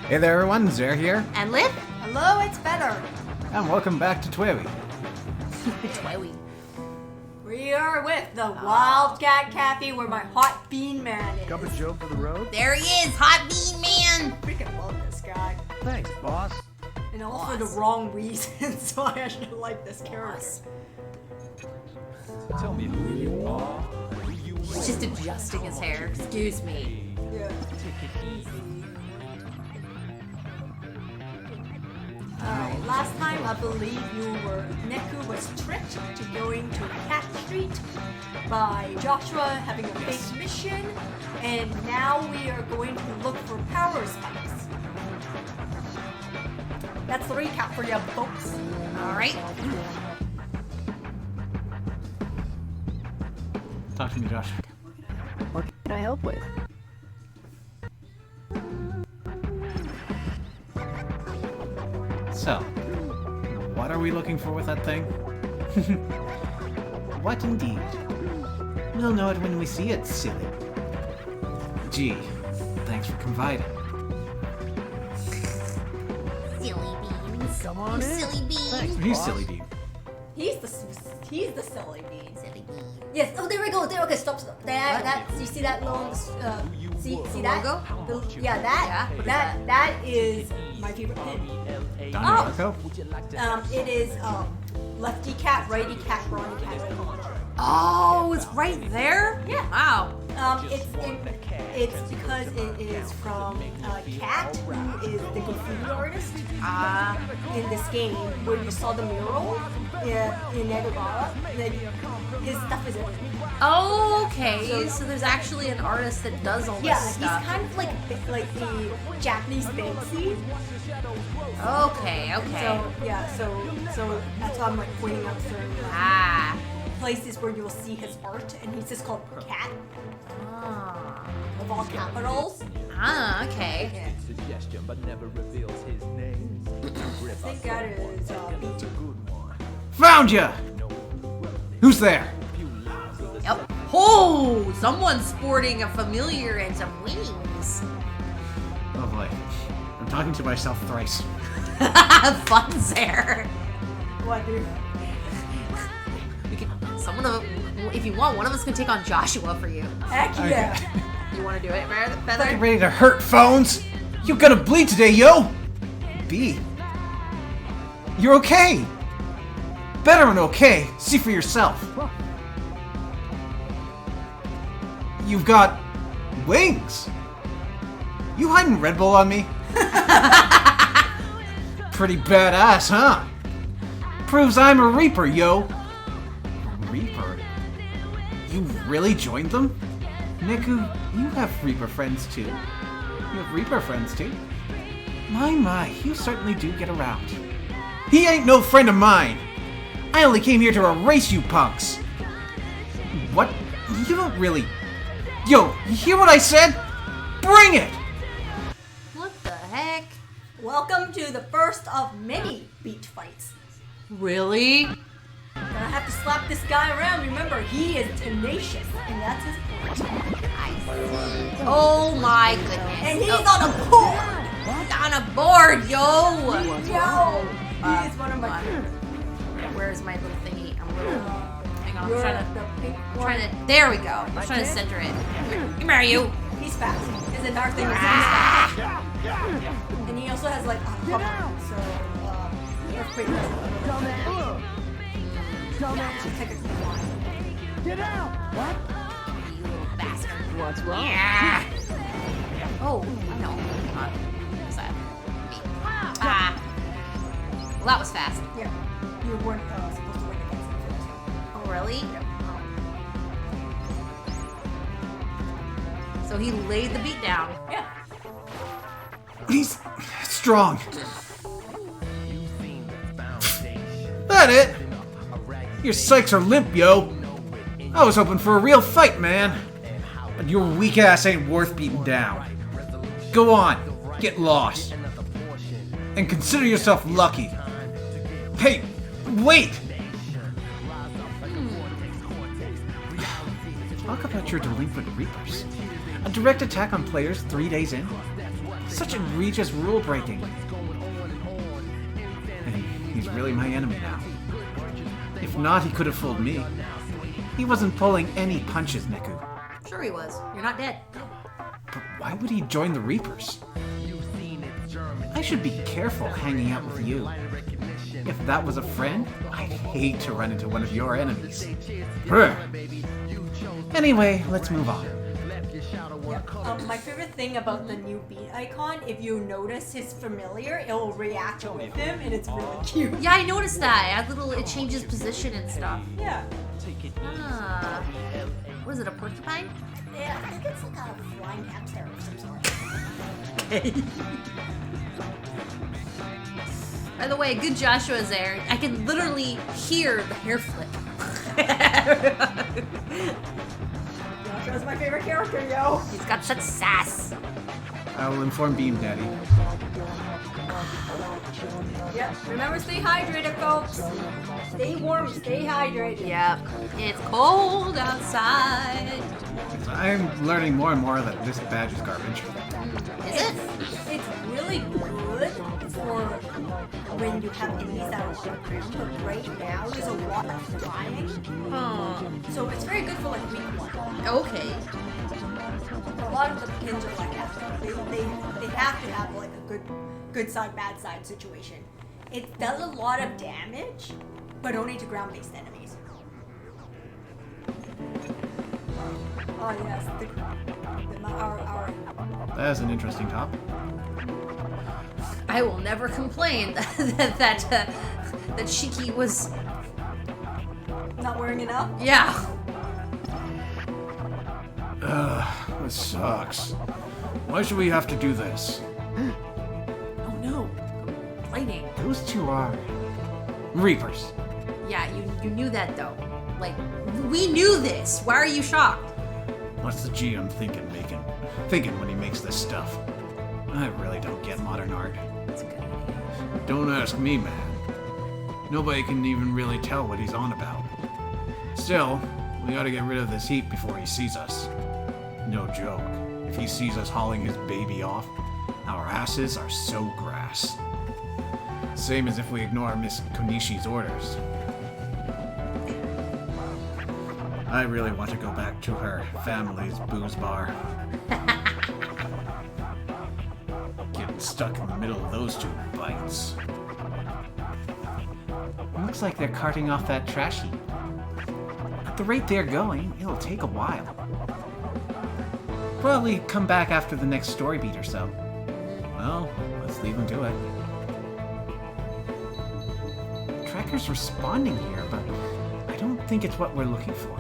Hey there everyone, Zer here, And Liv? Hello, it's better. and welcome back to Twiwi. Twiwi. We are with the Wildcat Cafe where my hot bean man is. Cup of Joe for the road? There he is, Hot Bean Man. Freaking love this guy. Thanks, boss. And all for the wrong reasons why I should like this character. Tell me who you are. He's just adjusting his hair. Excuse me. Yeah. Take it easy. Alright, last time I believe Neku was tricked to going to Cat Street by Joshua having a fake mission, and now we are going to look for power spikes. That's the recap for you folks. Alright. Talk to me, Josh. What can I help with? So, what are we looking for with that thing? What indeed? We'll know it when we see it, silly. Gee, thanks for confiding. Silly beans. Come on in. Silly beans. Thanks, He's boss. silly bean. He's the silly bean. Silly beans. Yes. Oh, there we go. There. Okay, stop. That. You see that little? See that? logo? Yeah, that. Yeah. That is my favorite pin. Donnie Darko? It is lefty cat, righty cat, brawny cat. Oh, it's right there? Yeah. Wow. It's because it is from Cat, who is the graffiti artist in this game, where you saw the mural in Nagabara. His stuff is everywhere. Oh, okay. So there's actually an artist that does all this Yeah, he's stuff. kind of like the Japanese Banksy. Okay, okay. So yeah, so that's why I'm like pointing out certain Ah. places where you'll see his art, and he's just called Cat Ah. of all capitals. Ah, okay. Suggestion, but never reveals his name. I think that is B2. Found ya! Who's there? Yep. Oh, someone's sporting a familiar and some wings. Oh boy. I'm talking to myself thrice. Fun's there. What, dude? If you want, one of us can take on Joshua for you. Heck yeah! You want to do it, Fucking Feather? ready to hurt, phones! You gonna bleed today, yo! B. You're okay! Better than okay. See for yourself. You've got wings. You hiding Red Bull on me? Pretty badass, huh? Proves I'm a Reaper, yo. A Reaper? You really joined them? Neku, you have Reaper friends too. You have Reaper friends too. My, you certainly do get around. He ain't no friend of mine. I only came here to erase you punks. What? You don't really... Yo, you hear what I said? Bring it! What the heck? Welcome to the first of many beach fights. Really? Gonna have to slap this guy around. Remember, he is tenacious, and that's his point. I see. Oh my goodness. And he's on a board. On a board, yo! Yo, he is one of my favorites. Where's my little thingy? I'm a little. Hang on, I'm You're trying the pink to. one. Trying to. There we go. I'm trying to center it. Come here, you. He's fast. His entire thing is he's fast. And he also has like a cover, so earthquake doesn't. Yeah, technically one. Get out! What? You little bastard. What's wrong? Yeah. Oh, no. What's that? Me. Ah. Well, that was fast. Yeah, you weren't supposed to win against him first. Oh, really? So he laid the beat down. Yeah. He's strong. That it? Your psychs are limp, yo. I was hoping for a real fight, man. But your weak ass ain't worth beating down. Go on, get lost. And consider yourself lucky. Hey, wait! Talk about your delinquent reapers. A direct attack on players 3 days in? Such egregious rule breaking. And he's really my enemy now. If not, he could have fooled me. He wasn't pulling any punches, Neku. Sure he was. You're not dead. But why would he join the Reapers? I should be careful hanging out with you. If that was a friend, I'd hate to run into one of your enemies. Brr. Anyway, let's move on. My favorite thing about the new beat icon, if you notice his familiar, it will react with him, and it's really cute. Yeah, I noticed that. It changes position and stuff. Yeah. Ah. What is it, a porcupine? Yeah, I think it's like a flying hamster of some sort. By the way, good Joshua's there. I can literally hear the hair flip. Joshua's my favorite character, yo. He's got such sass. I will inform Beam Daddy. Yep. Remember, stay hydrated, folks. Stay warm, stay hydrated. Yep. It's cold outside. I'm learning more and more that this badge is garbage. Is it? It's really good for when you have enemies that are on the ground, but right now there's a lot of flying. So it's very good for like week 1. Okay. A lot of the pins are like that. They have to have like a good side, bad side situation. It does a lot of damage, but only to ground-based enemies. Oh yes, our That is an interesting topic. I will never complain that Shiki was. not wearing enough. Yeah. This sucks. Why should we have to do this? Oh no. Lightning. Those two are Reapers. Yeah, you knew that though. Like, we knew this. Why are you shocked? What's the GM thinking when he makes this stuff? I really don't get modern art. That's a good idea. Don't ask me, man. Nobody can even really tell what he's on about. Still, we gotta get rid of this heat before he sees us. No joke. If he sees us hauling his baby off, our asses are so grass. Same as if we ignore Miss Konishi's orders. I really want to go back to her family's booze bar. Getting stuck in the middle of those two bites. Looks like they're carting off that trash heap. At the rate they're going, it'll take a while. Probably come back after the next story beat or so. Well, let's leave them to it. Tracker's responding here, but I don't think it's what we're looking for.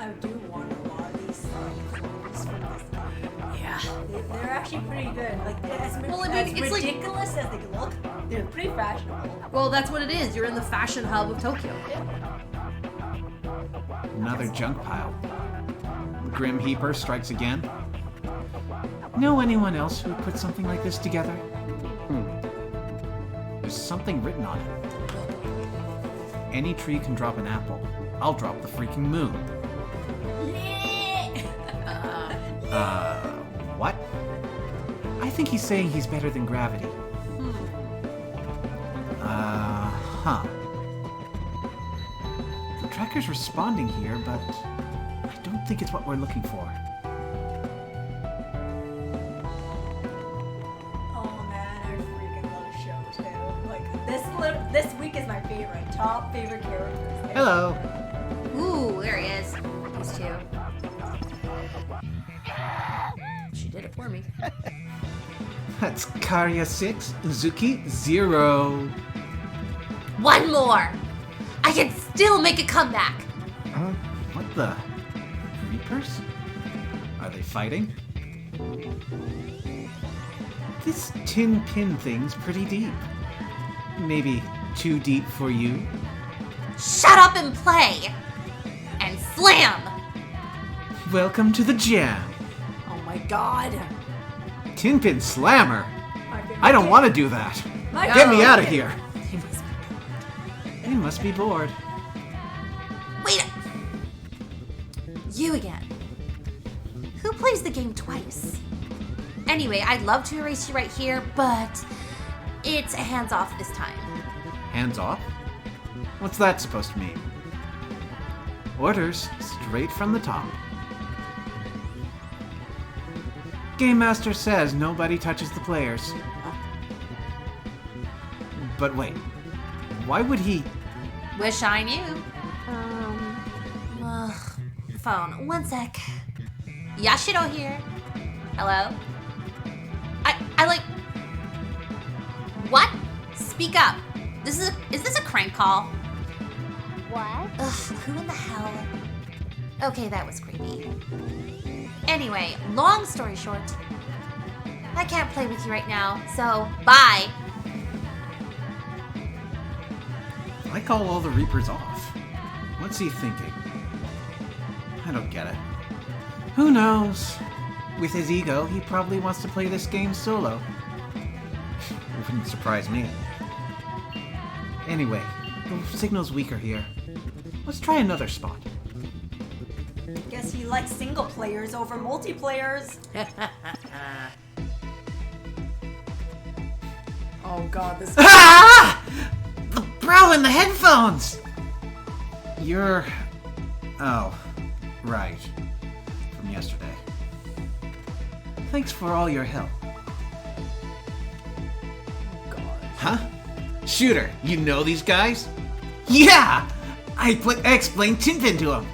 I do want a lot of these clothes from this game. Yeah. They're actually pretty good. Like as Well, I mean, as it's like- ridiculous as they look, they're pretty fashionable. Well, that's what it is. You're in the fashion hub of Tokyo. Another junk pile. Grim Heaper strikes again. Know anyone else who put something like this together? There's something written on it. Any tree can drop an apple. I'll drop the freaking moon. What? I think he's saying he's better than gravity. Huh. The tracker's responding here, but I don't think it's what we're looking for. Oh man, I freaking love shows too. Like this week is my favorite, top favorite characters. Hello. Ooh, there he is. These two. She did it for me. That's Karya 6, Uzuki 0. One more! I can still make a comeback! What the? Reapers? Are they fighting? This tin pin thing's pretty deep. Maybe too deep for you? Shut up and play! And slam! Welcome to the jam. Oh my god. Tinpin Slammer? My favorite I don't game. want to do that. My Get me favorite out of game. here. You must be bored. Wait! You again. Who plays the game twice? Anyway, I'd love to erase you right here, but it's a hands off this time. Hands off? What's that supposed to mean? Orders straight from the top. Game Master says nobody touches the players. But wait, why would he? Wish I knew. Phone. One sec. Yashiro here. Hello? I like... What? Speak up. Is this a crank call? What? Ugh, who in the hell? Okay, that was creepy. Anyway, long story short, I can't play with you right now, so bye. I call all the Reapers off. What's he thinking? I don't get it. Who knows? With his ego, he probably wants to play this game solo. Wouldn't surprise me. Anyway, the signal's weaker here. Let's try another spot. Guess he likes single players over multiplayers. Oh god, this Ah! The bro in the headphones! You're... Oh, right. From yesterday. Thanks for all your help. Huh? Shooter, you know these guys? Yeah! I explained Tintin to them.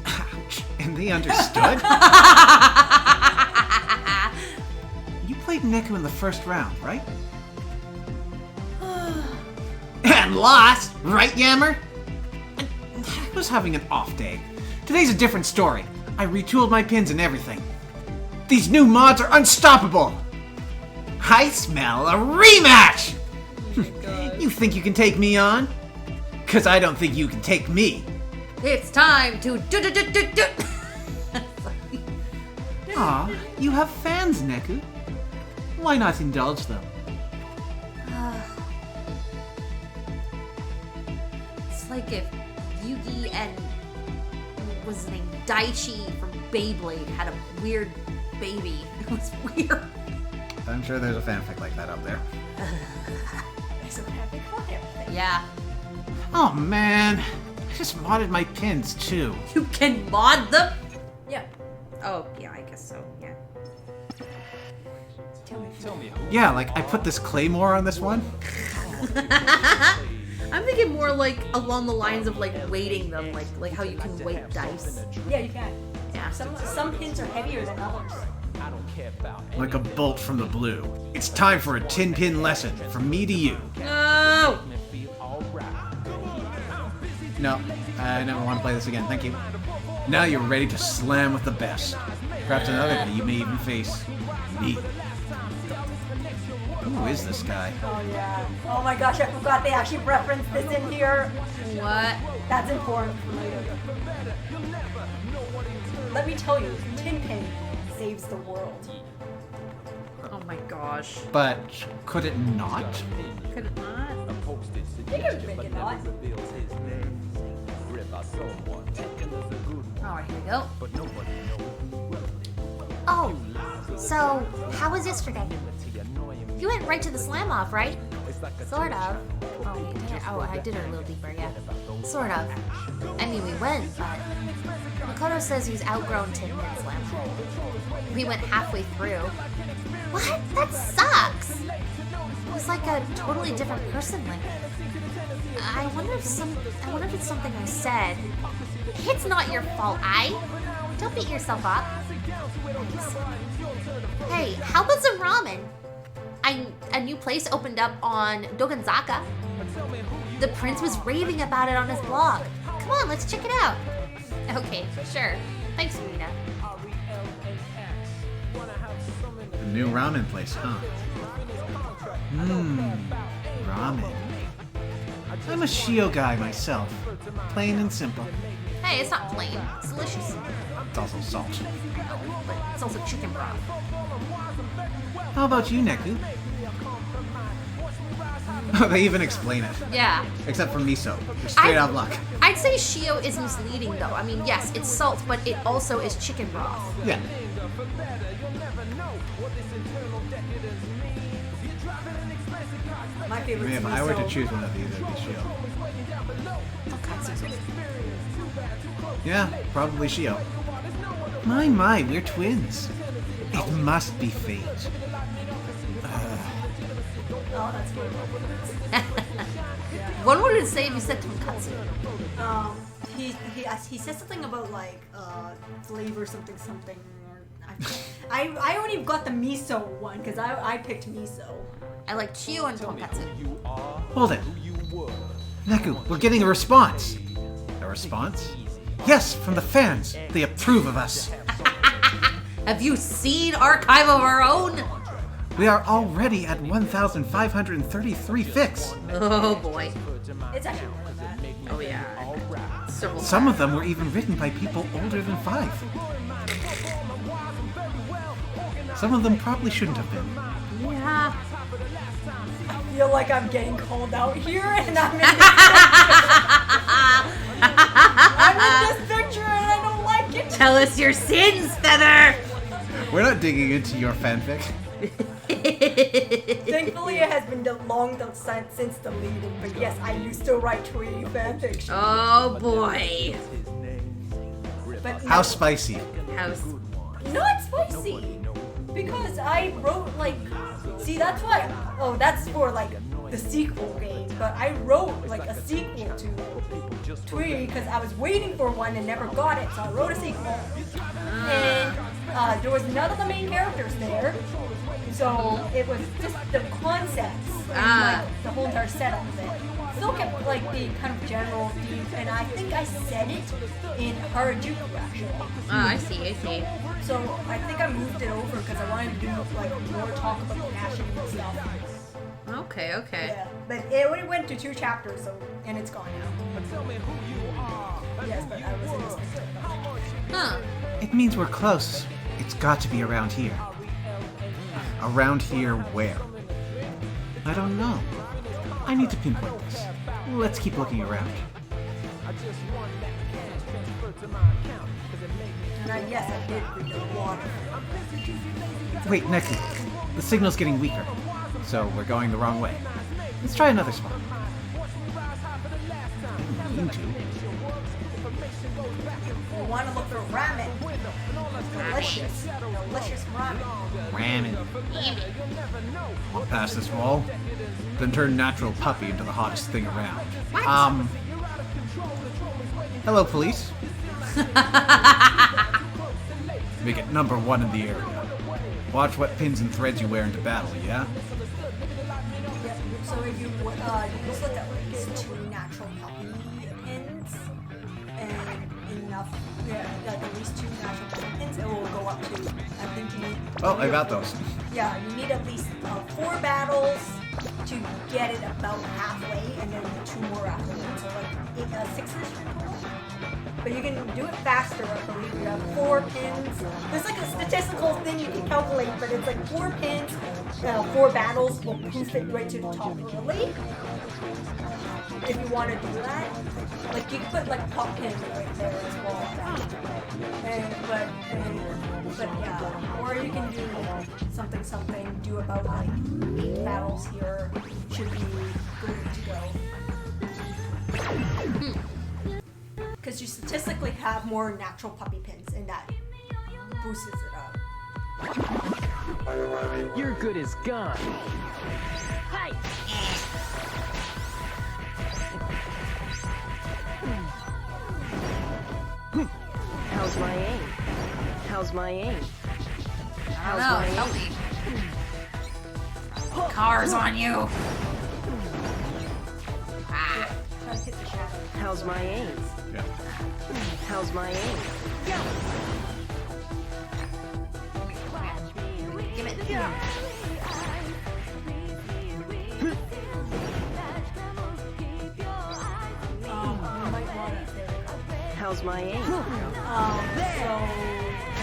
Ouch. And they understood? You played Neku in the first round, right? And lost, right, Yammer? I was having an off day. Today's a different story. I retooled my pins and everything. These new mods are unstoppable! I smell a rematch! You think you can take me on? Cause I don't think you can take me. It's time to do. Aw, you have fans, Neku. Why not indulge them? It's like if Yugi and what's his name, Daichi from Beyblade had a weird baby. It was weird. I'm sure there's a fanfic like that out there. is a epic fire. Yeah. Oh man, I just modded my pins too. You can mod them? Yeah. Oh, yeah, I guess so, yeah. Tell me. Yeah, like I put this claymore on this one. I'm thinking more like along the lines of like weighting them, like how you can weight dice. Yeah, you can. Yeah. Some pins are heavier than others. I don't care about Like a bolt from the blue. It's time for a tin pin lesson from me to you. No! me feel alright. No, I never want to play this again, thank you. Now you're ready to slam with the best. Perhaps another day you may even face me. Who is this guy? Oh yeah. Oh my gosh, I forgot they actually referenced this in here. What? That's important for later. Let me tell you, Tinpin saves the world. Oh my gosh. But could it not? Could it not? Posted You can make it not. reveals his name. River someone taken as a good one, Alright, here we go. but nobody knows. Oh, so how was yesterday? He annoying me. You went right to the slam off, right? It's like a Sort of. Oh, you did it? Oh, I did it a little deeper, yeah. Sort of. I mean, we went, but Makoto says he's outgrown Tin Pin Slam. We went halfway through. What? That sucks! He's like a totally different person lately. I wonder if it's something I said. It's not your fault, Don't beat yourself up. Hey, how about some ramen? A new place opened up on Doganzaka. The prince was raving about it on his blog. Come on, let's check it out. Okay, sure. Thanks, Rita. A new ramen place, huh? Ramen. I'm a Shio guy myself. Plain and simple. Hey, it's not plain. It's delicious. It's also salt. But it's also chicken broth. How about you, Neku? They even explain it. Yeah. Except for miso. You're straight out of luck. I'd say Shio is misleading though. I mean, yes, it's salt, but it also is chicken broth. Yeah. My I favorite mean, is if I were to miso. choose one of these, it would be Shio. Tonkatsu. Yeah, probably Shio. My, we're twins. It must be fate. Oh, that's good. What would it say if you said tonkatsu? He says something about like flavor something. Or I only got the miso one because I picked miso. I like Chio and tonkatsu. Hold it. Neku, we're getting a response. A response? Yes, from the fans. They approve of us. Have you seen Archive of Our Own? We are already at 1,533 fix. Oh boy. It's actually more than that. Oh yeah. Several Some of them were even written by people older than 5. Some of them probably shouldn't have been. Yeah. I feel like I'm getting called out here, and I'm in this picture, and I don't like it. Tell us your sins, Feather! We're not digging into your fanfic. Thankfully, it has been since deleted. But yes, I used to write Tweety fanfiction. Oh boy. But How spicy. House. not spicy, because I wrote like, see, that's why. Oh, that's for like the sequel game. But I wrote like a sequel to Tweety because I was waiting for one and never got it. So I wrote a sequel, and there was none of the main characters there. So it was just the concepts and like the whole entire setup of it. Still kept like the kind of general theme, and I think I said it in Harajuku actually. I see. So I think I moved it over because I wanted to do like more talk about the passion and stuff. Okay. Yeah, but it only went to 2 chapters, so and it's gone now. Yes, but I was in this picture. Huh. It means we're close. It's got to be around here. Around here where? I don't know. I need to pinpoint this. Let's keep looking around. And yes, I did read the water. Wait, Neku. The signal's getting weaker. So we're going the wrong way. Let's try another spot. I didn't mean to. We want to look for ramen. Delicious ramen. Ramen. I'll pass this wall, then turn natural puppy into the hottest thing around. Hello, police. Make it #1 in the area. Watch what pins and threads you wear into battle, yeah? So if you just look at least 2 natural puppy pins and enough, like at least 2 natural puppy pins, it will go up to, I think you need. Oh, I got those. Yeah, you need at least 4 battles to get it about halfway, and then 2 more afterwards. So like 6-ish total. But you can do it faster, I believe. You have 4 pins. There's like a statistical thing you can calculate, but it's like 4 pins, 4 battles will poof it right to the top early. If you want to do that, like you can put like pop pins right there as well. But yeah, or you can do something. Do about like 8 battles here. Should be good to go. Because you statistically have more natural puppy pins, and that boosts it up. You're good as gone. Hi. How's my aim? How's my aim? I don't know. Help me. Cars on you. Try to hit the shadow. How's my aim? Yeah. How's my aim? Give it. You might want to. How's my aim? So the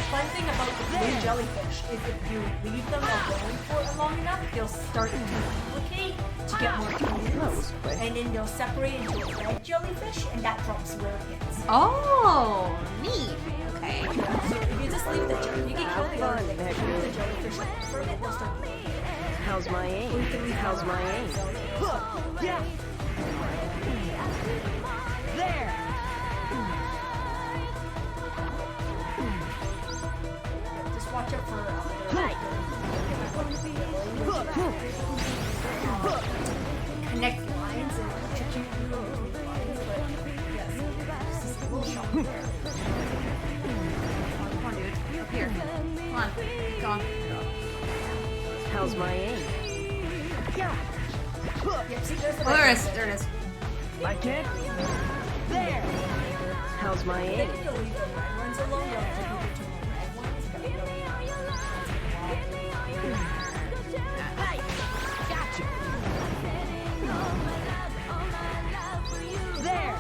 fun thing about the blue jellyfish is if you leave them alone for long enough, they'll start to duplicate to get more tones, and then they'll separate into a red jellyfish, and that drops rare hits. Oh, neat. Okay. So if you just leave the jellyfish, you can kill the jellyfish for a bit, they'll start duplicating. How's my aim? How's my aim? There. Just watch out for connect lines and execute lines, but yes, just a little shock there. Come on, dude. Up here. Come on. Keep going. How's my aim? Yep, see, there's the Oh, there it is. There it is. I can't. There. How's my aim? If you leave the red ones alone, they'll execute the two red ones, but you don't There.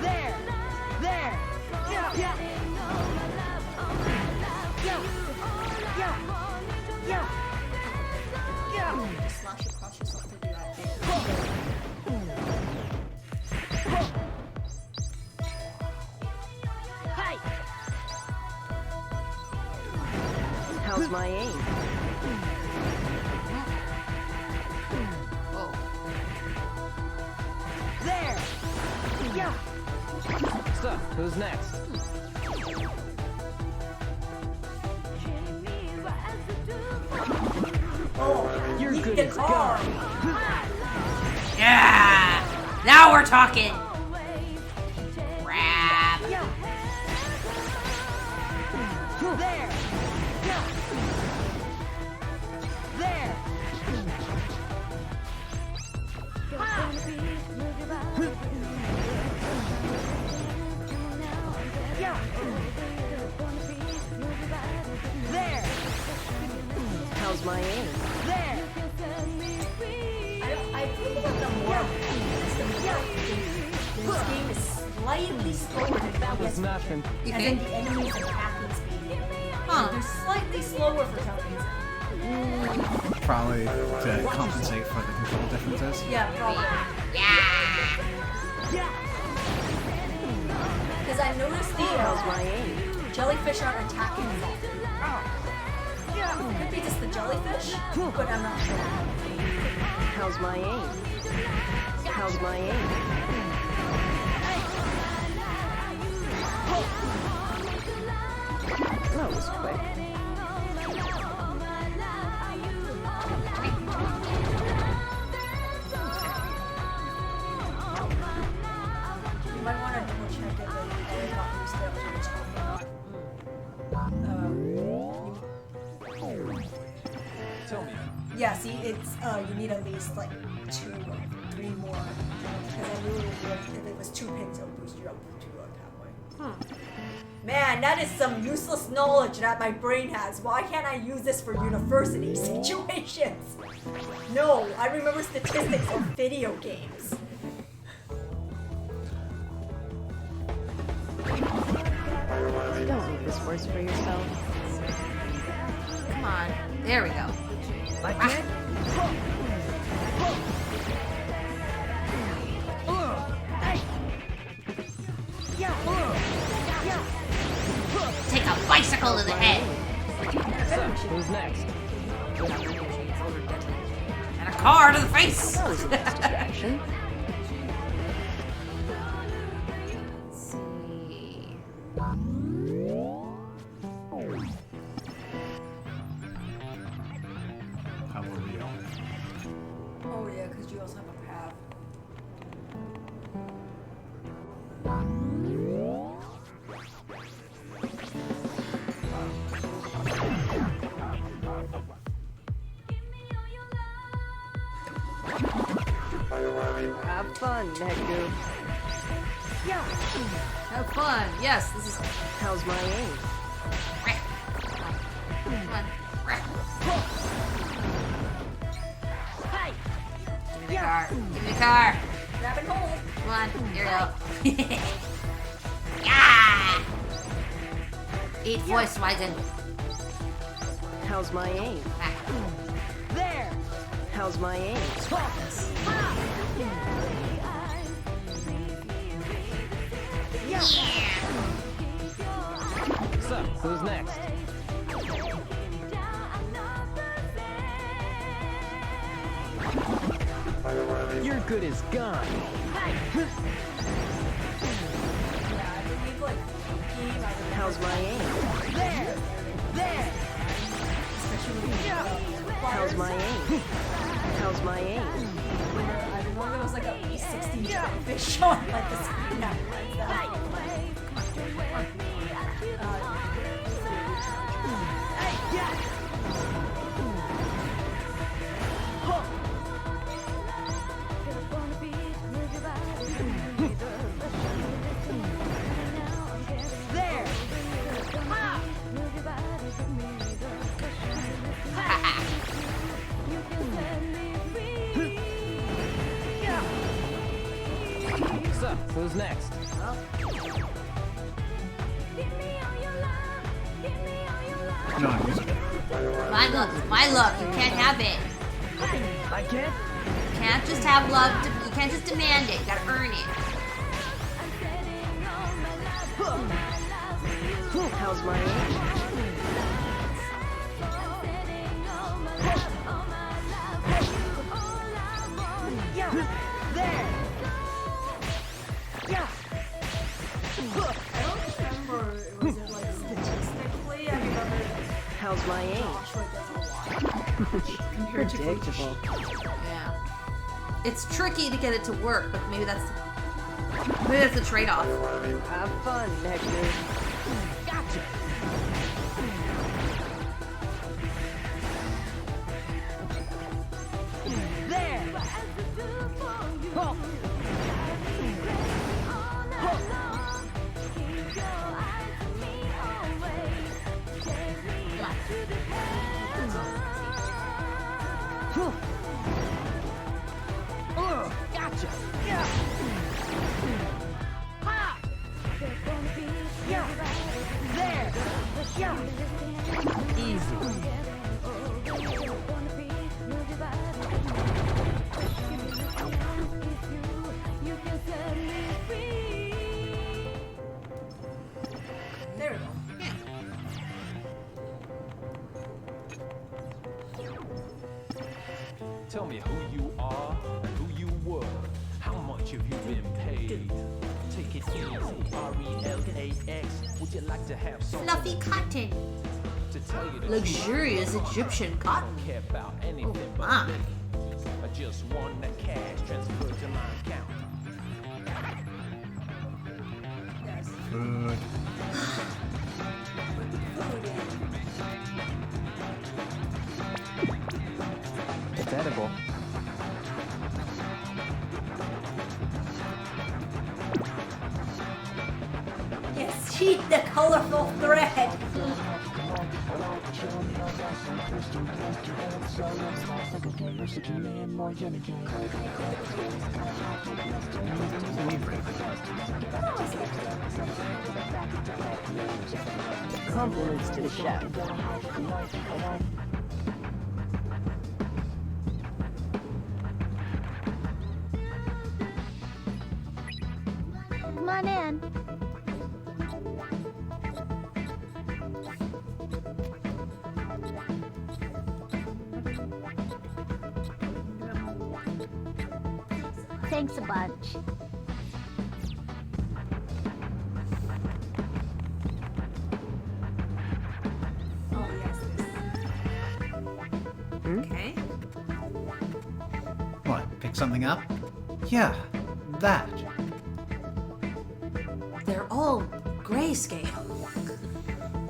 There. There. Yeah. Yeah. Yeah. Yeah. Yeah. Yeah. just slash across yourself to do that. Hi. How's my aim? Oh. There. Yeah. So, who's next? Oh, You're leave good the as car. Yeah! Now we're talking! Crap. Yeah. There. Yeah. There. Yeah. There. How's my aim? There. I feel like the more this game is slightly slower than That was previous, nothing. You as in think? the enemies attacking speed. Huh. They're slightly slower for some reason. Probably to compensate for the control differences. Yeah, probably. Yeah! Because I noticed the How's my aim? jellyfish aren't attacking as often. It could be just the jellyfish, but I'm not sure. How's my aim? How's my aim? That was quick. You might want to double check if they got used to what's Tell me. yeah, see, it's you need at least like 2 or 3 more. Because I knew if it was 2 pins, it would boost you up to halfway. Man, that is some useless knowledge that my brain has. Why can't I use this for university situations? No, I remember statistics of video games. Don't make this worse for yourself. Come on. There we go. I can't. Take a bicycle to the head. So, who's next? And a car to the face. That was a nice distraction. Let's see. How will real? Oh yeah, because you also have a path. Have fun, Neku. Have fun. Yes, this is. How's my aim? Come on. Give me the car. Give me the car. Grab and hold. Come on. Here we go. Yeah! Eat Volkswagen. How's my aim? Back. There! How's my aim? So, who's next? Your good is gone. How's my aim? There! How's my aim? How's my aim? I remember it was like a 16 fish on like the screen that was that. There! So, who's next? No, I'm using it. My love. You can't have it. I can't? You can't just have love. You can't just demand it. You gotta earn it. How's my aim? There! I don't remember, was it like statistically? I remember How's my aim? Joshua does a lot compared to Predictable. Yeah. It's tricky to get it to work, but maybe that's the trade-off. Have fun, Nectar. Gotcha! There! Oh. Gotcha! There! Easy. There we go. Tell me who you are and who you were. How much have you been paid? Take it easy. RELAX. Would you like to have some Fluffy cotton. to tell you the Luxurious truth? Egyptian I cotton. don't care about anything but my. me. I just want the cash transferred to my account. Food. It's edible. Yes, she the colorful thread. Compliments to the chef. Come on in. Thanks a bunch. Oh yes, this. Okay. What, pick something up? Yeah, that. They're all grayscale.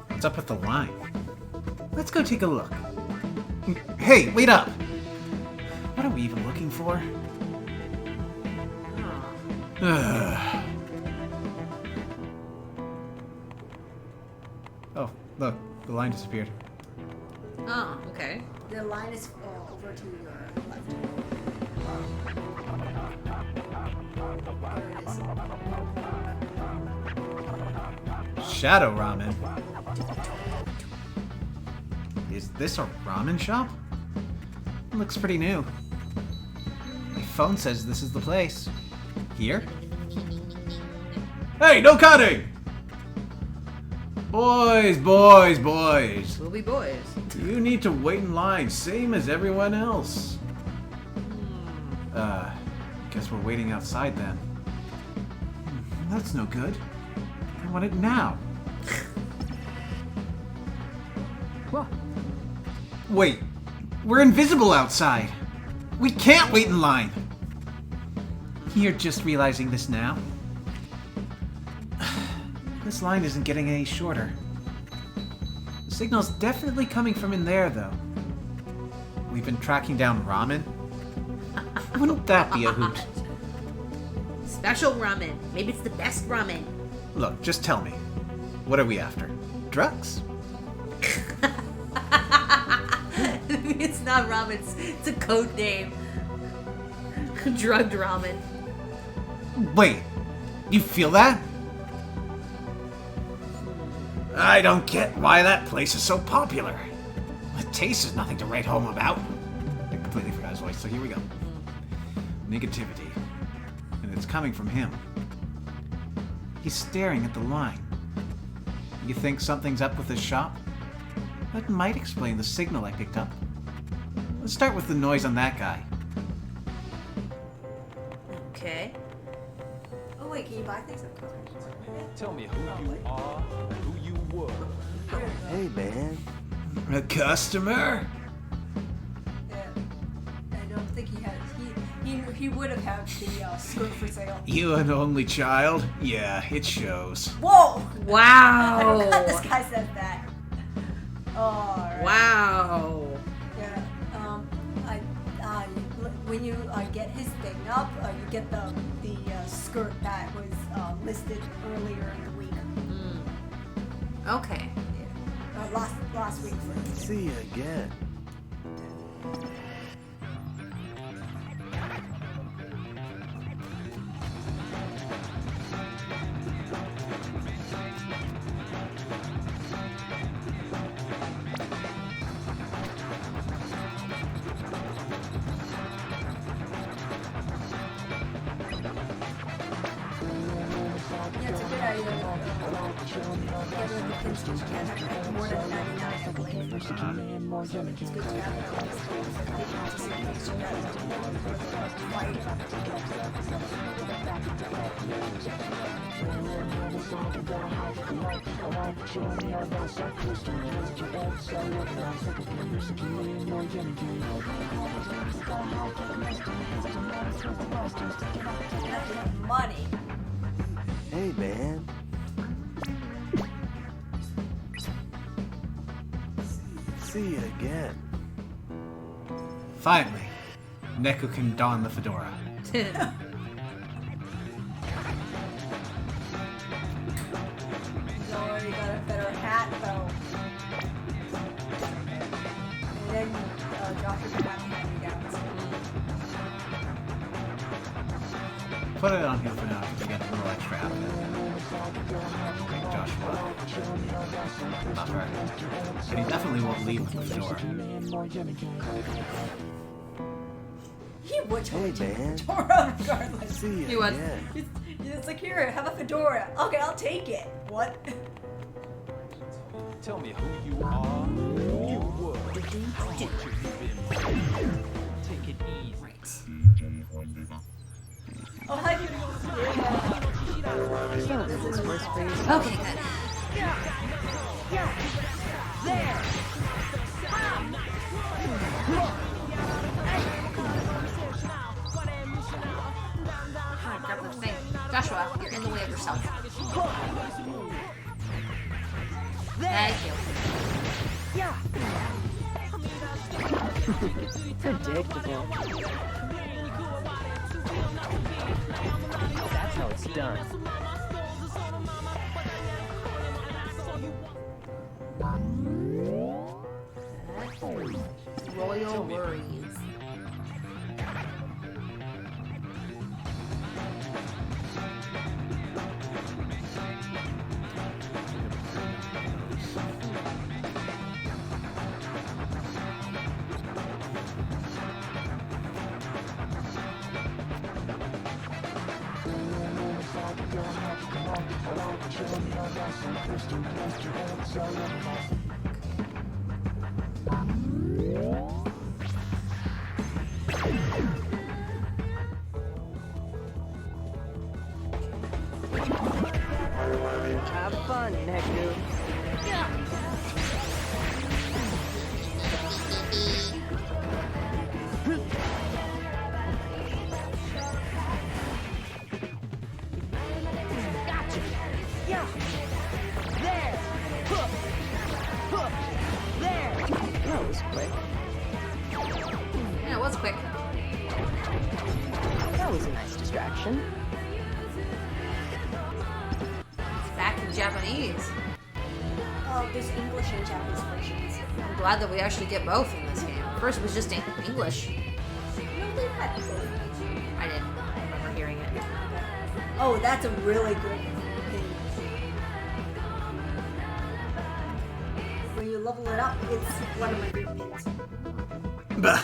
What's up with the line? Let's go take a look. Hey, wait up! What are we even looking for? Oh, look, the line disappeared. Oh, okay. The line is over to your left. There it is. Shadow Ramen. Is this a ramen shop? It looks pretty new. My phone says this is the place. Here? Hey, no cutting! Boys, boys, boys. We'll be boys. You need to wait in line, same as everyone else. Guess we're waiting outside then. That's no good. I want it now. What? Wait, we're invisible outside. We can't wait in line. You're just realizing this now? This line isn't getting any shorter. The signal's definitely coming from in there, though. We've been tracking down ramen. Wouldn't that be a hoot? Special ramen. Maybe it's the best ramen. Look, just tell me. What are we after? Drugs? It's not ramen. It's a code name. Drugged ramen. Wait, you feel that? I don't get why that place is so popular. The taste is nothing to write home about. I completely forgot his voice, so here we go. Negativity. And it's coming from him. He's staring at the line. You think something's up with this shop? That might explain the signal I picked up. Let's start with the noise on that guy. Okay. Oh wait, can you buy things at Costco? Tell me who you are and who you were. Hey, man. A customer? Yeah. I don't think he has. He would have had the skirt for sale. You an only child? Yeah, it shows. Whoa! Wow. I don't know this guy said that. Oh, alright. Wow. Yeah. When you get his thing up, you get the skirt that was listed earlier in the week. Okay. Yeah. Last week for instance. See you again. Yeah, it's a good idea. Get rid of the pins because you can't have more than 99, I believe. So it's good to have it. Just in case you guys fight. That's money. Hey, man. See you again. Finally, Neku can don the fedora. He's already got a better hat, though. And then Josh is going to have hand-me-downs. Put it on here for now to get a little extra out of it. Make Joshua not hurt. But he definitely won't leave with the fedora. He would Hey, take a man. fedora regardless. See you He was. again. It's like, here, have a fedora. Okay, I'll take it. What? Tell me who you are, who you were, how much have you been paid? Take it easy. Oh, how do you Okay, good. Grab the thing. Joshua, you're in the way of yourself. Thank you. Predictable. That's how it's done. Royal worries. Have fun, Neku. That was quick. Yeah, it was quick. That was a nice distraction. It's back in Japanese. Oh, there's English and Japanese versions. I'm glad that we actually get both in this game. First was just English. No, they had both. I didn't remember hearing it. Oh, that's a really good thing. When you level it up, it's one of my favorites. Bah,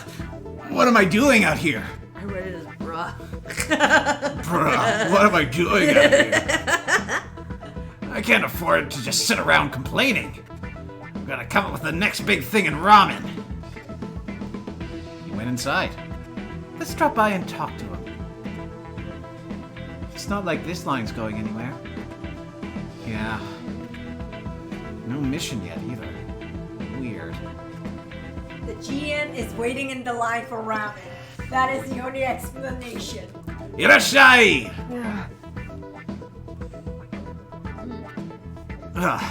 what am I doing out here? I read it as bruh. Bruh, what am I doing out here? I can't afford to just sit around complaining. I'm gonna come up with the next big thing in ramen. He went inside. Let's drop by and talk to him. It's not like this line's going anywhere. Yeah. No mission yet either. Weird. The GN is waiting in the line for ramen. That is the only explanation. Irashai! Ugh,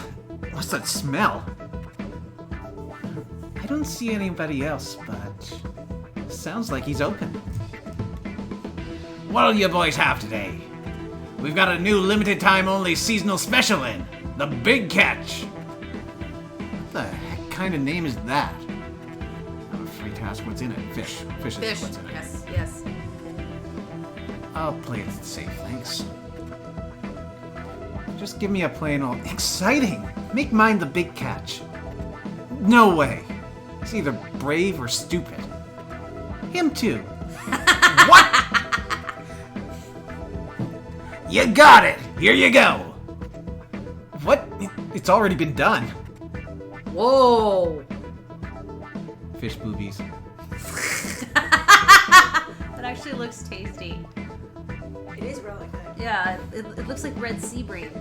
what's that smell? I don't see anybody else, but sounds like he's open. What'll you boys have today? We've got a new limited time only seasonal special in. The Big Catch. What the heck kind of name is that? I'm afraid to ask what's in it. Fish. Fish is Fish. what's in it. Yes, yes. I'll play it safe, thanks. Just give me a plain old... Exciting! Make mine the Big Catch. No way. It's either brave or stupid. Him too. What? You got it! Here you go! What? It's already been done. Whoa! Fish boobies. That actually looks tasty. It is really good. Yeah, it looks like red sea bream.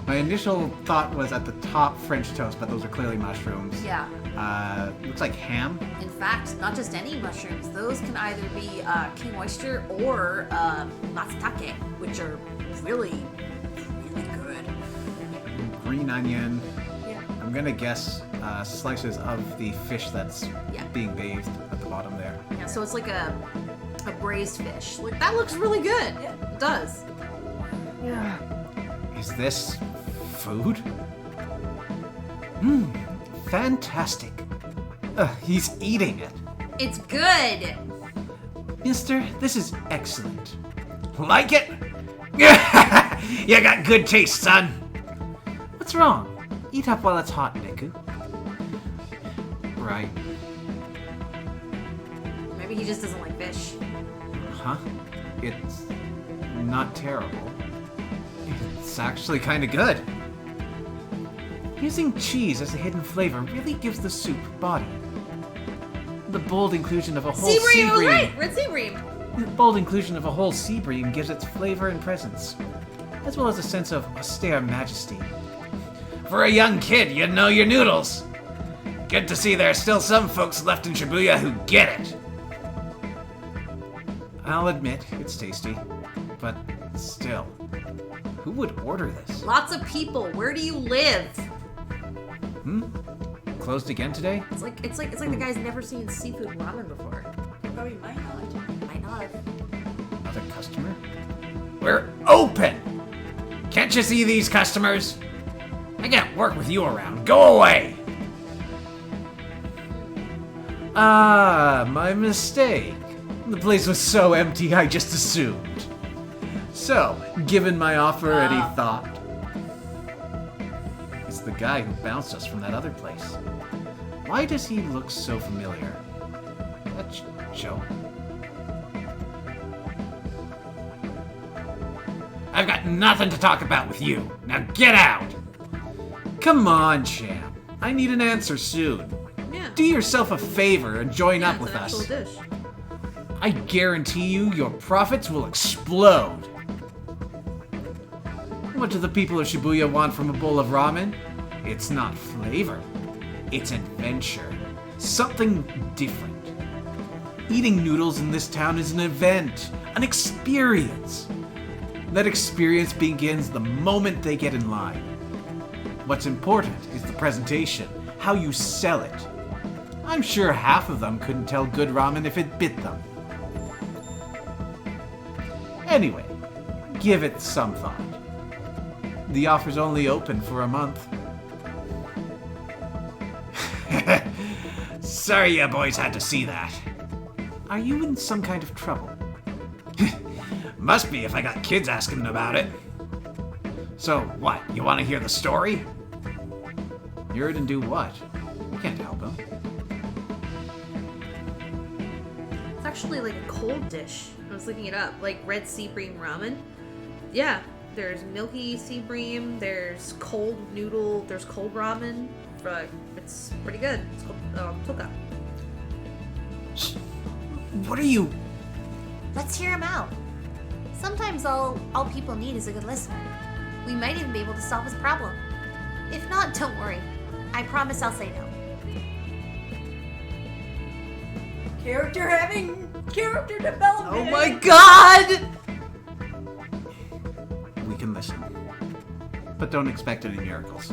My initial thought was at the top French toast, but those are clearly mushrooms. Yeah. Looks like ham. In fact, not just any mushrooms. Those can either be king oyster or matsutake, which are really, really good. Green onion. Yeah. I'm gonna guess slices of the fish that's Yeah. being bathed at the bottom there. Yeah, so it's like a braised fish. Like that looks really good. Yeah. It does. Is this food? Mmm, fantastic. He's eating it. It's good. Mister, this is excellent. Like it? You got good taste, son. What's wrong? Eat up while it's hot, Niku. Right. Maybe he just doesn't like fish. Huh? It's not terrible. It's actually kind of good. Using cheese as a hidden flavor really gives the soup body. The bold inclusion of a whole Sea bream, I was bream. right. Red sea bream. The bold inclusion of a whole sea bream gives its flavor and presence, as well as a sense of austere majesty. For a young kid, you know your noodles. Good to see there are still some folks left in Shibuya who get it. I'll admit, it's tasty, but still, who would order this? Lots of people. Where do you live? Closed again today? It's like the guy's never seen seafood ramen before. Probably might not. Might not have. Another customer? We're open! Can't you see these customers? I can't work with you around. Go away! Ah, my mistake. The place was so empty, I just assumed. So, given my offer any thought? It's the guy who bounced us from that other place. Why does he look so familiar? That's Joe. I've got nothing to talk about with you. Now get out! Come on, champ. I need an answer soon. Yeah. Do yourself a favor and join Yeah, up it's with an actual us. dish. I guarantee you your profits will explode. What do the people of Shibuya want from a bowl of ramen? It's not flavor. It's adventure. Something different. Eating noodles in this town is an event, an experience. That experience begins the moment they get in line. What's important is the presentation, how you sell it. I'm sure half of them couldn't tell good ramen if it bit them. Anyway, give it some thought. The offer's only open for a month. Sorry you boys had to see that. Are you in some kind of trouble? Must be if I got kids asking about it. So, what? You want to hear the story? Hear it and do what? You can't help him. It's actually like a cold dish. I was looking it up. Like red sea bream ramen. Yeah. There's milky sea bream. There's cold noodle. There's cold ramen. It's pretty good. It's called toka. What are you... Let's hear him out. Sometimes all people need is a good listener. We might even be able to solve his problem. If not, don't worry. I promise I'll say no. Character development. Oh my god! We can listen. But don't expect any miracles.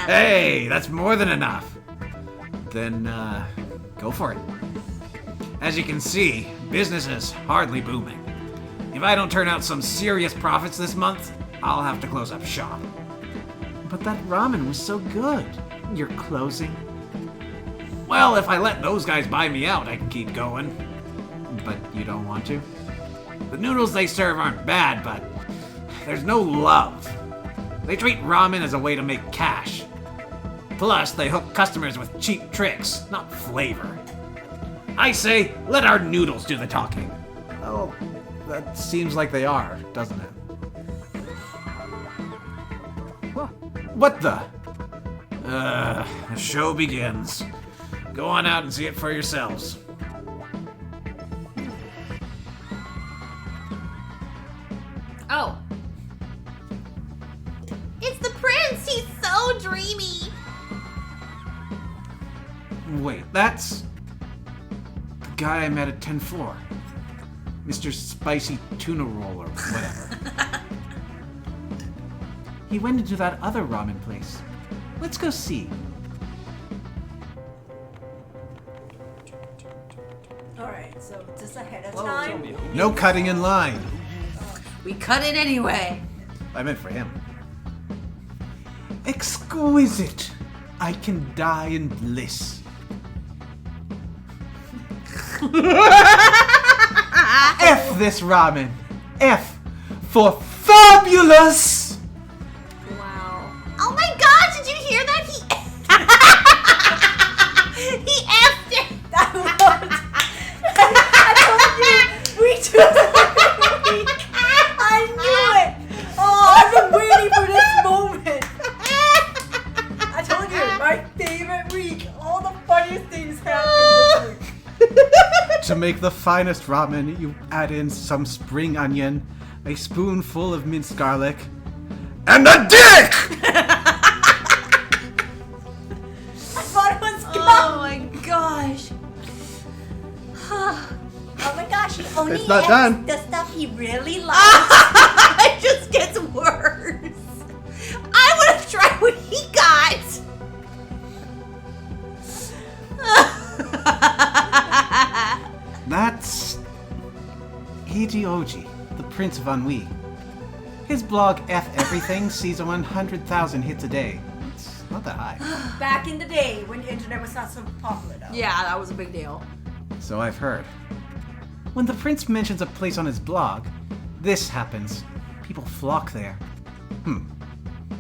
Hey, that's more than enough. Then, go for it. As you can see, business is hardly booming. If I don't turn out some serious profits this month, I'll have to close up shop. But that ramen was so good. You're closing? Well, if I let those guys buy me out, I can keep going. But you don't want to? The noodles they serve aren't bad, but there's no love. They treat ramen as a way to make cash. Plus, they hook customers with cheap tricks, not flavor. I say, let our noodles do the talking. Oh, that seems like they are, doesn't it? What the? The show begins. Go on out and see it for yourselves. Oh. It's the prince! He's so dreamy! Wait, that's... the guy I met at 10th floor. Mr. Spicy Tuna Roll or whatever. He went into that other ramen place. Let's go see. Alright, so just ahead of time. No cutting in line. We cut it anyway. I meant for him. Exquisite. I can die in bliss. F this ramen. F for fabulous. Wow. Oh my god, did you hear that? He effed it! I told you! We chose I knew it! Oh, I've been waiting for this moment! I told you, my favorite week. All the funniest things happened this week. To make the finest ramen, you add in some spring onion, a spoonful of minced garlic, and a dick! I thought it was gone. Oh my gosh. Oh my gosh, he only It's not eats done. the stuff he really likes. It just gets worse. I want to try what he got. That's Eiji Oji, the Prince of Ennui. His blog F Everything sees 100,000 hits a day. It's not that high. Back in the day when the internet was not so popular though. Yeah, that was a big deal. So I've heard. When the prince mentions a place on his blog, this happens. People flock there.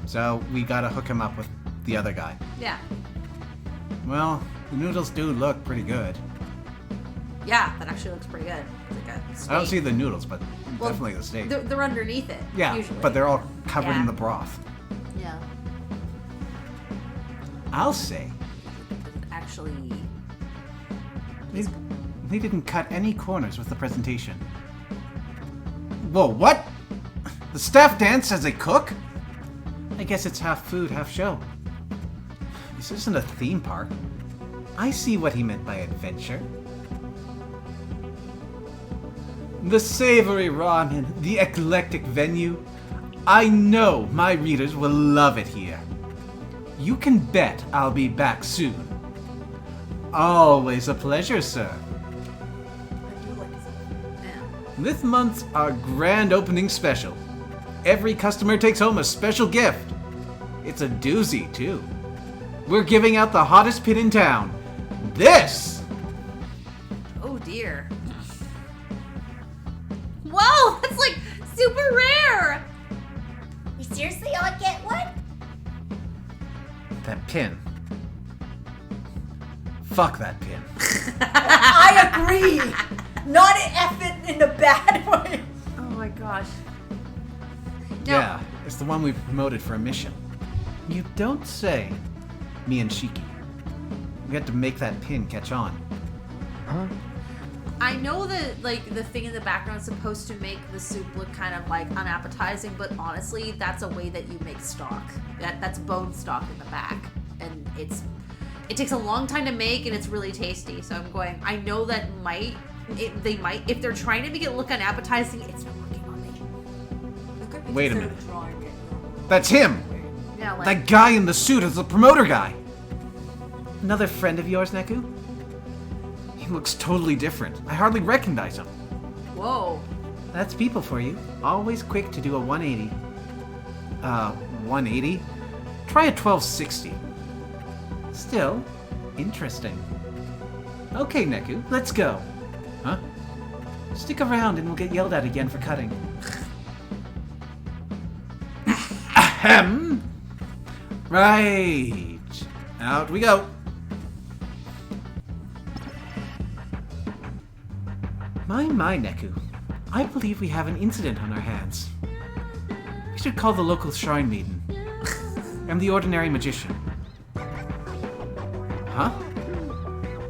So we gotta hook him up with the other guy. Yeah. Well, the noodles do look pretty good. Yeah, that actually looks pretty good. It's like a steak. I don't see the noodles, but Well, definitely the steak. They're underneath it. Yeah, usually. but they're all covered Yeah. in the broth. Yeah. I'll say. Actually, They didn't cut any corners with the presentation. Whoa, what? The staff dance as a cook? I guess it's half food, half show. This isn't a theme park. I see what he meant by adventure. The savory ramen, the eclectic venue. I know my readers will love it here. You can bet I'll be back soon. Always a pleasure, sir. This month's our grand opening special. Every customer takes home a special gift. It's a doozy, too. We're giving out the hottest pin in town. This! oh dear. Whoa, that's like super rare. You seriously all get one? That pin. Fuck that pin. I agree. Not F it in the bad way. Oh my gosh. Yeah, it's the one we promoted for a mission. You don't say. Me and Shiki. We had to make that pin catch on. Huh? I know that like the thing in the background is supposed to make the soup look kind of like unappetizing, but honestly, that's a way that you make stock. That's bone stock in the back, and it takes a long time to make, and it's really tasty. So I'm going. I know that they might if they're trying to make it look unappetizing, it's not working on me. Wait a minute. That's him! Yeah, like, That guy in the suit is the promoter guy! Another friend of yours, Neku? He looks totally different. I hardly recognize him. whoa. That's people for you. Always quick to do a 180. 180? Try a 1260. Still, interesting. Okay, Neku, let's go. Huh? Stick around and we'll get yelled at again for cutting. Ahem! Right. Out we go. My, Neku. I believe we have an incident on our hands. We should call the local shrine maiden. I'm the ordinary magician. Huh?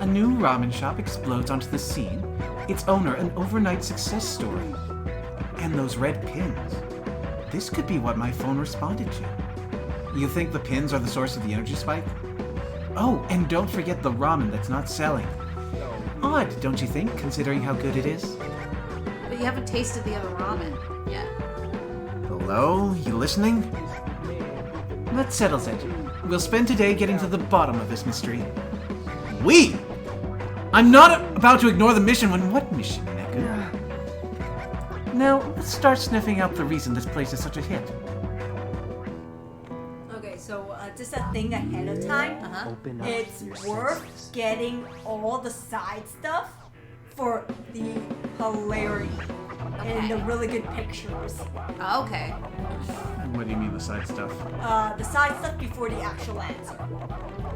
A new ramen shop explodes onto the scene. Its owner an overnight success story. And those red pins. This could be what my phone responded to. You think the pins are the source of the energy spike? Oh, and don't forget the ramen that's not selling. Odd, don't you think, considering how good it is? But you haven't tasted the other ramen yet. Hello? You listening? That settles it. We'll spend today getting to the bottom of this mystery. We? I'm not about to ignore the mission when... What mission, Neku? Now, let's start sniffing out the reason this place is such a hit. Okay, so just a thing ahead of time. Open up It's your worth senses. getting all the side stuff for the hilarity and the really good pictures. Oh, okay. What do you mean the side stuff? The side stuff before the actual answer.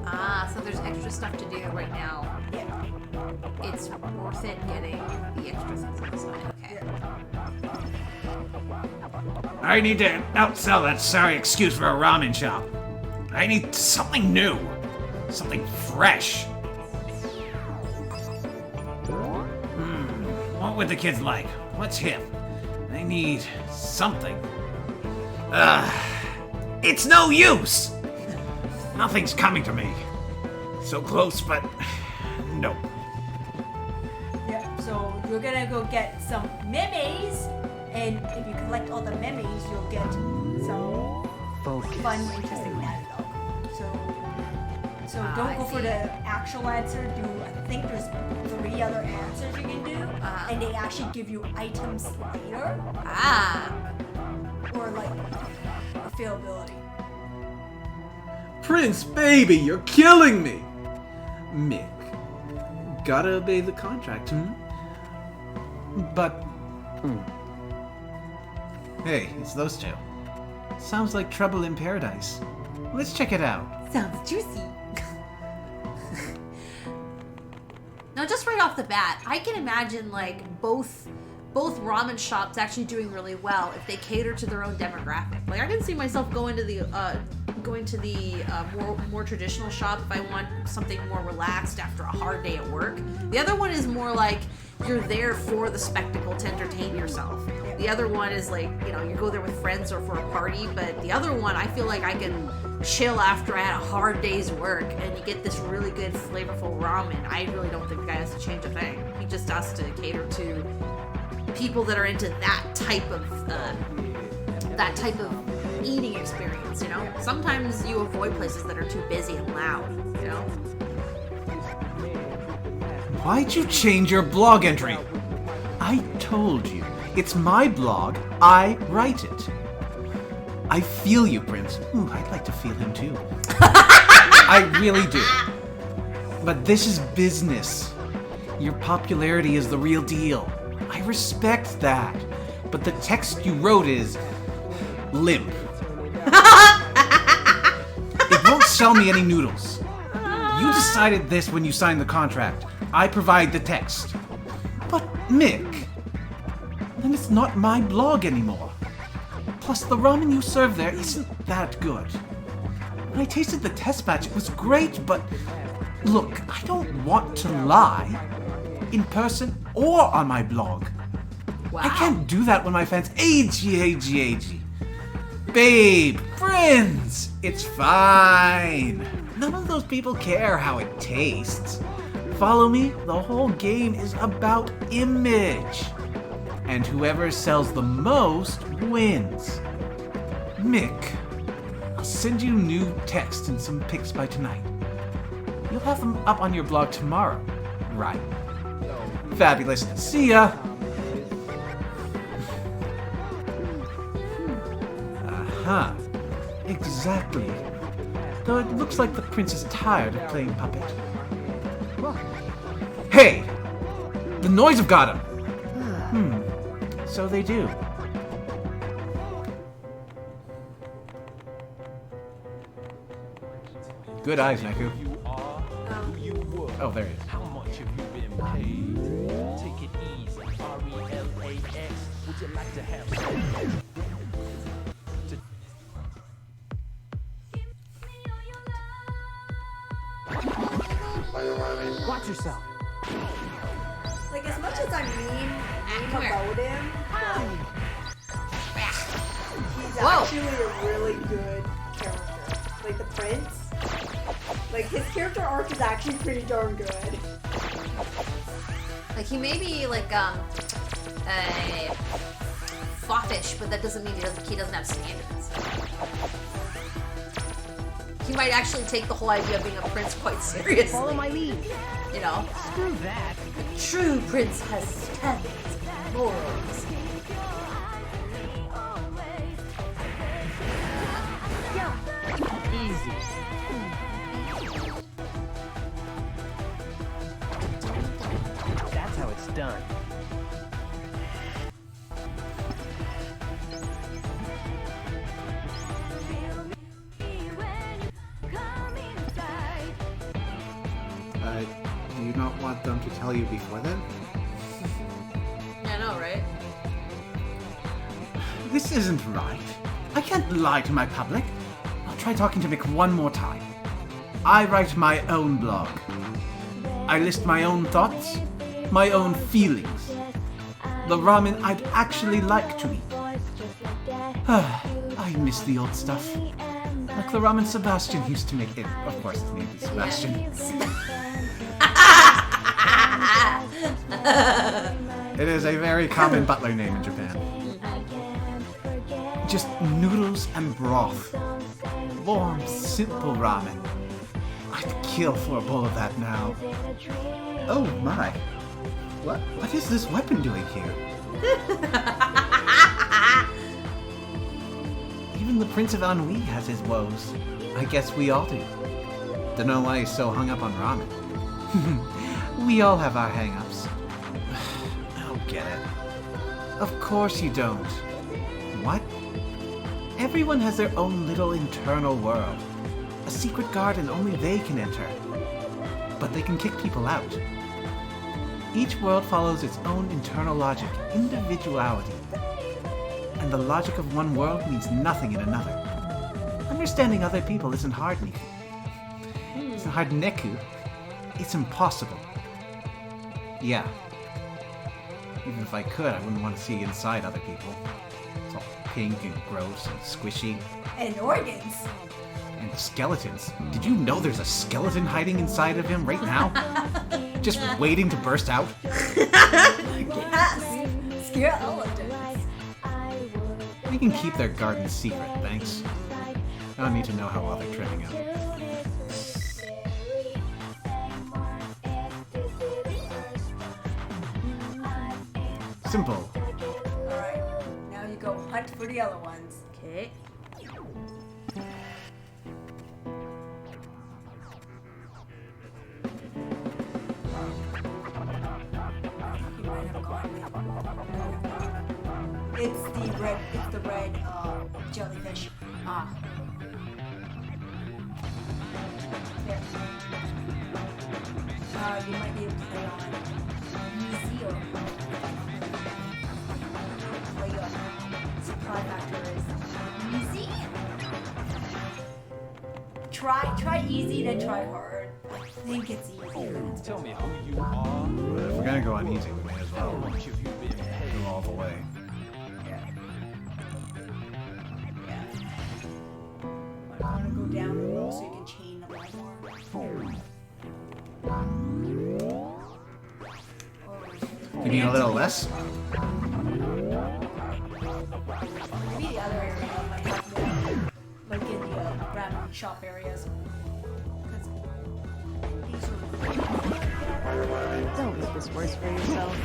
Ah, so there's extra stuff to do right now. Yeah. It's worth it getting the extra things on the side. Okay. I need to outsell that sorry excuse for a ramen shop. I need something new. Something fresh. What would the kids like? What's hip? They need something. It's no use! Nothing's coming to me. So close, but nope. Yeah, so you're gonna go get some memes, and if you collect all the memes, you'll get some Focus. fun, interesting dialogue. So don't go for the actual answer. I think there's 3 other answers you can do, and they actually give you items later, Ah. or like availability. Prince, baby, you're killing me! Mick, gotta obey the contract, But... Hey, it's those two. Sounds like trouble in paradise. Let's check it out. Sounds juicy. Now, just right off the bat, I can imagine like both ramen shops actually doing really well if they cater to their own demographic. Like, I can see myself going to the going to the more traditional shop if I want something more relaxed after a hard day at work. The other one is more like you're there for the spectacle to entertain yourself. The other one is like, you know, you go there with friends or for a party, but the other one, I feel like I can chill after I had a hard day's work and you get this really good flavorful ramen. I really don't think the guy has to change a thing. He just has to cater to people that are into that type of eating experience, you know? Sometimes you avoid places that are too busy and loud, you know? Why'd you change your blog entry? I told you. It's my blog. I write it. I feel you, Prince. Ooh, I'd like to feel him too. I really do. But this is business. Your popularity is the real deal. I respect that. But the text you wrote is limp. It won't sell me any noodles. You decided this when you signed the contract. I provide the text. But Mick, then it's not my blog anymore. Plus, the ramen you serve there isn't that good. When I tasted the test batch, it was great, but look, I don't want to lie in person or on my blog. Wow. I can't do that when my fans age. Babe, friends, it's fine. None of those people care how it tastes. Follow me, the whole game is about image. And whoever sells the most wins. Mick, I'll send you new text and some pics by tonight. You'll have them up on your blog tomorrow, right? Fabulous. See ya! Aha. Exactly. Though it looks like the prince is tired of playing puppet. Hey! The noise have got him! So they do. Good eyes, Neku. Oh, there he is. How much have you been paid? Take it easy. RELAX. Would you like to have some? Watch yourself. Like, as much as I mean come here. about him, he's Whoa. actually a really good character. Like, the prince. Like, his character arc is actually pretty darn good. Like, he may be, like, foppish, but that doesn't mean he doesn't have standards. He might actually take the whole idea of being a prince quite seriously. Follow my lead. You know? Screw that. A true prince has standards, morals. Easy. That's how it's done. Do you not want them to tell you before then? I know, right? This isn't right. I can't lie to my public. I'll try talking to Mick one more time. I write my own blog. I list my own thoughts, my own feelings. The ramen I'd actually like to eat. I miss the old stuff. Like the ramen Sebastian used to make. Of course, his name is Sebastian. It is a very common butler name in Japan. Just noodles and broth. Warm, simple ramen. I'd kill for a bowl of that now. Oh my. What is this weapon doing here? Even the Prince of Ennui has his woes. I guess we all do. Don't know why he's so hung up on ramen. We all have our hang-ups. I don't get it. Of course you don't. What? Everyone has their own little internal world. A secret garden only they can enter. But they can kick people out. Each world follows its own internal logic, individuality. And the logic of one world means nothing in another. I'm Understanding other people isn't hard, Niku. It's not hard, Neku. It's impossible. Yeah. Even if I could, I wouldn't want to see inside other people. It's all pink and gross and squishy. And organs. And skeletons. Did you know there's a skeleton hiding inside of him right now? Just waiting to burst out? Yes. Skeletons. We can keep their garden secret, thanks. I don't need to know how well they're trimming out. Simple. Alright. Now you go hunt for the other ones. Okay. You might have gone with. It's the red jellyfish. Ah. There. You might be able to play on easy or play your supply factor is easy. Try easy, then try hard. I think it's easy. Tell me who you are. But if we're gonna go on easy, we may as How well much have you been paid? go all the way. I want to go down the road so you can chain the line more. You mean a little less? Maybe the other area might have more, like in the ramen shop areas. Don't make this worse for yourself.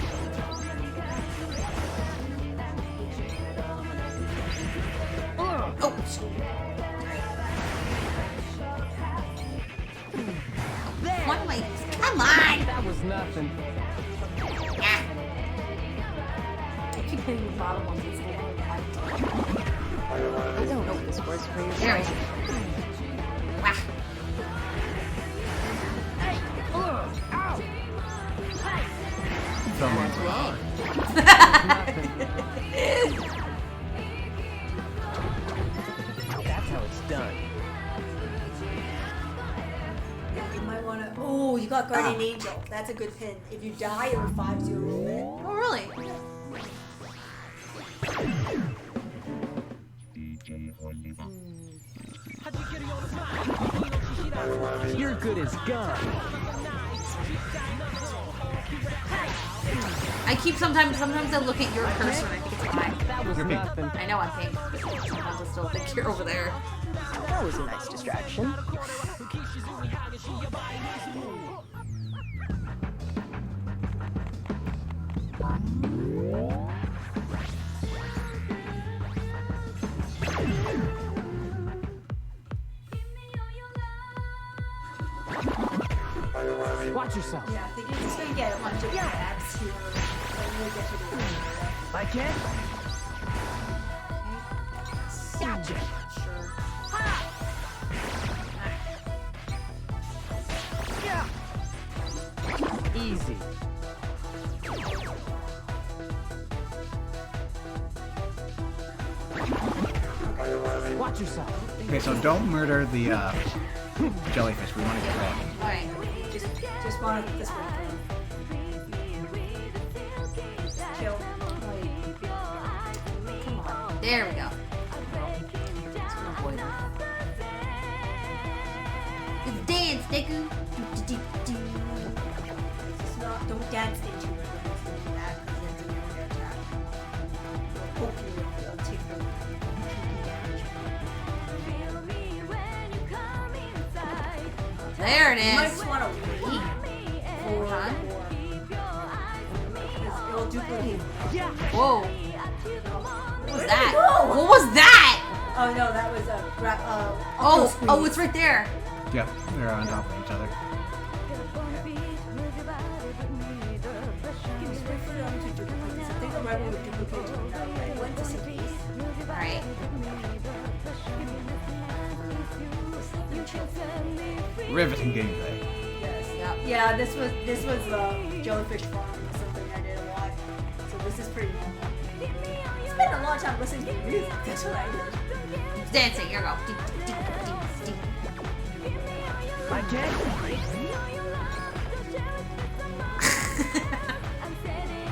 What am I? Come on! That was nothing. I keep hitting the bottom ones instead of the high. Don't make this worse for There we yourself. go. Wah. Someone's That's how it's done. You might want to. Oh, you got Guardian Angel. That's a good pin. If you die, it revives you a little bit. Oh, really? You're good as gone. I keep sometimes I look at your cursor and I think it's mine. That was You're pink. nothing. I know I'm pink. Sometimes I still think you're over there. That was a nice distraction. Watch yourself. Yeah, I think you're just gonna get a bunch of grabs here. And you'll get to the end. I can't. Gotcha. Sure. Easy. Watch yourself. Okay, so don't murder the jellyfish. We want to get red. Alright. Just want it this way. Kill. There we go. Let's avoid them. It's dance, Deku. Just not, don't dance into it. Don't do that because that's a melee attack. They'll poke you and they'll take the damage. There it You might is. just want to wait for Huh? because it'll duplicate. Whoa. What was that? Whoa. What was that? Oh no, that was a Oh, it's right there. Yep, they're on top of each other. Just wait for them to duplicate. I think the rival would duplicate to another way. One just in case. Alright. Riveting gameplay. Yes. Yep. Yeah, this was Jellyfish Farm. It's something I did a lot. So this is pretty normal. Spent a long time listening to music. That's what I did. Dancing, here we go. I can't.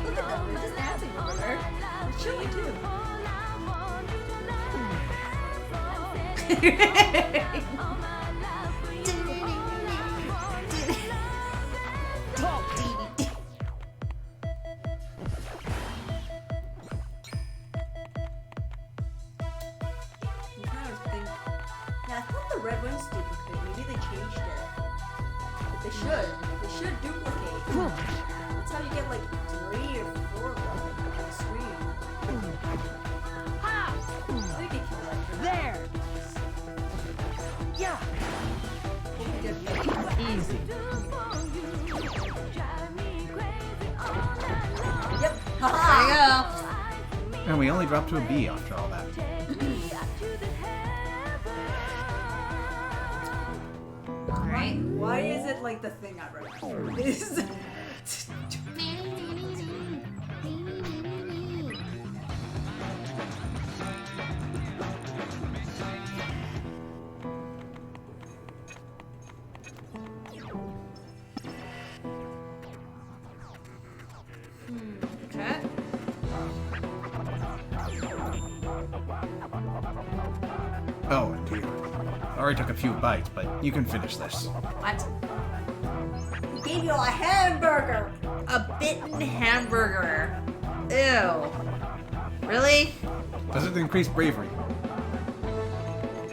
Look at them, they're just dancing over there. They're chilling too. I'm trying to think. Yeah, I thought the red one's duplicate. Maybe they changed it. But they should. They should duplicate. That's how you get like 3 or 4 of them on the screen. I think they killed that. There. Yeah. Easy. Yep. There Haha. you go. And we only dropped to a B after all that. Alright. Why is it like the thing I remember? Is Okay. Oh, dear. I already took a few bites, but you can finish this. What? he gave you a hamburger. A bitten hamburger. Ew. Really? Does it increase bravery?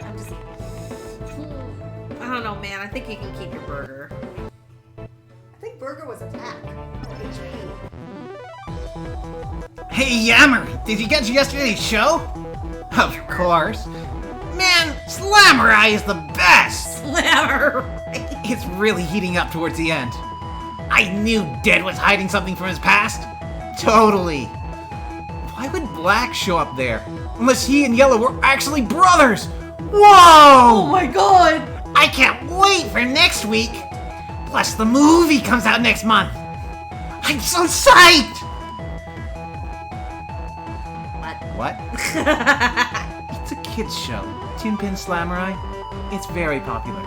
I'm just. I don't know, man. I think you can keep your burger. I think burger was attack. HP. Hey, Yammer! Did you catch yesterday's show? Of course. Man, Slamurai is the best! Slammer! It's really heating up towards the end. I knew Dead was hiding something from his past. Totally. Why would Black show up there? Unless he and Yellow were actually brothers! Whoa! Oh my god! I can't wait for next week! Plus, the movie comes out next month! I'm so psyched! What? It's a kid's show. Tin Pin Slamurai. It's very popular.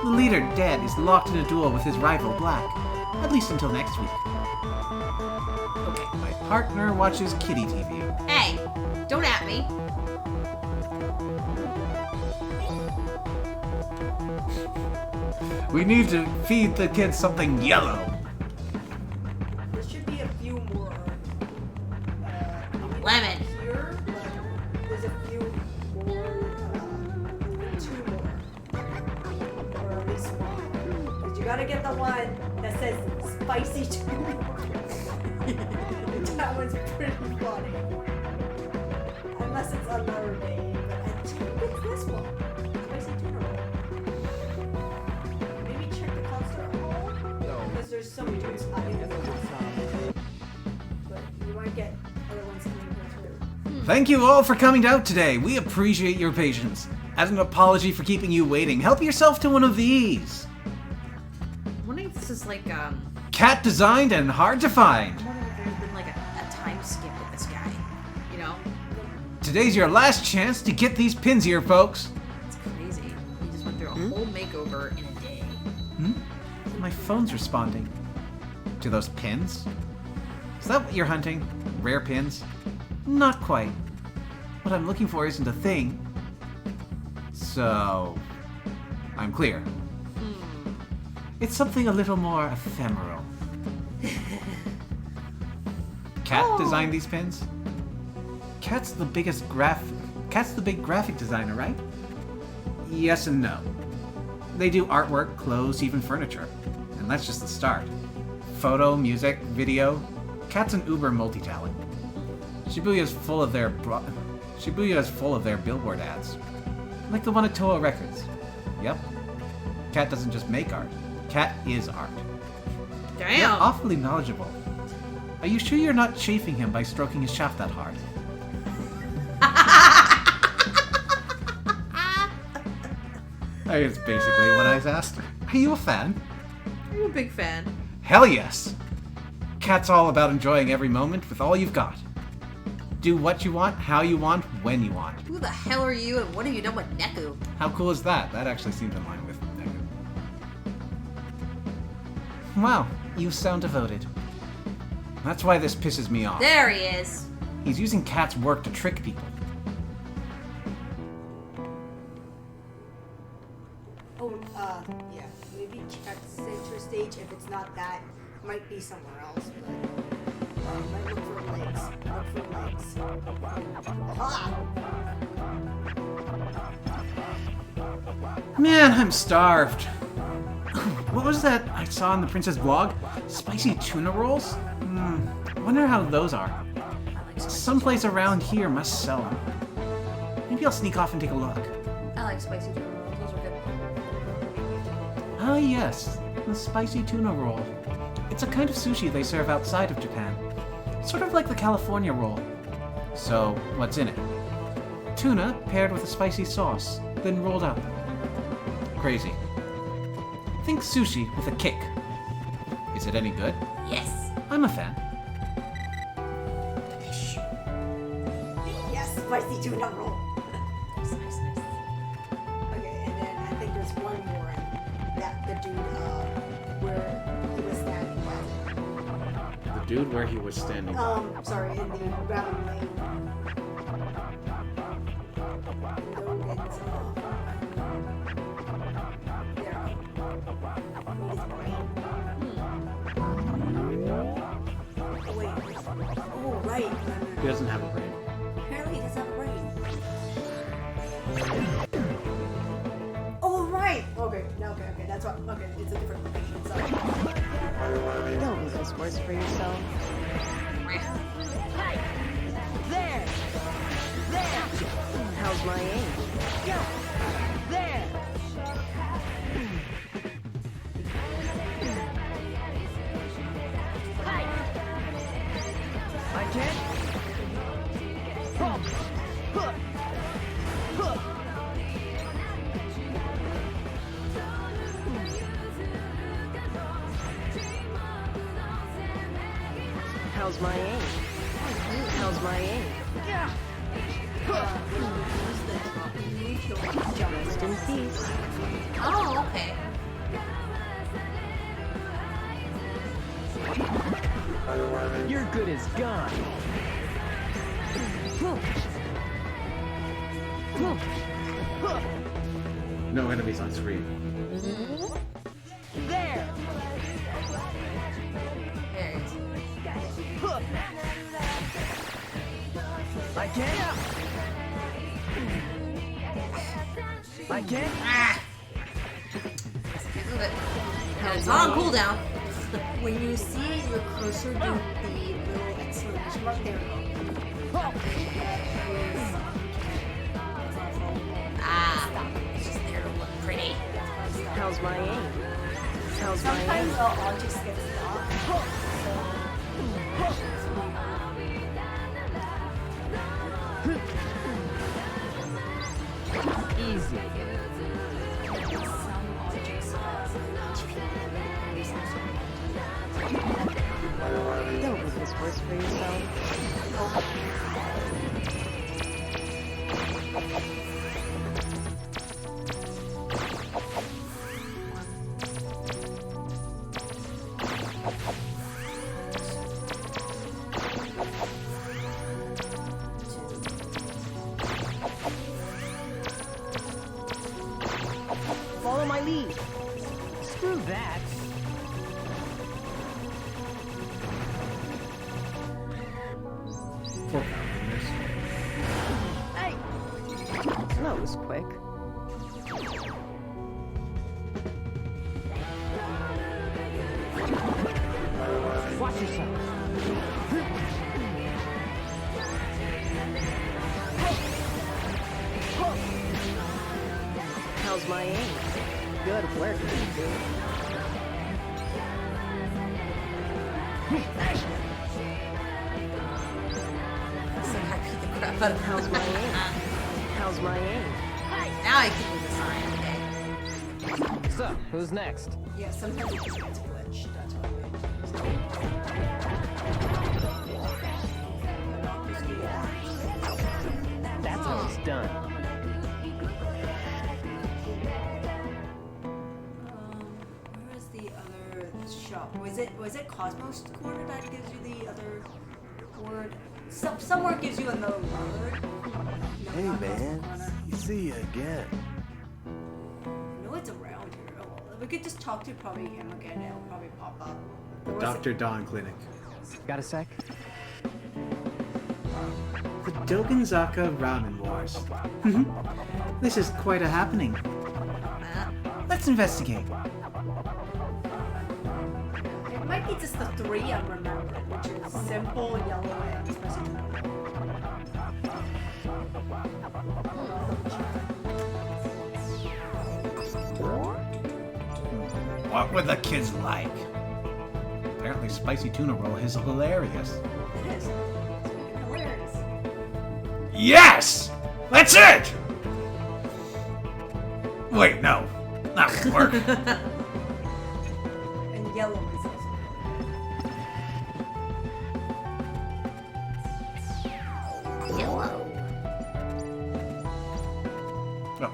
The leader, Dead, is locked in a duel with his rival, Black. At least until next week. Okay, my partner watches Kitty TV. Hey, don't at me. We need to feed the kids something yellow. There should be a few more. Lemon. Here, there's a few more. 2 more. Or at least 1. Because you gotta get the one that says spicy tuna. That one's pretty funny. Unless it's another name, but I think it's this one. Spicy tuna roll. Maybe check the concert hall. Because there's some dudes hiding in the concert. But you might get other ones coming here too. Thank you all for coming out today. We appreciate your patience. As an apology for keeping you waiting, help yourself to one of these. I'm wondering if this is like, Cat designed and hard to find. I'm wondering if there's been like a time skip with this guy. You know? Today's your last chance to get these pins here, folks. It's crazy. He just went through a whole makeover in a day. My phone's responding. To those pins? Is that what you're hunting? Rare pins? Not quite. What I'm looking for isn't a thing. So, I'm clear. It's something a little more ephemeral. Cat designed these pins? Cat's the big graphic designer, right? Yes and no. They do artwork, clothes, even furniture. And that's just the start. Photo, music, video. Cat's an uber multi-talent. Shibuya is full of their billboard ads. Like the one at Toa Records. Yep. Cat doesn't just make art. Cat is art. You're Damn! awfully knowledgeable. Are you sure you're not chafing him by stroking his shaft that hard? It's basically what I asked. Are you a fan? I'm a big fan. Hell yes! Cat's all about enjoying every moment with all you've got. Do what you want, how you want, when you want. Who the hell are you and what have you done with Neku? How cool is that? That actually seems in line with Neku. Wow, you sound devoted. That's why this pisses me off. There he is. He's using Cat's work to trick people. Oh, yeah. Maybe check center stage. If it's not that, might be somewhere else. But might look for legs. Look for legs. Aha! Man, I'm starved. What was that I saw in the Princess vlog? Spicy tuna rolls? Wonder how those are. Someplace around here must sell them. Maybe I'll sneak off and take a look. I like spicy tuna rolls. Those are good. Ah yes, the spicy tuna roll. It's a kind of sushi they serve outside of Japan. Sort of like the California roll. So, what's in it? Tuna paired with a spicy sauce, then rolled up. Crazy. Think sushi with a kick. Is it any good? Yes. I'm a fan. Yes, spicy tuna roll. Nice, nice, nice. Okay, and then I think there's one more. That the dude, where he was standing at. The dude where he was standing. Sorry, in the ramen lane. No, it's, there. Need his brain. Oh, wait. Oh, right. He doesn't have a brain. Apparently he doesn't have a brain. Oh, right! Okay, okay, that's what. Okay, it's a different location. Sorry. Don't make this worse for yourself. There! There! How's my aim? Go! There! I can't. How's my aim? How's my aim? Rest in peace. Oh, okay. You're good as gone. No enemies on screen. There! There it is. I can't. I can't. Ah! Can't move it. And it's on cooldown. When you see your cursor do the little exclamation mark, there you go. Ah, it's just there to look pretty. How's my aim? How's my Sometimes aim? the objects get stuck. Easy. Don't make this worse for yourself. Follow my lead. Screw that. Hey! That was quick. Watch yourself. How's my aim? Good work. So I beat the crap out of How's my aim? How's my aim? Now I can do the sign, okay. So, who's next? Yeah, sometimes it just gets glitched. That's why. done. Where is the other shop? Was it Cosmos Corner that gives you the other word? Somewhere gives you another word. No, Hey not man, Cosmos Corner. see you again. No, it's around here. Oh, well, we could just talk to probably him again. It'll probably pop up. The Or was Dr. Dawn Clinic. Got a sec? The Dogenzaka Ramen Wars. This is quite a happening. Let's investigate. It might be just the three I'm remembering, which is simple, yellow, and spicy tomato. What would the kids like? Apparently spicy tuna roll is hilarious. It is. It's freaking hilarious. Yes! That's it! Wait, no. That won't work. And yellow is also. Yellow. Oh.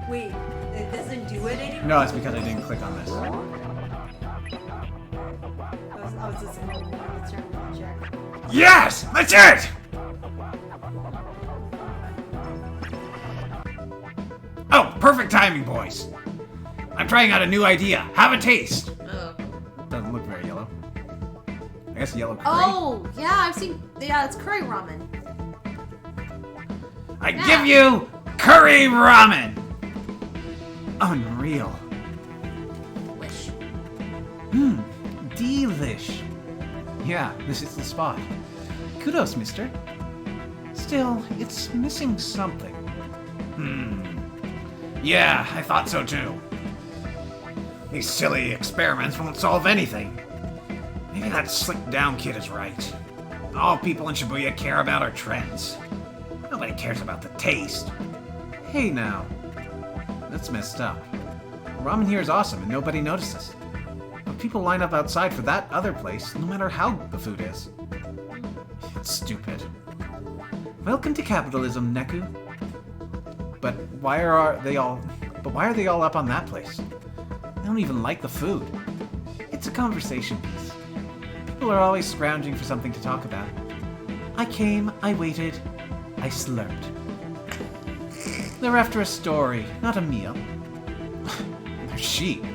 Wait, it doesn't do it anymore? No, it's because I didn't click on this. I was just going to turn and check. Yes! That's it! Oh, perfect timing, boys. I'm trying out a new idea. Have a taste. Oh. Doesn't look very yellow. I guess yellow curry. Oh, yeah, I've seen. Yeah, it's curry ramen. I give you curry ramen. Unreal. Wish. Delish. Yeah, this is the spot. Kudos, mister. Still, it's missing something. Yeah, I thought so too. These silly experiments won't solve anything. Maybe that slick down kid is right. All people in Shibuya care about are trends. Nobody cares about the taste. Hey now. That's messed up. Ramen here is awesome and nobody notices. But people line up outside for that other place no matter how the food is. It's stupid. Welcome to capitalism, Neku. But why are they all up on that place? They don't even like the food. It's a conversation piece. People are always scrounging for something to talk about. I came, I waited, I slurped. They're after a story, not a meal. They're sheep.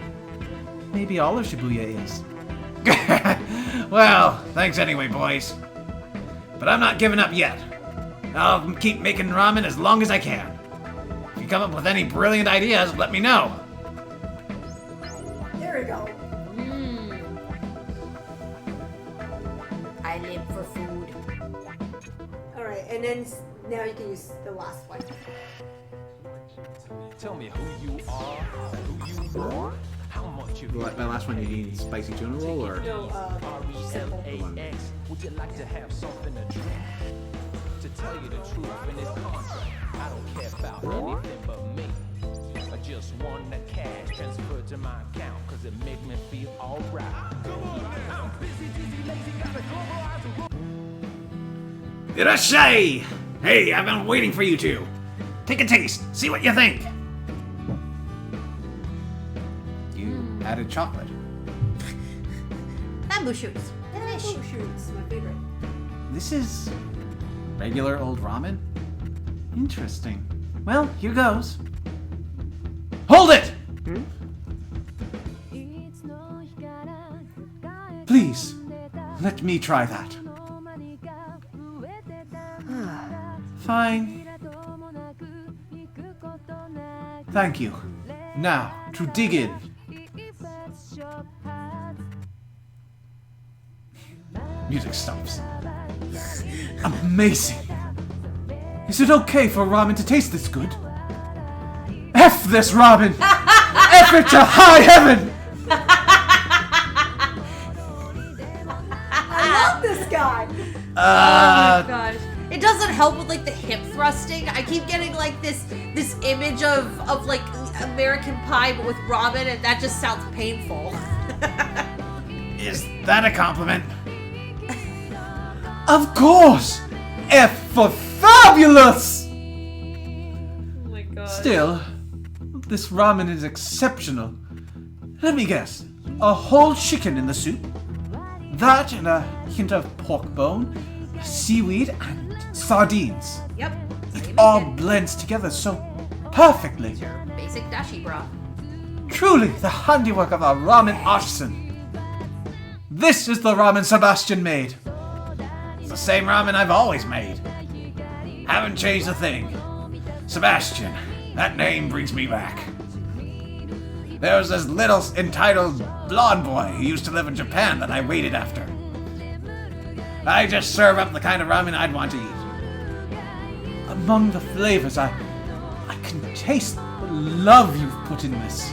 Maybe all of Shibuya is. Well, thanks anyway, boys. But I'm not giving up yet. I'll keep making ramen as long as I can. If you come up with any brilliant ideas, let me know. There we go. I live for food. Alright, and then now you can use the last one. Tell me who you are, who you were, how much you That last one, you need spicy tuna roll or? No, simple. RELAX. Would you like to have something to drink? To tell you the truth in this contract, I don't care about anything but me. I just want the cash transferred to my account, cause it makes me feel alright. Irashai! Hey, I've been waiting for you two. Take a taste, see what you think. You added chocolate. Bamboo shoots. Fish. Shoots, my favorite. This is regular old ramen? Interesting. Well, here goes. Hold it! Please, let me try that. Fine. Thank you. Now, to dig in. Music stops. Amazing. Is it okay for ramen to taste this good? F this ramen! F it to high heaven! I love this guy! Oh my gosh. It doesn't help with like the hip thrusting. I keep getting like this image of like American Pie but with ramen, and that just sounds painful. Is that a compliment? Of course! F for fabulous! Oh my god. Still, this ramen is exceptional. Let me guess. A whole chicken in the soup? That and a hint of pork bone, seaweed, and sardines. Yep. It all blends together so perfectly. Basic dashi broth. Truly the handiwork of a ramen artisan. This is the ramen Sebastian made. It's the same ramen I've always made. Haven't changed a thing. Sebastian, that name brings me back. There was this little entitled blonde boy who used to live in Japan that I waited after. I just serve up the kind of ramen I'd want to eat. Among the flavors, I can taste the love you've put in this.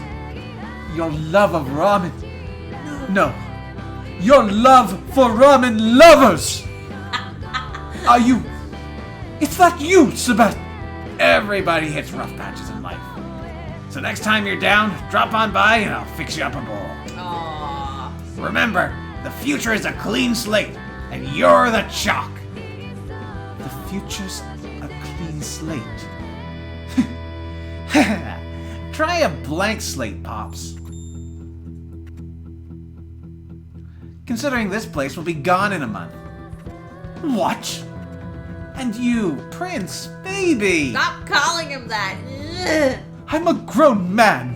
Your love of ramen. No. Your love for ramen lovers! Are you... It's that you, Sebastian! Everybody hits rough patches in life. So next time you're down, drop on by and I'll fix you up a bowl. Aww. Remember, the future is a clean slate, and you're the chalk. The future's a clean slate. Try a blank slate, Pops. Considering this place will be gone in a month. What? And you, Prince, baby! Stop calling him that. Ugh. I'm a grown man,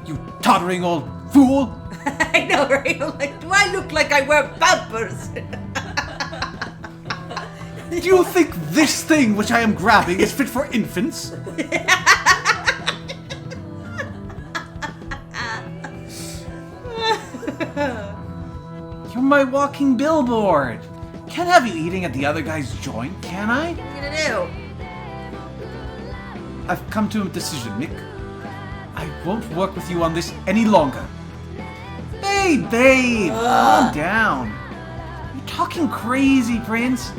you tottering old fool! I know, right? I'm like, do I look like I wear pampers? Do you think this thing which I am grabbing is fit for infants? You're my walking billboard. Can't have you eating at the other guy's joint, can I? What are you gonna do? I've come to a decision, Mick. I won't work with you on this any longer. Babe, calm down. You're talking crazy, Prince.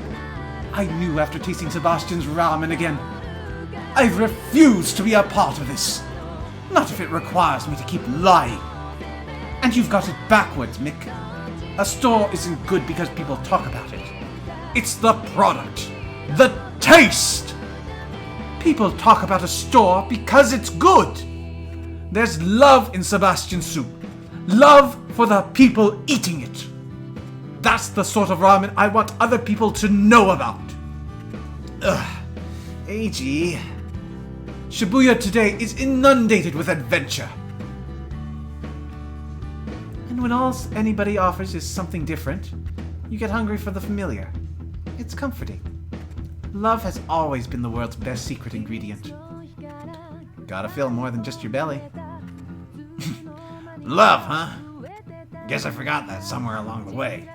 I knew after tasting Sebastian's ramen again. I refuse to be a part of this. Not if it requires me to keep lying. And you've got it backwards, Mick. A store isn't good because people talk about it. It's the product. The taste! People talk about a store because it's good. There's love in Sebastian soup. Love for the people eating it. That's the sort of ramen I want other people to know about. Ugh. AG. Shibuya today is inundated with adventure. And when all anybody offers is something different, you get hungry for the familiar. It's comforting. Love has always been the world's best secret ingredient. Gotta fill more than just your belly. Love, huh? Guess I forgot that somewhere along the way.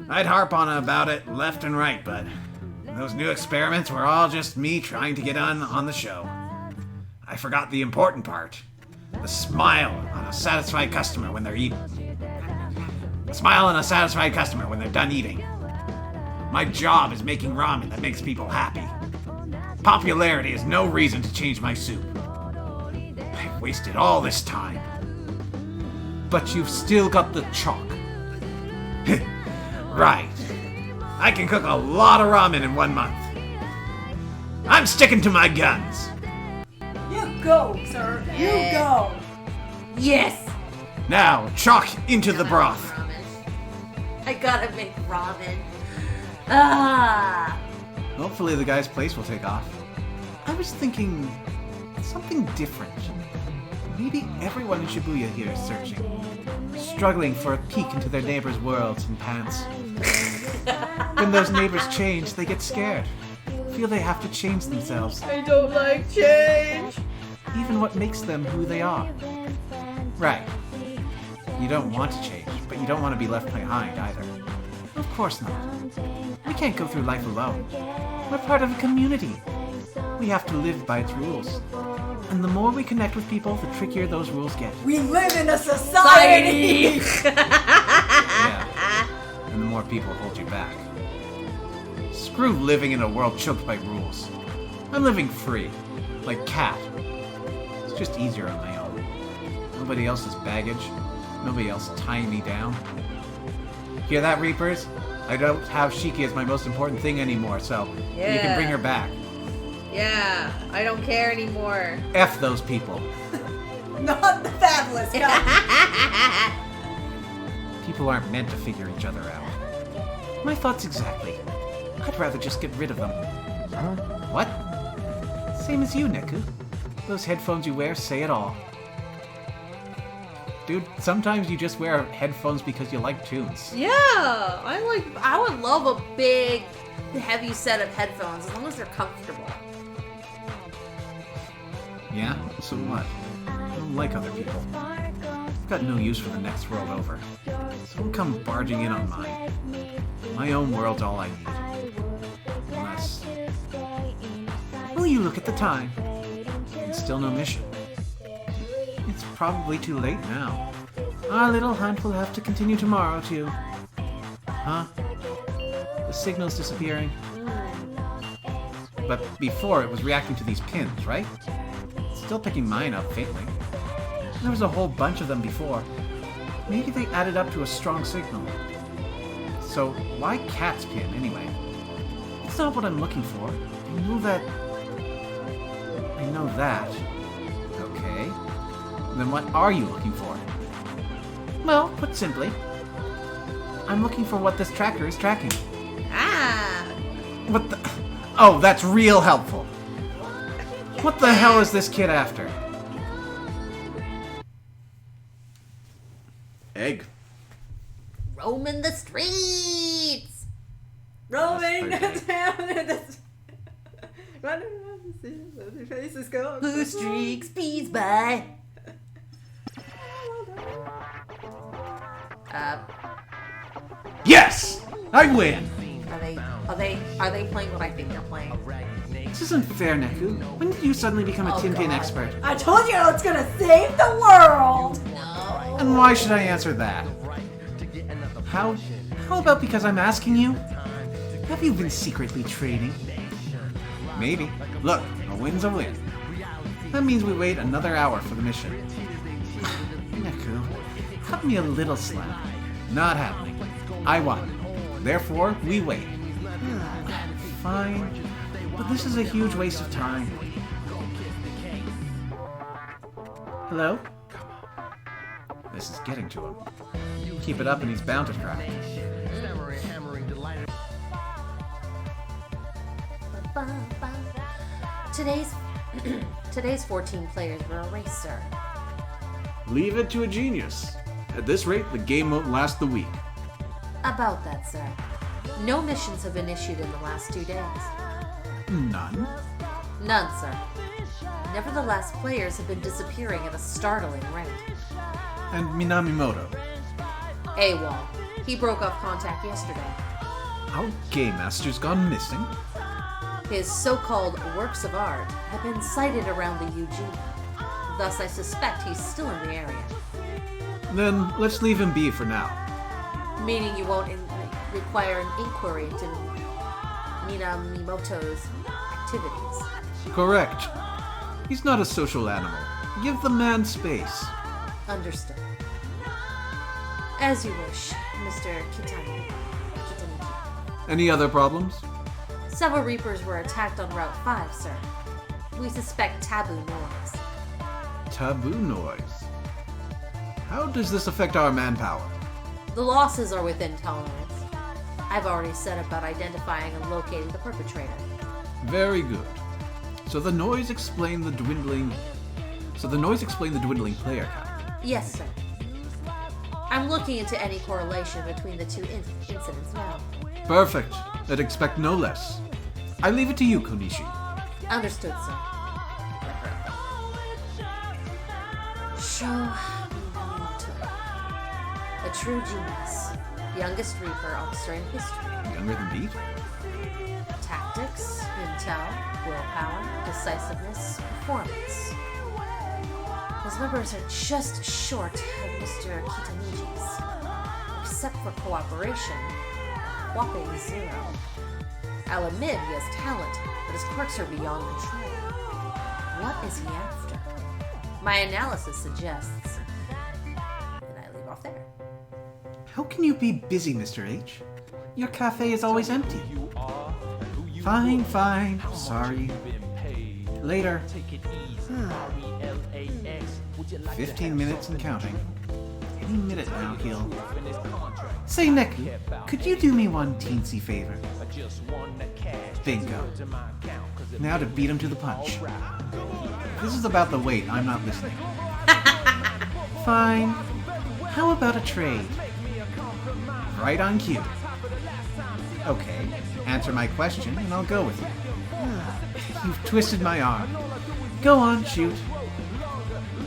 I'd harp on about it left and right, but those new experiments were all just me trying to get on the show. I forgot the important part. The smile on a satisfied customer when they're eating. The smile on a satisfied customer when they're done eating. My job is making ramen that makes people happy. Popularity is no reason to change my soup. I've wasted all this time. But you've still got the chalk. Right. I can cook a lot of ramen in 1 month. I'm sticking to my guns. You go, sir. You go. Yes. Now, chalk into the broth. I gotta make ramen. Ah. Hopefully the guy's place will take off. I was thinking something different. Maybe everyone in Shibuya here is searching. Struggling for a peek into their neighbors' worlds and pants. When those neighbors change, they get scared. Feel they have to change themselves. I don't like change. Even what makes them who they are. Right. You don't want to change, but you don't want to be left behind either. Of course not. We can't go through life alone. We're part of a community. We have to live by its rules. And the more we connect with people, the trickier those rules get. We live in a society. Yeah. And the more people hold you back. Screw living in a world choked by rules. I'm living free. Like Cat. It's just easier on my own. Nobody else's baggage. Nobody else tying me down. Hear that, Reapers? I don't have Shiki as my most important thing anymore, so you Yeah. can bring her back. Yeah, I don't care anymore. F those people. Not the fabulous guy. People aren't meant to figure each other out. My thoughts exactly. I'd rather just get rid of them. Huh? What? Same as you, Neku. Those headphones you wear say it all. Dude, sometimes you just wear headphones because you like tunes. Yeah, I would love a big, heavy set of headphones as long as they're comfortable. Yeah? So what? I don't like other people. I've got no use for the next world over. So don't come barging in on mine. My own world's all I need. Unless... Well, you look at the time. And still no mission. It's probably too late now. Our little hunt will have to continue tomorrow, too. Huh? The signal's disappearing. But before, it was reacting to these pins, right? Still picking mine up faintly. There was a whole bunch of them before. Maybe they added up to a strong signal. So, why Cat's pin, anyway? It's not what I'm looking for. I know that... Okay. Then what are you looking for? Well, put simply, I'm looking for what this tracker is tracking. Ah! What the... Oh, that's real helpful. What the hell is this kid after? Egg. Roaming the streets! Roaming That's down running around the city, other faces go. Blue streak speeds by. Yes! I win! Are they playing what I think they're playing? This isn't fair, Neku. When did you suddenly become a tin pin God. expert? I told you it's gonna save the world. No. And why should I answer that? How about because I'm asking you? Have you been secretly training? Maybe. Look, a win's a win. That means we wait another hour for the mission. Neku, cut me a little slack. Not happening. I won. Therefore, we wait. Fine. But this is a huge waste of time. Hello? This is getting to him. Keep it up and he's bound to cry. Today's 14 players were erased, sir. Leave it to a genius. At this rate, the game won't last the week. About that, sir. No missions have been issued in the last 2 days. None? None, sir. Nevertheless, players have been disappearing at a startling rate. And Minamimoto. AWOL. He broke off contact yesterday. Our game master's gone missing? His so-called works of art have been sighted around the UG. Thus, I suspect he's still in the area. Then let's leave him be for now. Meaning you won't require an inquiry into Minamimoto's activities. Correct. He's not a social animal. Give the man space. Understood. As you wish, Mr. Kitanichi. Any other problems? Several Reapers were attacked on Route 5, sir. We suspect taboo noise. Taboo noise. How does this affect our manpower? The losses are within tolerance. I've already set about identifying and locating the perpetrator. Very good. So the noise explained the dwindling player count. Yes, sir. I'm looking into any correlation between the two incidents now. Perfect. I'd expect no less. I leave it to you, Konishi. Understood, sir. Sho Minamoto. A true genius. Youngest Reaper officer in history. Younger than Beat? Tactics, intel, willpower, decisiveness, performance. His numbers are just short of Mr. Kitanichi's. Except for cooperation, a whopping 0. I'll admit he has talent, but his quirks are beyond control. What is he after? My analysis suggests. And I leave off there. How can you be busy, Mr. H? Your cafe is always empty. Fine, fine. Sorry. Later. 15 minutes and counting. Any minute now, he'll... Say, Neku, could you do me one teensy favor? Bingo. Now to beat him to the punch. If this is about the weight, I'm not listening. Fine. How about a trade? Right on cue. Okay, answer my question and I'll go with you. You've twisted my arm. Go on, shoot.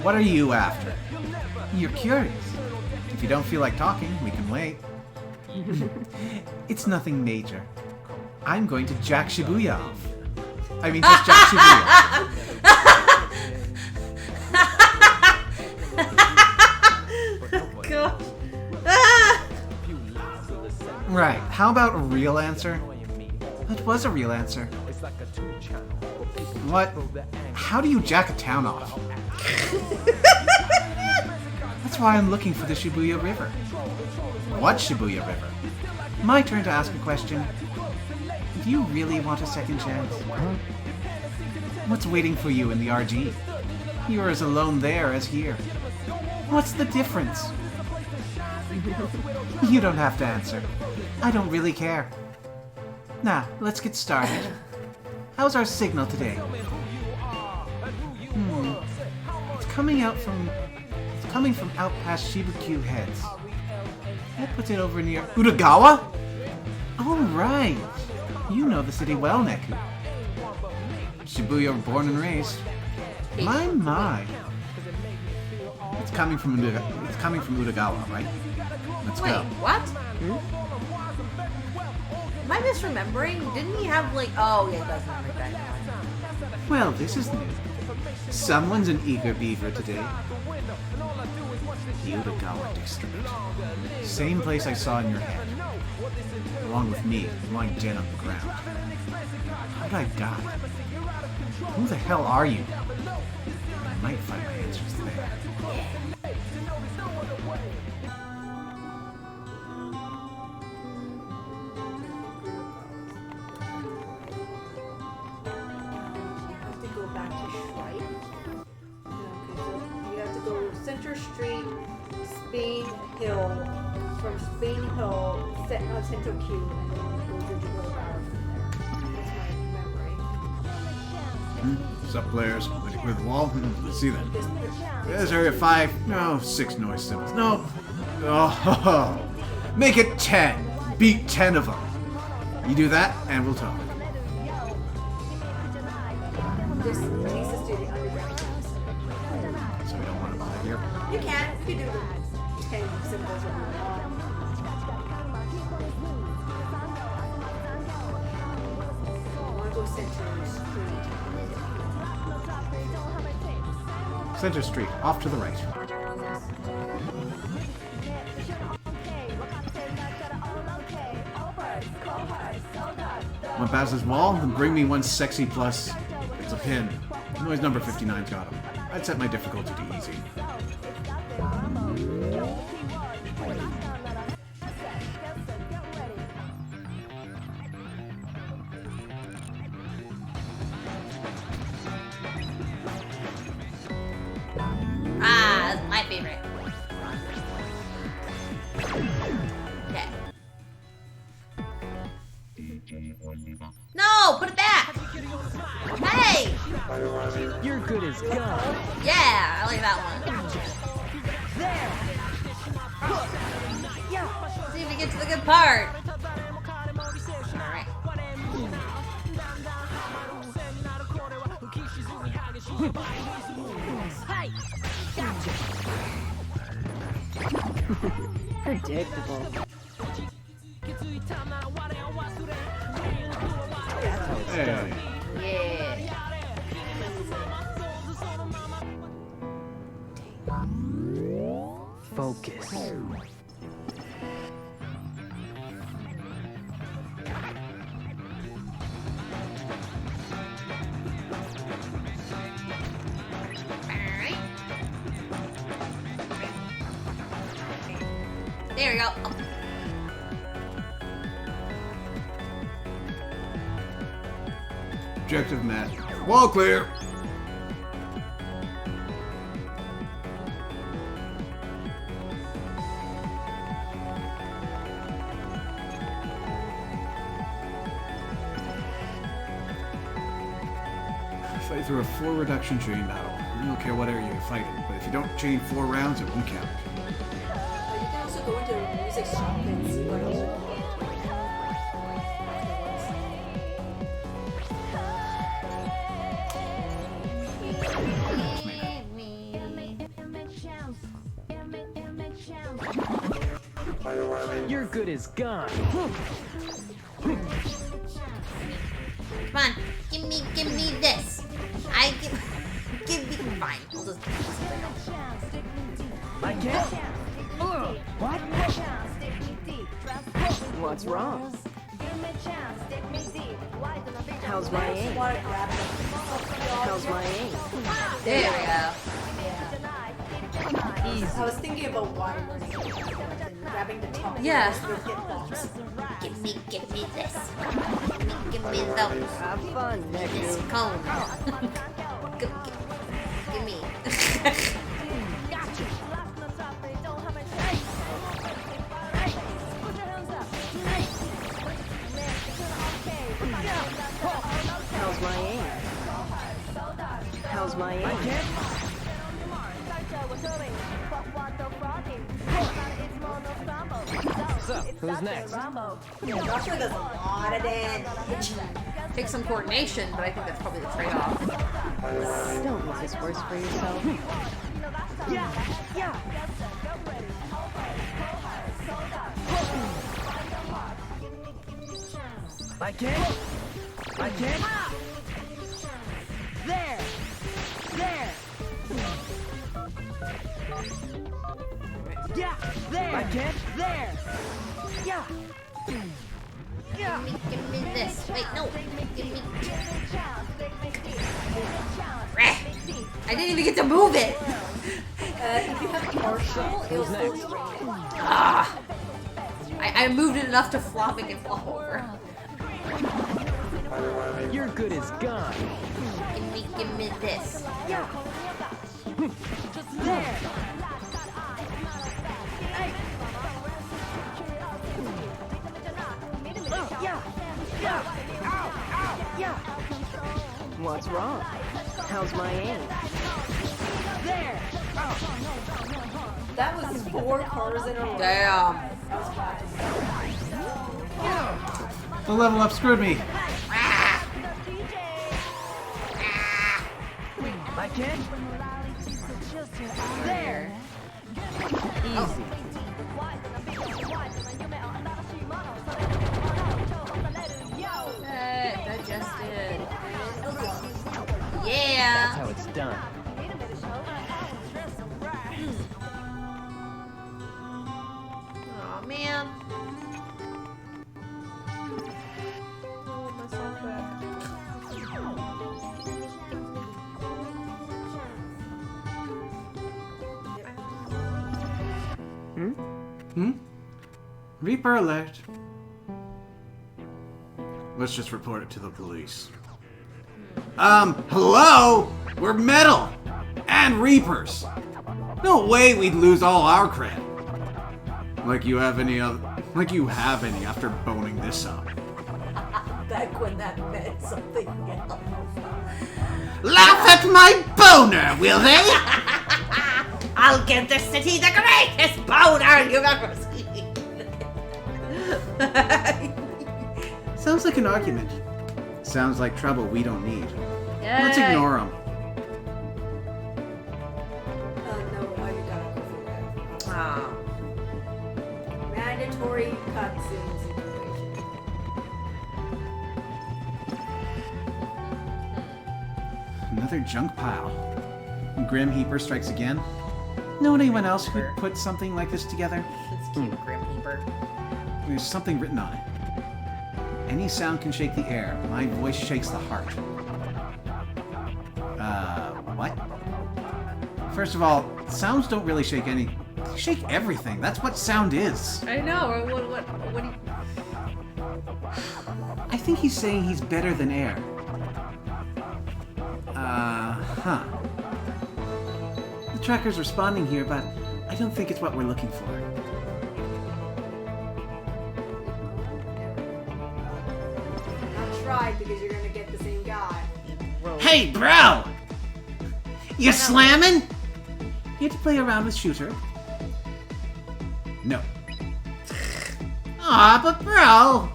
What are you after? You're curious. If you don't feel like talking, we can wait. It's nothing major. I'm going to jack Shibuya off. I mean, just jack Shibuya. Gosh. Right, how about a real answer? That was a real answer. What? How do you jack a town off? That's why I'm looking for the Shibuya River. What Shibuya River? My turn to ask a question. Do you really want a second chance? What's waiting for you in the RG? You're as alone there as here. What's the difference? You don't have to answer. I don't really care. Now, let's get started. How's our signal today? It's coming from out past Shibukyu Heads. That puts it over near Utagawa? Oh, right. You know the city well, Neku. Shibuya born and raised. My. It's coming from Utagawa, right? Let's Wait, go. what? Am I misremembering? Didn't he have like... Oh, yeah, he does remember that. Well, this is new. Someone's an eager beaver today. The Utagawa district. Same place I saw in your head. Along with me, lying dead on the ground. How'd I die? Who the hell are you? I might find my answers there. Center Street, Spain Hill, from Spain Hill, Central Q, and then go to Gibraltar from there. That's my memory. What's up, players? Ready to clear the wall? Let's see then. There's area 5. No, 6 noise symbols. No. Oh, make it 10. Beat 10 of them. You do that, and we'll talk. This takes us to the underground. So we don't want to bother here. You can do the 10 symbols of your I want to go Center Street. Center Street, off to the right. Went past this wall, then bring me one sexy plus. It's a pin. Noise number 59's got him. I'd set my difficulty to easy. Ah, that's my favorite. Okay. No, put it back. Hey. You're good as gold. Yeah, I like that one. See if we get to the good part. Alright. Predictable. Hey. Yeah. Focus. Alright. There we go. Oh. Objective met. Wall clear! Fight through a 4 reduction chain battle. I don't care what area you're fighting, but if you don't chain 4 rounds, it won't count. You can also go into the music shop and see what else you can get. You're good as gone. Come on, give me this. Give me fine. I'll just do something else. I can't. What? What's wrong? How's my aim? How's my aim? There we go. I was thinking about water and grabbing the top. Yeah. Get bombs. Give me this. Give me those. Have fun, This Niku. cone. Give me. How's my aim? How's my aim? So, who's next? Joshua does a lot of damage. Take some coordination, but I think that's probably the trade-off. Don't make this worse for yourself. I can't. I can't. There. There. Yeah. There. I can't. There. Yeah. Give me this. Wait, no. Give me. I didn't even get to move it. If you have partial, it'll still strike. Ah. I moved it enough to flop it and flop over. You're good as gone. Give me this. There. What's wrong? How's my aim? There. That was 4 cars in a row. Damn. The level up screwed me. I can't. There. Easy. Digested. That's Yeah. how it's done. Oh man. Oh, my soft back. Reaper alert. Let's just report it to the police. Hello? We're metal! And Reapers! No way we'd lose all our cred. Like you have any after boning this up. Back when that meant something else. Laugh at my boner, will they? I'll give the city the greatest boner you've ever seen. Sounds like an argument. Sounds like trouble we don't need. Yay. Let's ignore them. No, why you gotta go through that? Ah. Mandatory cutscene situation. Another junk pile. Grim Heaper strikes again. Know anyone else who'd put something like this together? It's cute, Grim Heaper. There's something written on it. Any sound can shake the air. My voice shakes the heart. What? First of all, sounds don't really shake they shake everything. That's what sound is. I know. What do you... I think he's saying he's better than air. Huh. The tracker's responding here, but I don't think it's what we're looking for. Not try because you're gonna get the same guy. Hey, bro! You slamming? You had to play around with Shooter? No. Aw, but bro!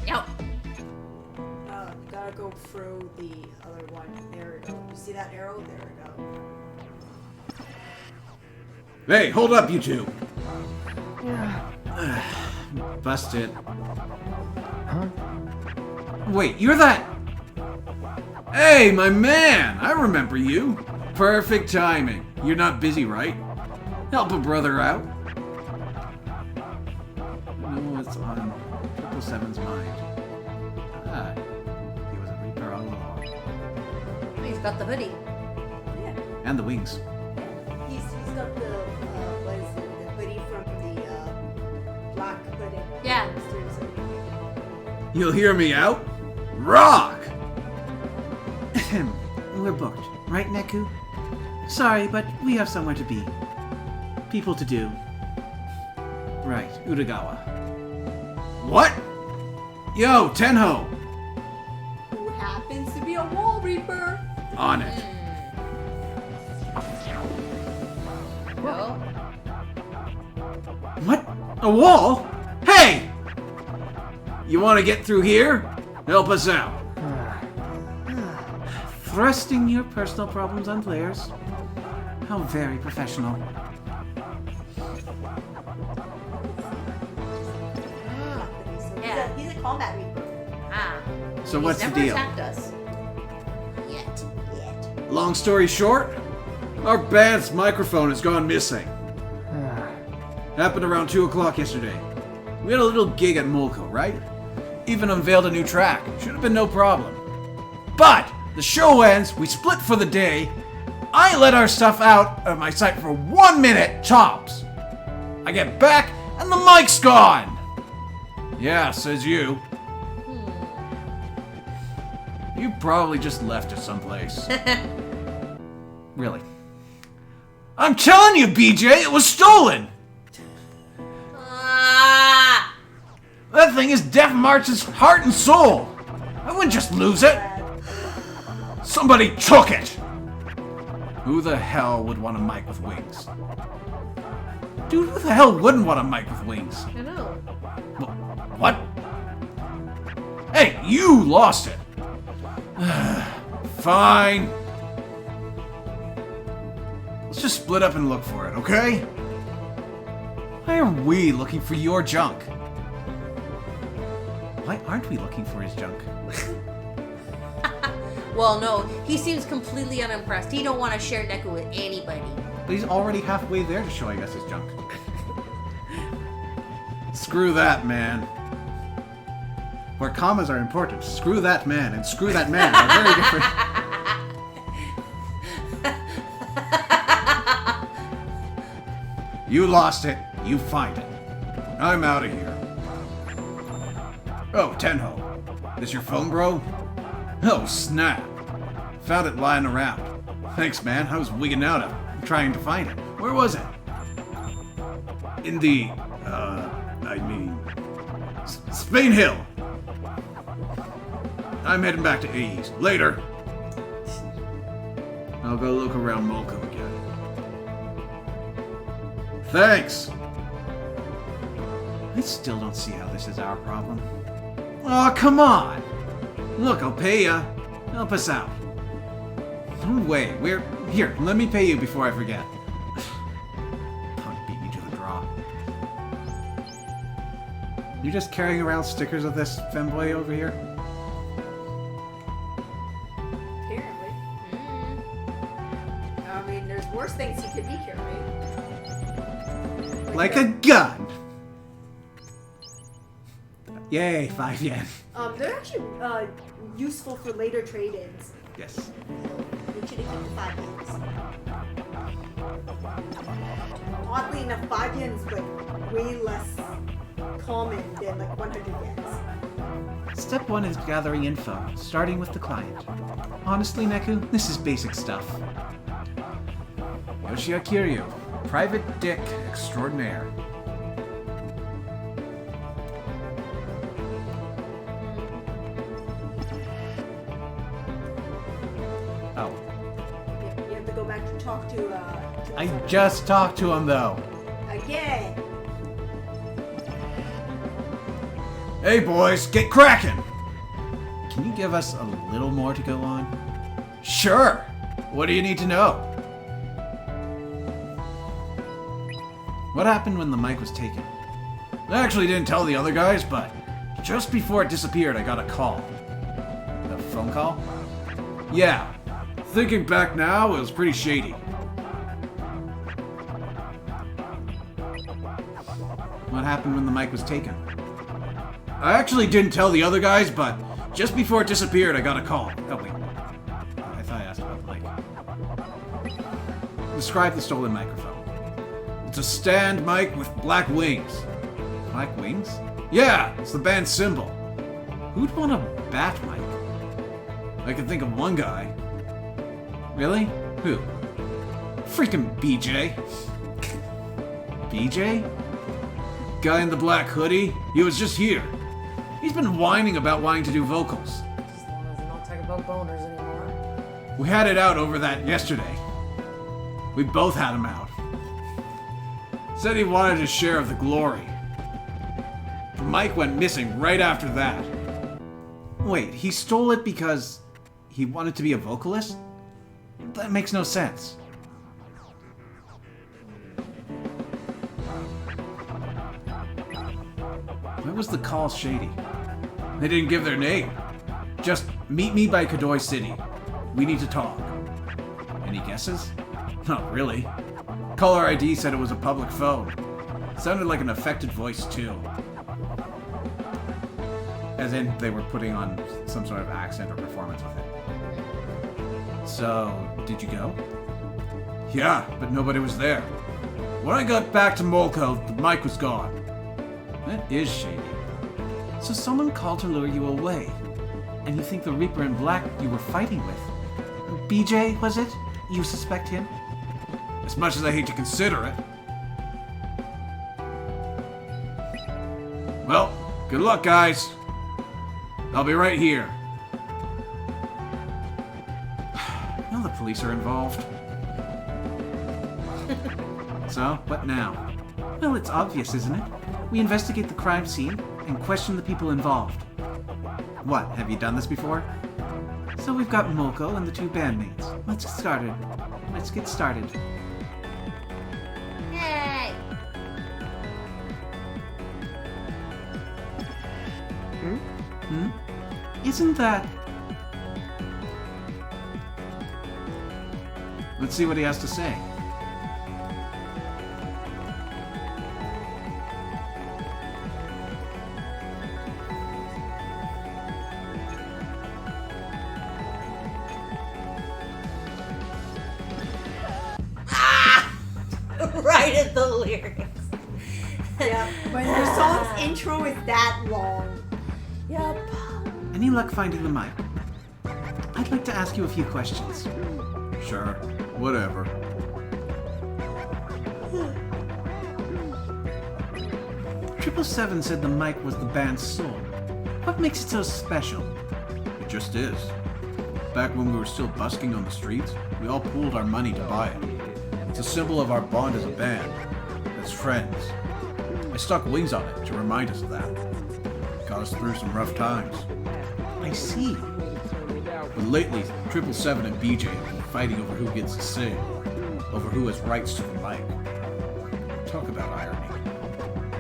Yo. You gotta go through the other one. There we go. You see that arrow? There we go. Hey, hold up, you two! Busted. Huh? Wait, you're that... Hey, my man! I remember you. Perfect timing. You're not busy, right? Help a brother out. Know what's on 777's mind. Ah, he was a Reaper all along. He's got the hoodie. Yeah. And the wings. He's got the what is it? The hoodie from the black hoodie. Yeah. You'll hear me out? Rock! We're booked, right, Neku? Sorry, but we have somewhere to be. People to do. Right, Utagawa. What? Yo, Tenho! Who happens to be a wall reaper? On it. No. What? A wall? Hey! You want to get through here? Help us out. Thrusting your personal problems on players? How very professional. Yeah. He's a combat reaper. Ah. So He's what's the never deal? attacked us. Yet. Long story short, our band's microphone has gone missing. Happened around 2 o'clock yesterday. We had a little gig at Molko, right? Even unveiled a new track. Should have been no problem. But the show ends, we split for the day. I let our stuff out of my site for 1 minute tops. I get back and the mic's gone. Yeah, says you. You probably just left it someplace. Really? I'm telling you, BJ, it was stolen! Ah. That thing is Def March's heart and soul! I wouldn't just lose it! Somebody took it! Who the hell would want a mic with wings? Dude, who the hell wouldn't want a mic with wings? I know. What? Hey, you lost it! Fine. Let's just split up and look for it, okay? Why are we looking for your junk? Why aren't we looking for his junk? Well, no. He seems completely unimpressed. He don't want to share Neku with anybody. But he's already halfway there to showing us his junk. Screw that, man. Where commas are important, screw that man and screw that man are very different. You lost it, you find it. I'm out of here. Oh, Tenho. This your phone, bro? Oh, snap. Found it lying around. Thanks, man. I was wigging out of it, trying to find it. Where was it? In the, Spain Hill. I'm heading back to A's. Later. I'll go look around Molko again. Thanks. I still don't see how this is our problem. Aw, come on. Look, I'll pay ya. Help us out. No way. Here, let me pay you before I forget. Punk beat me to the draw. You just carrying around stickers of this femboy over here? Apparently. I mean, there's worse things he could be carrying. Like a gun! Yay, 5 yen. They're actually useful for later trade-ins. Yes. Make sure to keep the 5 yens. Oddly enough, 5 yens like way less common than like 100 yens. Step 1 is gathering info, starting with the client. Honestly, Neku, this is basic stuff. Yoshia Kiryu, private dick extraordinaire. Oh. You have to go back to talk to I just talked to him, though. again. Hey, boys, get cracking! Can you give us a little more to go on? Sure! What do you need to know? What happened when the mic was taken? I actually didn't tell the other guys, but just before it disappeared, I got a call. A phone call? Yeah. Thinking back now, it was pretty shady. What happened when the mic was taken? I actually didn't tell the other guys, but just before it disappeared, I got a call. Oh, wait. I thought I asked about the mic. Describe the stolen microphone. It's a stand mic with black wings. Black wings? Yeah, it's the band's symbol. Who'd want a bat mic? I could think of one guy. Really? Who? Freaking BJ. BJ? Guy in the black hoodie? He was just here. He's been whining about wanting to do vocals. As long as they don't talk about boners anymore. We had it out over that yesterday. We both had him out. Said he wanted his share of the glory. The mic went missing right after that. Wait, he stole it because he wanted to be a vocalist? That makes no sense. Why was the call shady? They didn't give their name. Just meet me by Kodoi City. We need to talk. Any guesses? Not really. Caller ID said it was a public phone. Sounded like an affected voice too. As in, they were putting on some sort of accent or performance with it. So, did you go? Yeah, but nobody was there. When I got back to Molko, the mic was gone. That is shady. So someone called to lure you away. And you think the Reaper in Black you were fighting with? BJ, was it? You suspect him? As much as I hate to consider it. Well, good luck, guys. I'll be right here. Now the police are involved. So, what now? Well, it's obvious, isn't it? We investigate the crime scene and question the people involved. What, have you done this before? So we've got Molko and the two bandmates. Let's get started. Let's get started. Yay! Isn't that... Let's see what he has to say. Right at the lyrics. Yeah, when the song's intro is that long. Yep. Any luck finding the mic? I'd like to ask you a few questions. Sure, whatever. 777 said the mic was the band's soul. What makes it so special? It just is. Back when we were still busking on the streets, we all pooled our money to buy it. It's a symbol of our bond as a band, as friends. I stuck wings on it to remind us of that. Got us through some rough times. I see. But lately, 777 and BJ have been fighting over who gets to sing, over who has rights to the mic. Talk about irony.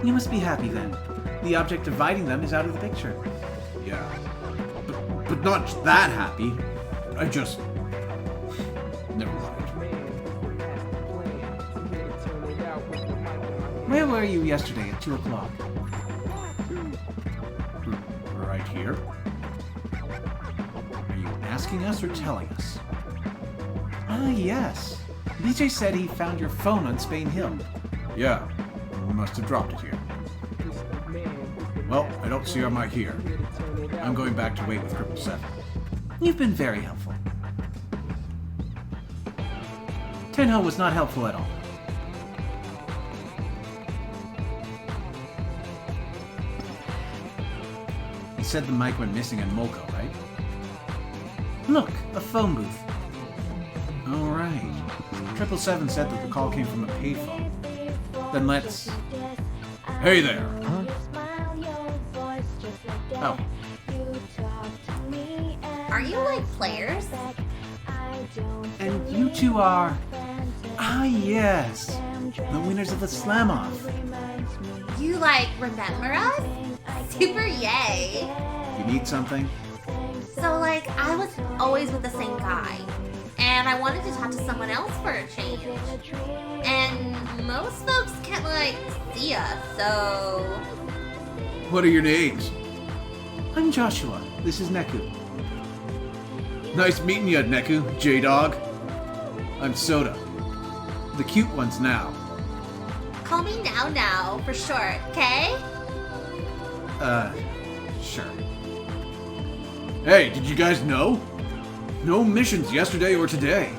You must be happy then. The object dividing them is out of the picture. Yeah. But not that happy. I just... Never mind. Where were you yesterday at 2 o'clock? Right here. Are you asking us or telling us? Ah, yes. BJ said he found your phone on Spain Hill. Yeah, we must have dropped it here. Well, I don't see our mic here. I'm going back to wait with 777. You've been very helpful. Tenho was not helpful at all. He said the mic went missing in Molko, right? Look, a phone booth. Alright. 777 said that the call came from a payphone. Then let's... Hey there! Huh? Oh. Are you like players? And you two are... Ah, yes. The winners of the Slam-Off. You like remember us? Super yay! You need something? So like, I was always with the same guy. And I wanted to talk to someone else for a change. And most folks can't like see us, so... What are your names? I'm Joshua. This is Neku. Nice meeting you, Neku, J-Dog. I'm Soda. The cute ones now. Call me Now for short, okay? Sure. Hey, did you guys know? No missions yesterday or today.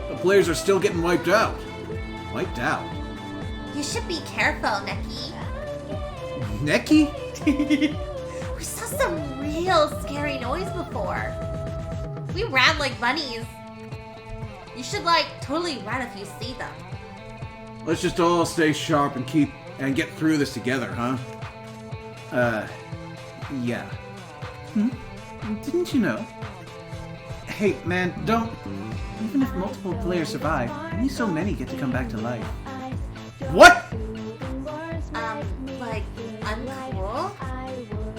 The players are still getting wiped out. Wiped out? You should be careful, Neki. Neki? We saw some real scary noise before. We ran like bunnies. You should like totally run if you see them. Let's just all stay sharp and get through this together, huh? Yeah. Didn't you know? Hey, man, don't... Even if multiple players survive, only so many get to come back to life. What?! Like, uncool?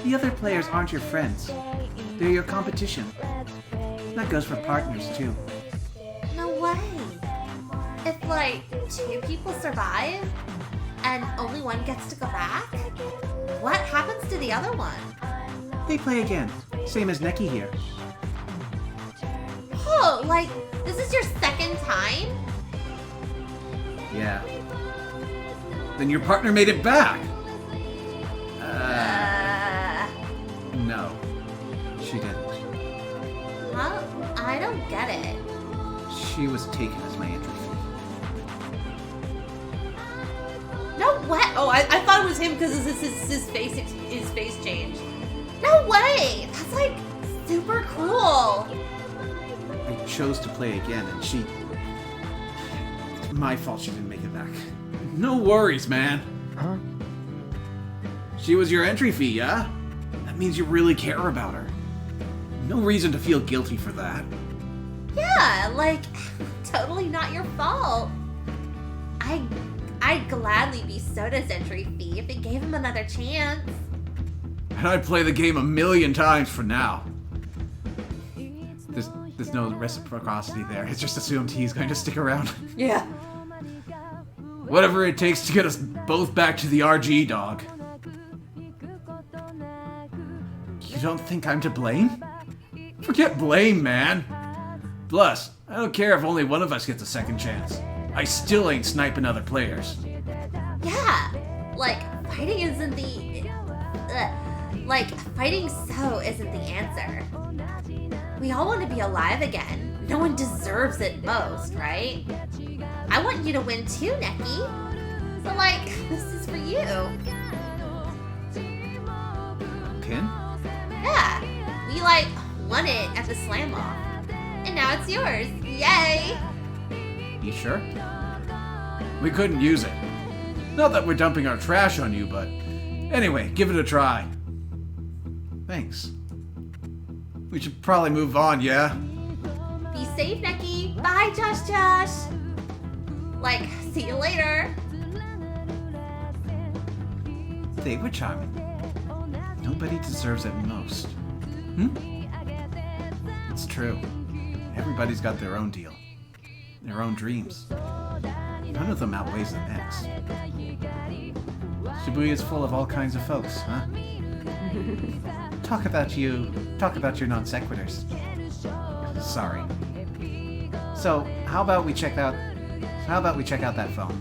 The other players aren't your friends. They're your competition. That goes for partners, too. No way. If, like, 2 people survive, and only one gets to go back, what happens to the other one? They play again. Same as Neki here. Oh, like, this is your second time? Yeah. Then your partner made it back! No. She didn't. Huh? I don't get it. She was taken as my entry fee. No way! Oh, I thought it was him because his face changed. No way! That's like super cool. I chose to play again, and she... It's my fault she didn't make it back. No worries, man. Huh? She was your entry fee, yeah? That means you really care about her. No reason to feel guilty for that. Yeah, like, totally not your fault. I'd gladly be Soda's entry fee if it gave him another chance. And I'd play the game 1,000,000 times for now. There's no reciprocity there. It's just assumed he's going to stick around. Yeah. Whatever it takes to get us both back to the RG, dog. You don't think I'm to blame? Forget blame, man. Plus, I don't care if only one of us gets a second chance. I still ain't sniping other players. Yeah, like, fighting isn't fighting so isn't the answer. We all want to be alive again. No one deserves it most, right? I want you to win too, Neki. So, like, this is for you. Pin? Yeah, we, like, won it at the Slam-Off. And now it's yours. Yay! You sure? We couldn't use it. Not that we're dumping our trash on you, but... Anyway, give it a try. Thanks. We should probably move on, yeah? Be safe, Neki. Bye, Josh. Like, see you later. They were charming. Nobody deserves it most. It's true. Everybody's got their own deal. Their own dreams. None of them outweighs the next. Shibuya is full of all kinds of folks, huh? Talk about your non sequiturs. Sorry. So, how about we check out that phone?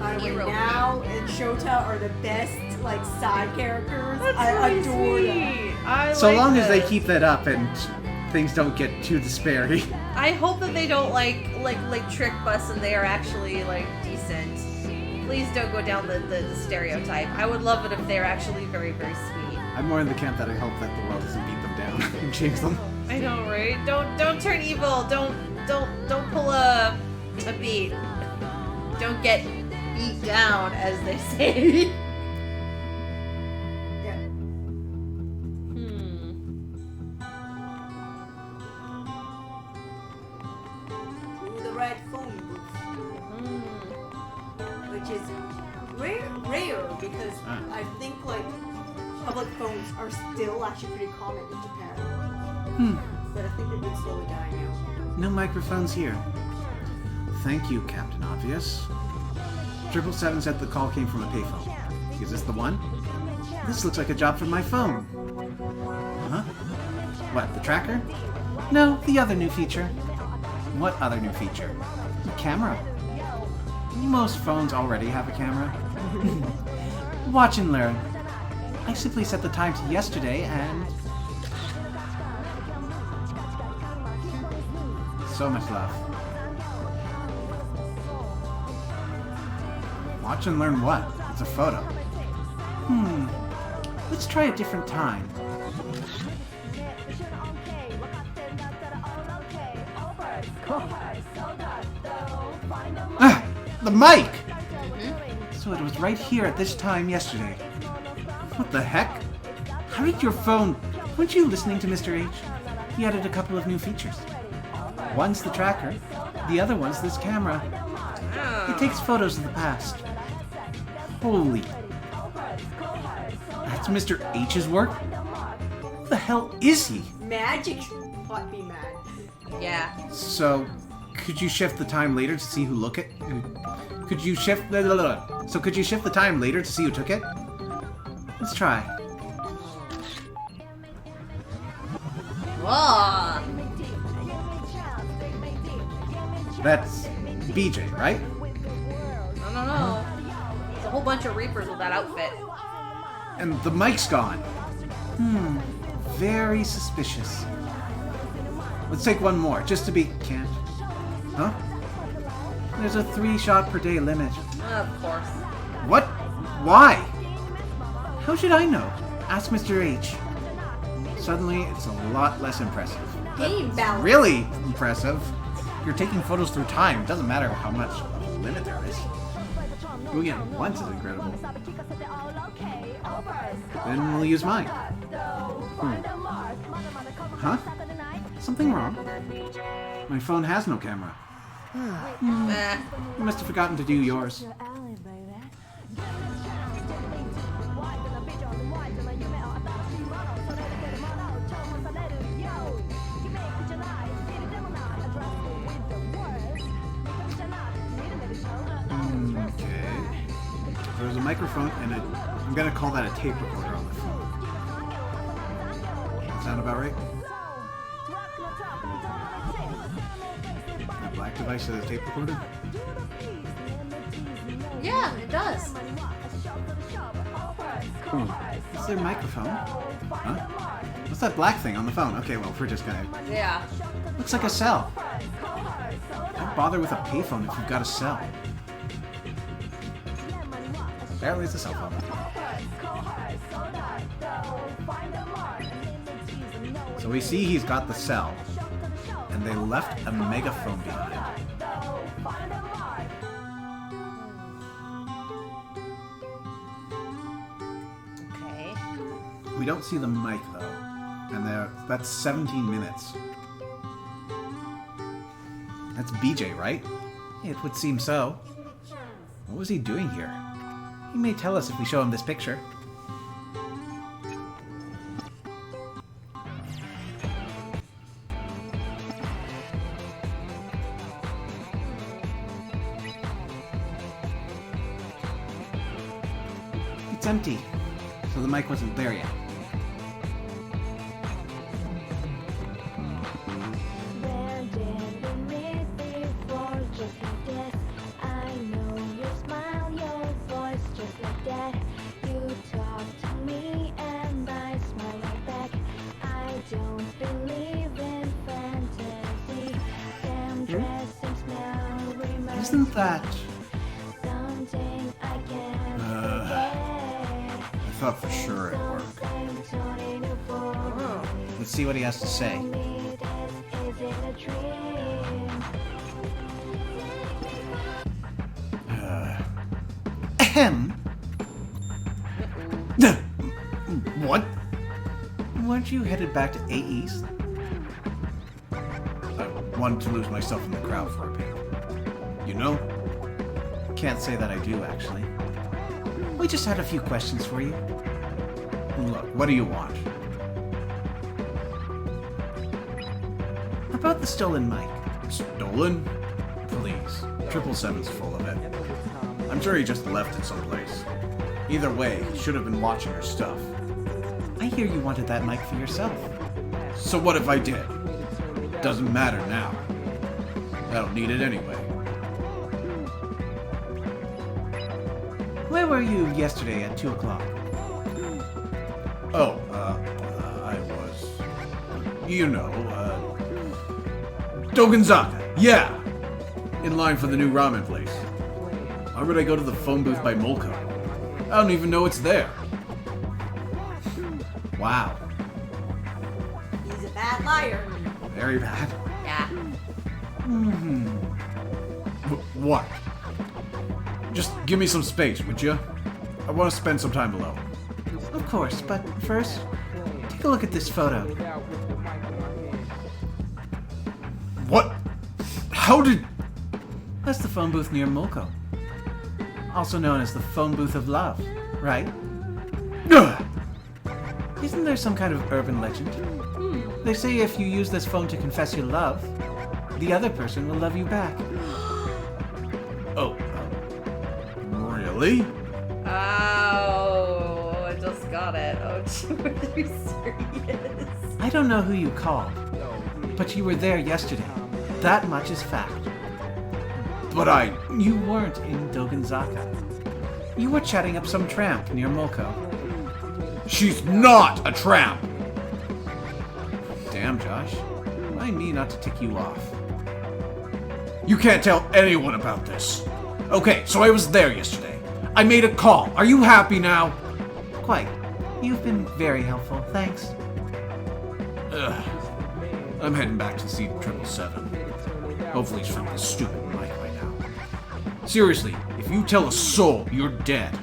By the way, Now and Shota are the best like side characters. That's I really adore sweet. them. I So like long as they this. keep that up and things don't get too disparity. I hope that they don't like trick us and they are actually like decent. Please don't go down the stereotype. I would love it if they're actually very, very sweet. I'm more in the camp that I hope that the world doesn't beat them down and change them. I know, right? Don't turn evil. Don't pull a beat. Don't get beat down, as they say. Yeah. To the red phone booth, which is rare because I think like public phones are still actually pretty common in Japan. But I think they've been slowly dying out. No microphones here. Thank you, Captain Obvious. 777 said the call came from a payphone. Is this the one? This looks like a job from my phone. Huh? What, the tracker? No, the other new feature. What other new feature? The camera. Most phones already have a camera. Watch and learn. I simply set the time to yesterday and... So much love. Watch and learn what? It's a photo. Let's try a different time. Ah! The mic! So it was right here at this time yesterday. What the heck? How did your phone... Weren't you listening to Mr. H? He added a couple of new features. One's the tracker, the other one's this camera. It takes photos of the past. Holy... That's Mr. H's work? Who the hell is he? Magic might be mad. Yeah. So, could you shift the time later to see who look it? Could you shift... So could you shift the time later to see who took it? Let's try. Whoa. That's BJ, right? I don't know. There's a whole bunch of Reapers with that outfit. And the mic's gone. Very suspicious. Let's take one more, just to be... Can't. Huh? There's a 3-shot per day limit. Of course. What? Why? How should I know? Ask Mr. H. Suddenly, it's a lot less impressive. Game balance. Really impressive. You're taking photos through time. It doesn't matter how much of a limit there is. Doing it once is incredible. Then we'll use mine. Huh? Something wrong? My phone has no camera. You must have forgotten to do yours. Okay. There's a microphone and I'm gonna call that a tape recorder on the phone. Sound about right? That black device is a tape recorder? Yeah, it does. Is there a microphone? Huh? What's that black thing on the phone? Okay, well, we're just gonna... Yeah. Looks like a cell. Don't bother with a payphone if you've got a cell. Apparently it's a cell phone. So we see he's got the cell. And they left a megaphone behind. Okay. We don't see the mic though. And that's 17 minutes. That's BJ, right? It would seem so. What was he doing here? He may tell us if we show him this picture. It's empty, so the mic wasn't there yet. I know your smile, your voice, just like that. You Isn't that... I thought for sure it'd work. Let's see what he has to say. Ahem. What? Weren't you headed back to A East? I wanted to lose myself in the crowd for a bit. You know? Can't say that I do, actually. We just had a few questions for you. Look, what do you want? About the stolen mic. Stolen? Please. 777's full of it. I'm sure he just left it someplace. Either way, he should have been watching your stuff. I hear you wanted that mic for yourself. So what if I did? Doesn't matter now. I don't need it anyway. Where were you yesterday at 2 o'clock? Oh, I was... You know, Dogenzaka, yeah! In line for the new ramen place. Why would I go to the phone booth by Molko? I don't even know it's there. Wow. He's a bad liar. Very bad. Yeah. What? Just give me some space, would you? I want to spend some time alone. Of course, but first, take a look at this photo. What? How did... That's the phone booth near Molko. Also known as the phone booth of love, right? Ugh! Isn't there some kind of urban legend? They say if you use this phone to confess your love, the other person will love you back. Oh. Really? Oh, I just got it. Oh, are you serious? I don't know who you called, but you were there yesterday. That much is fact. But You weren't in Dogenzaka. You were chatting up some tramp near Molko. She's not a tramp! Damn, Josh. Remind me not to tick you off. You can't tell anyone about this. Okay, so I was there yesterday. I made a call. Are you happy now? Quite. You've been very helpful. Thanks. Ugh. I'm heading back to see 777. Hopefully he's found this stupid mic by now. Seriously, if you tell a soul, you're dead.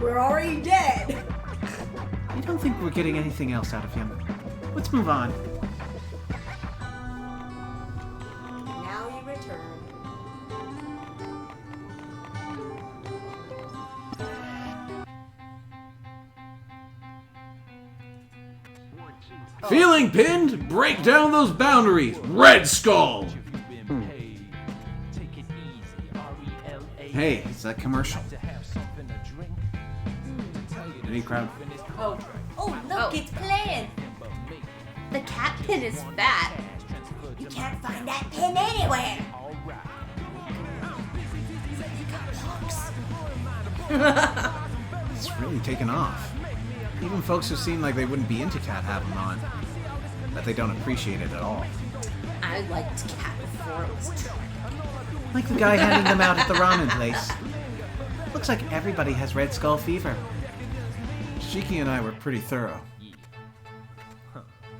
We're already dead. I don't think we're getting anything else out of him. Let's move on. Now you return. Feeling pinned? Break down those boundaries, Red Skull! Hey, it's that commercial. Any crowd? Oh, look, it's playing. The cat pin is fat. You can't find that pin anywhere. It's really taken off. Even folks who seem like they wouldn't be into cat have them on. But they don't appreciate it at all. I liked cat before it was trendy. Like the guy handing them out at the ramen place. Looks like everybody has Red Skull fever. Shiki and I were pretty thorough.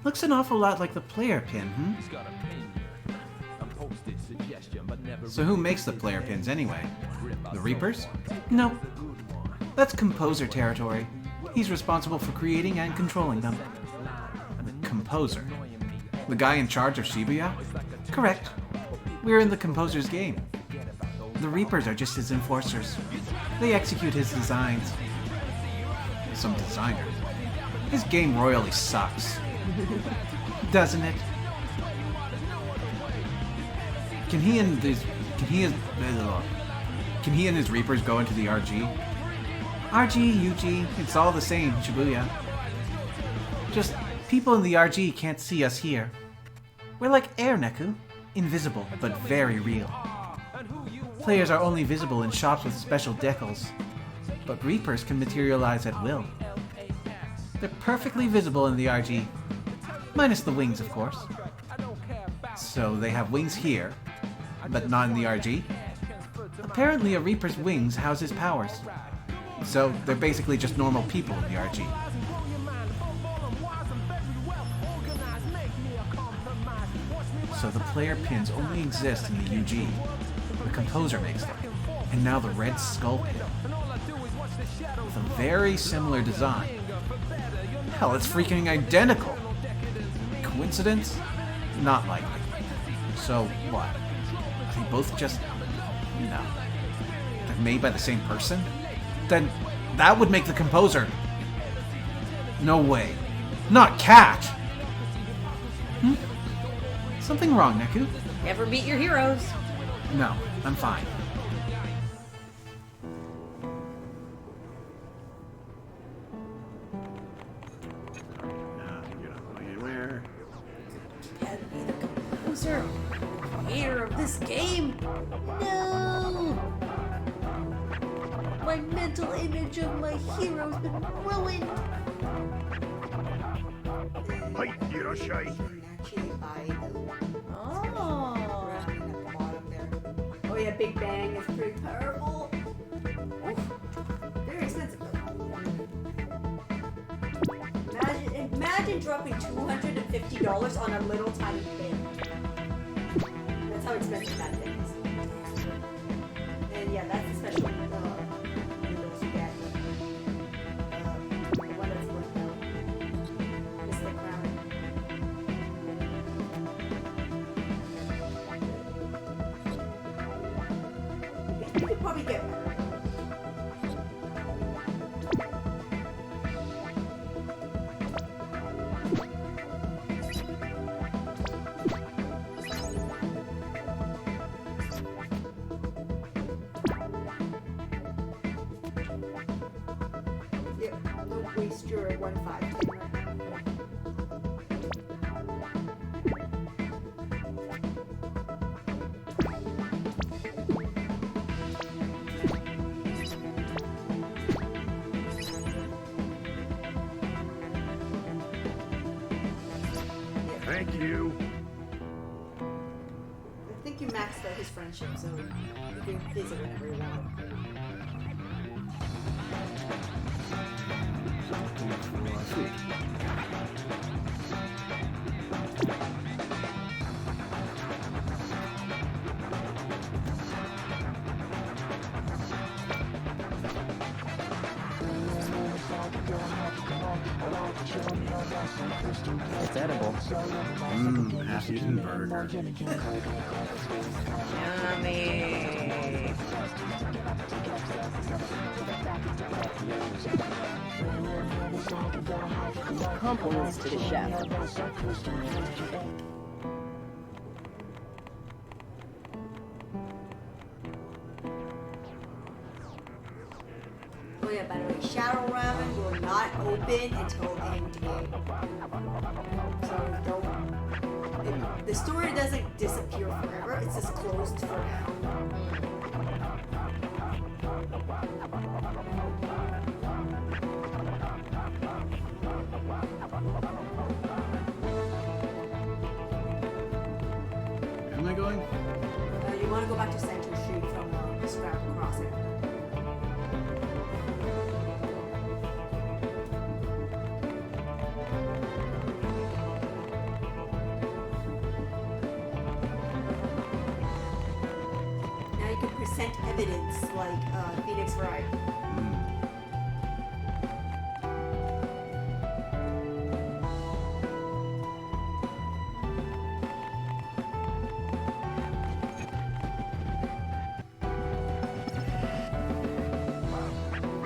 Looks an awful lot like the player pin, So who makes the player pins anyway? The Reapers? Nope. That's Composer territory. He's responsible for creating and controlling them. The Composer? The guy in charge of Shibuya? Correct. We're in the Composer's game. The Reapers are just his enforcers. They execute his designs. Some designer. His game royally sucks. Doesn't it? Can he and his Reapers go into the RG? RG, UG, it's all the same, Shibuya. Just, people in the RG can't see us here. We're like air, Neku. Invisible, but very real. Players are only visible in shops with special decals, but Reapers can materialize at will. They're perfectly visible in the RG, minus the wings, of course. So they have wings here, but not in the RG? Apparently a Reaper's wings house his powers. So they're basically just normal people in the RG. So the player pins only exist in the UG. The composer makes them. And now the Red Skull pin. With a very similar design. Hell, it's freaking identical! Coincidence? Not likely. So, what? Are they both just... No. They're made by the same person? Then that would make the composer... No way. Not Cat! Something wrong, Neku? Never meet your heroes. No, I'm fine. Can't be the composer, creator of this game. No! My mental image of my hero's been ruined. Actually, oh yeah, Big Bang is pretty powerful. Oof. Very expensive though. Imagine dropping $250 on a little tiny pin. That's how expensive that thing is. And yeah, that's especially those you get. The one that's worth out. Mystic Crown. You could probably get better. Yeah, don't waste your 1-5 right now. Thank you. I think you maxed out his friendship, so you can visit whenever you want. It's edible. Half-eaten burger. Yummy. Compliments to the chef. Oh yeah, by the way, Shadow Ramen will not open until end game. So don't... the story doesn't disappear forever, it's just closed for now. Where am I going? You want to go back to Center Street from the Scrabble Crossing. Now you can present evidence like Phoenix Wright.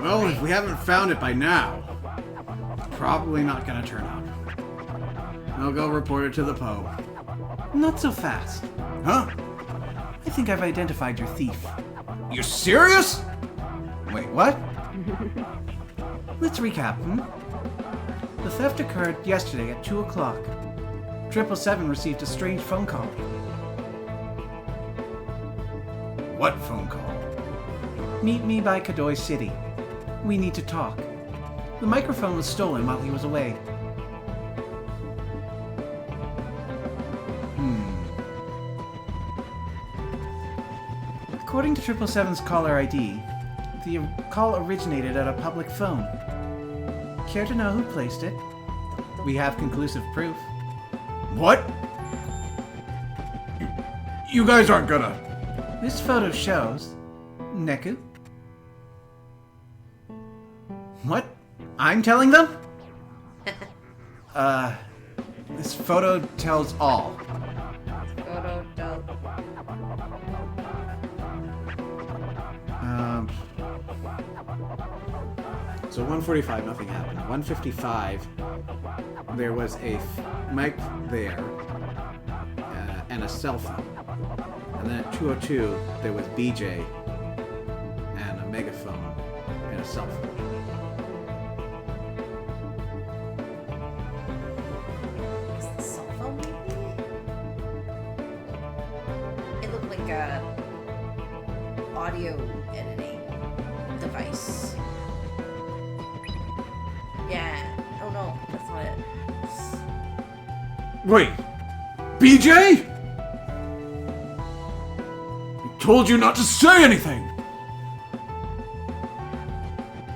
Well, if we haven't found it by now, probably not gonna turn up. I'll go report it to the Poe. Not so fast. Huh? I think I've identified your thief. You're serious? Wait, what? Let's recap, The theft occurred yesterday at 2 o'clock. 777 received a strange phone call. What phone call? Meet me by Kadoy City. We need to talk. The microphone was stolen while he was away. According to 777's caller ID, the call originated at a public phone. Care to know who placed it? We have conclusive proof. What? You guys aren't gonna... This photo shows... Neku? What? I'm telling them? This photo tells all. Photo dope. So 145, nothing happened. 155, there was a mic there and a cell phone. And then at 202, there was BJ and a megaphone and a cell phone. Is the cell phone maybe? It looked like a audio editing device. Yeah. Oh no, that's not it. Wait! BJ?! I told you not to say anything!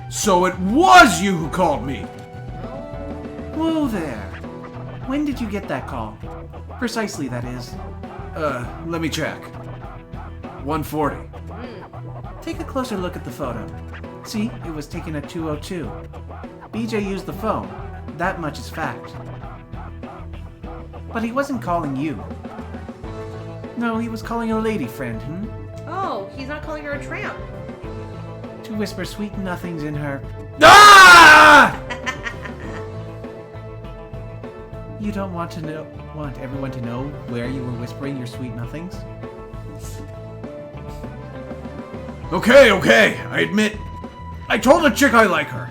So it was you who called me! Whoa there. When did you get that call? Precisely, that is. Let me check. 140. Take a closer look at the photo. See, it was taken at 202. BJ used the phone. That much is fact. But he wasn't calling you. No, he was calling a lady friend, Oh, he's not calling her a tramp. To whisper sweet nothings in her... Ah! You don't want everyone to know where you were whispering your sweet nothings? Okay, I admit, I told a chick I like her,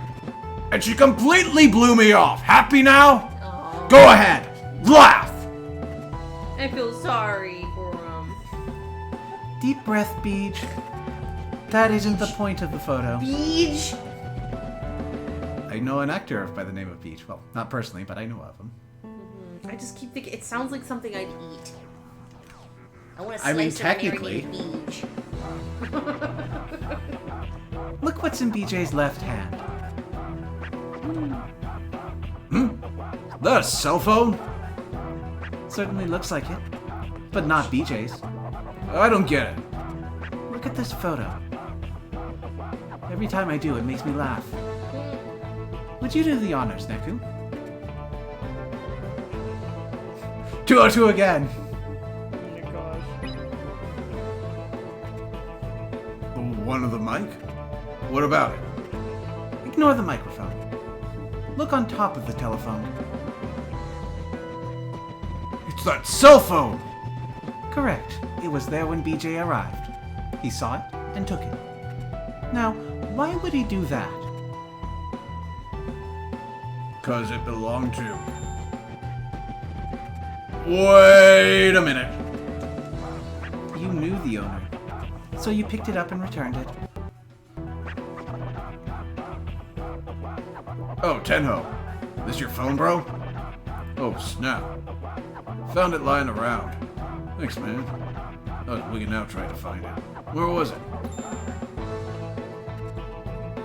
and she completely blew me off. Happy now? Aww. Go ahead, laugh! I feel sorry for him. Deep breath, Beej. That isn't the point of the photo. Beej! I know an actor by the name of Beej. Well, not personally, but I know of him. I just keep thinking, it sounds like something I'd eat. I want to I mean, slice technically. of marinated beej. Look what's in BJ's left hand. That a cell phone? Certainly looks like it. But not BJ's. I don't get it. Look at this photo. Every time I do, it makes me laugh. Would you do the honors, Neku? 202 again. Oh my gosh. One of the mic? What about it? Ignore the microphone. Look on top of the telephone. It's that cell phone! Correct. It was there when BJ arrived. He saw it and took it. Now, why would he do that? 'Cause it belonged to... Wait a minute. You knew the owner, so you picked it up and returned it. Oh, Tenho. This your phone, bro? Oh, snap. Found it lying around. Thanks, man. I was wigging out trying to find it. Where was it?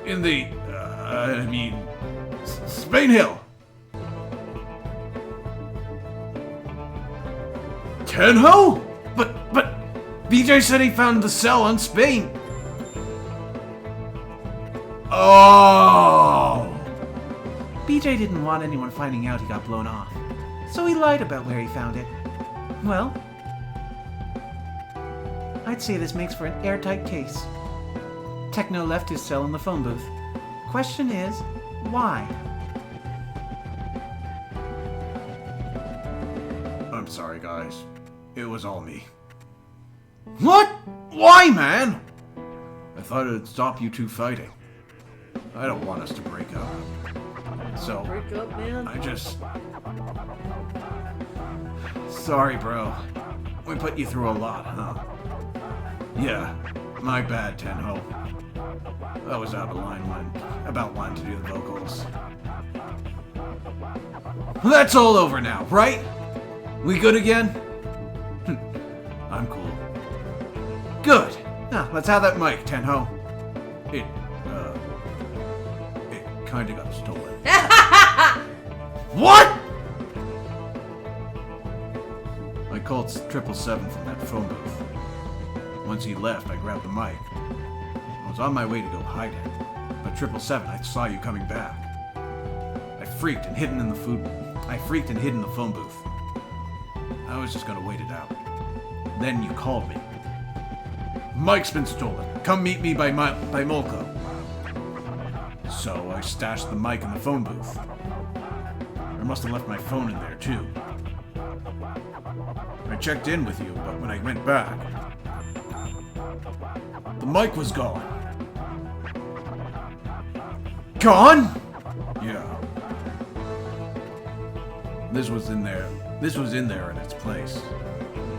In the... Spain Hill! Tenho? But... BJ said he found the cell in Spain. Oh! BJ didn't want anyone finding out he got blown off, so he lied about where he found it. Well, I'd say this makes for an airtight case. Techno left his cell in the phone booth. Question is, why? I'm sorry, guys. It was all me. What? Why, man? I thought it'd stop you two fighting. I don't want us to break up. So, Break up, man. I just... Sorry, bro. We put you through a lot, huh? Yeah, my bad, Tenho. I was out of line about wanting to do the vocals. That's all over now, right? We good again? I'm cool. Good. Let's have that mic, Tenho. It kinda got stolen. What?! I called 777 from that phone booth. Once he left, I grabbed the mic. I was on my way to go hide it, but 777, I saw you coming back. I freaked and hidden in the phone booth. I was just gonna wait it out. Then you called me. Mike's been stolen. Come meet me by Molko. So I stashed the mic in the phone booth. I must have left my phone in there too. I checked in with you, but when I went back, the mic was gone. Gone? Yeah. This was in there in its place.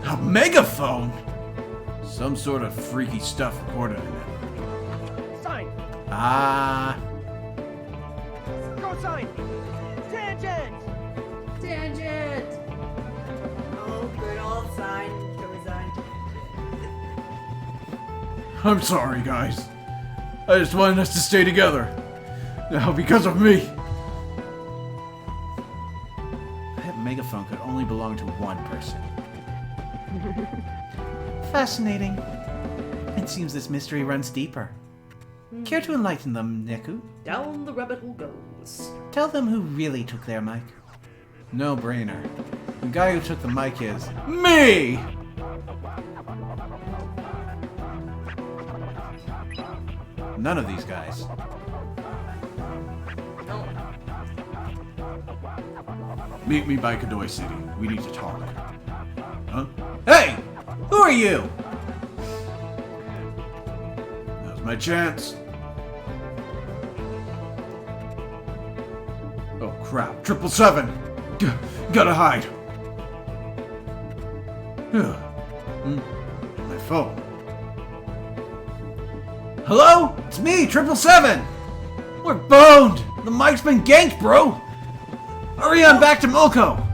A megaphone? Some sort of freaky stuff recorded in it. Sign. Go sign. Tangent. Tangent! Oh, good old sign. Go sign. I'm sorry, guys. I just wanted us to stay together. Now, because of me. That megaphone could only belong to one person. Fascinating. It seems this mystery runs deeper. Care to enlighten them, Neku? Down the rabbit hole goes. Tell them who really took their mic. No brainer. The guy who took the mic is me! None of these guys. Meet me by Kadoi City. We need to talk. Huh? Hey! Who are you? Now's my chance. Oh crap. 777! Gotta hide. My phone. Hello? It's me, 777! We're boned! The mic's been ganked, bro! Hurry on back to Molko!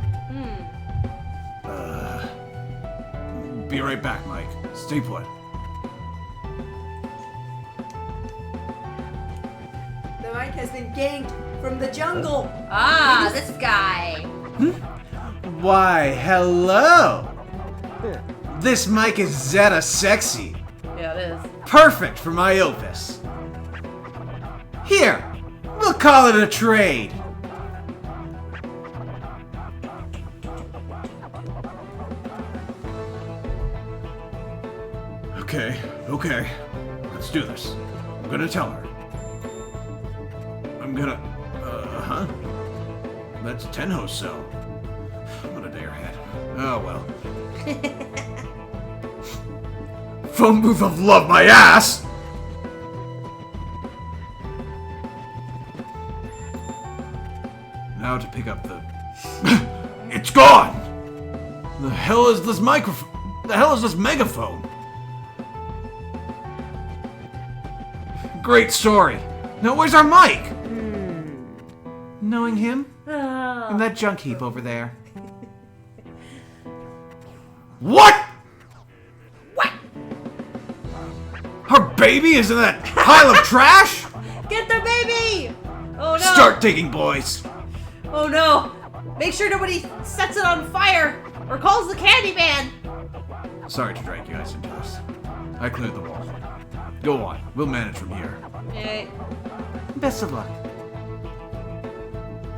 Be right back, Mike. Stay put. The mic has been ganked from the jungle. Ah, this guy. Why, hello! This mic is Zeta sexy. Yeah, it is. Perfect for my opus. Here, we'll call it a trade. Okay. Let's do this. I'm gonna tell her. That's Tenho's cell. What a airhead. Oh well. Phone booth of love, my ass! Now to pick up the... It's gone! The hell is this microphone? The hell is this megaphone? Great story. Now where's our mic? Knowing him? And that junk heap over there. What? Her baby is in that pile of trash? Get the baby! Oh no! Start digging, boys. Oh no! Make sure nobody sets it on fire or calls the Candyman! Sorry to drag you guys into this. I cleared the wall. Go on. We'll manage from here. Yay. Best of luck.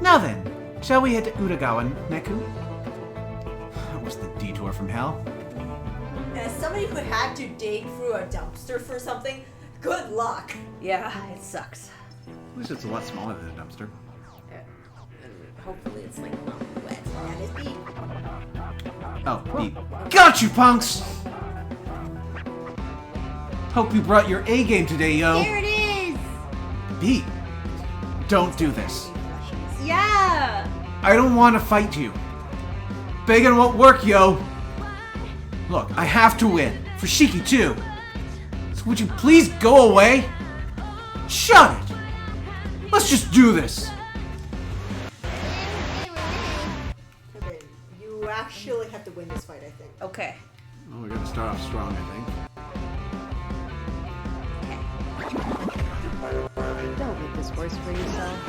Now then, shall we head to Utagawa, Neku? That was the detour from hell. As somebody who had to dig through a dumpster for something, good luck. Yeah, it sucks. At least it's a lot smaller than a dumpster. Hopefully it's like not wet. That is deep. Oh, Beat. Got you, punks! Hope you brought your A game today, yo. Here it is! Beat, don't do this. Yeah! I don't want to fight you. Begging won't work, yo. Look, I have to win. For Shiki, too. So would you please go away? Shut it! Let's just do this. Okay, you actually have to win this fight, I think. Okay. Oh, we're gonna start off strong, I think. this worse for yourself?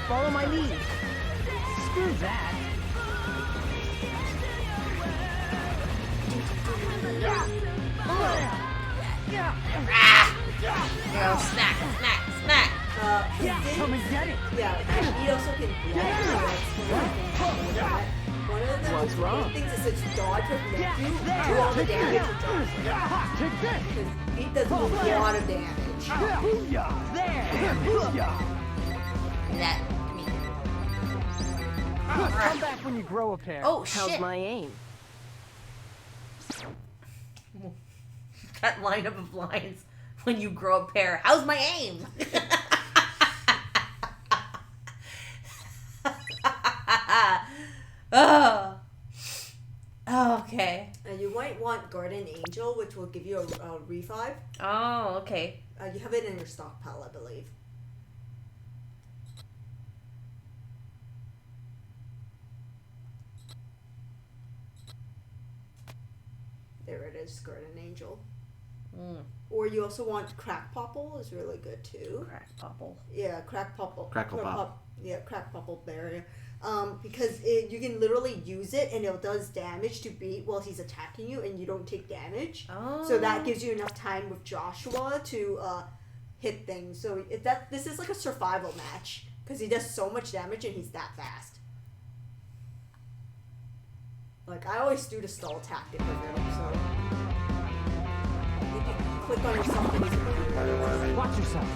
Follow my lead. Screw that. Go, snack, snack, snack. Come and get it. Yeah, he also can one of the What's wrong? things is it's dodge with Nephew, do all the damage with dodge. Because he does a lot of damage. That, Come back when you grow a pair. oh How's shit. my aim? That lineup of lines when you grow a pair. How's my aim? Oh. Okay. And you might want Guardian Angel, which will give you a revive. Oh, okay. You have it in your stockpile, I believe. There it is, Guardian Angel. Or you also want Crack Popple is really good too. Crack Popple. Yeah, Crack Popple. Crackle Pop. Yeah, Crack Popple barrier. Because you can literally use it and it does damage to beat while he's attacking you and you don't take damage. Oh. So that gives you enough time with Joshua to hit things. So this is like a survival match because he does so much damage and he's that fast. Like I always do the stall tactic with him, so you can click on yourself and he's Watch yourself.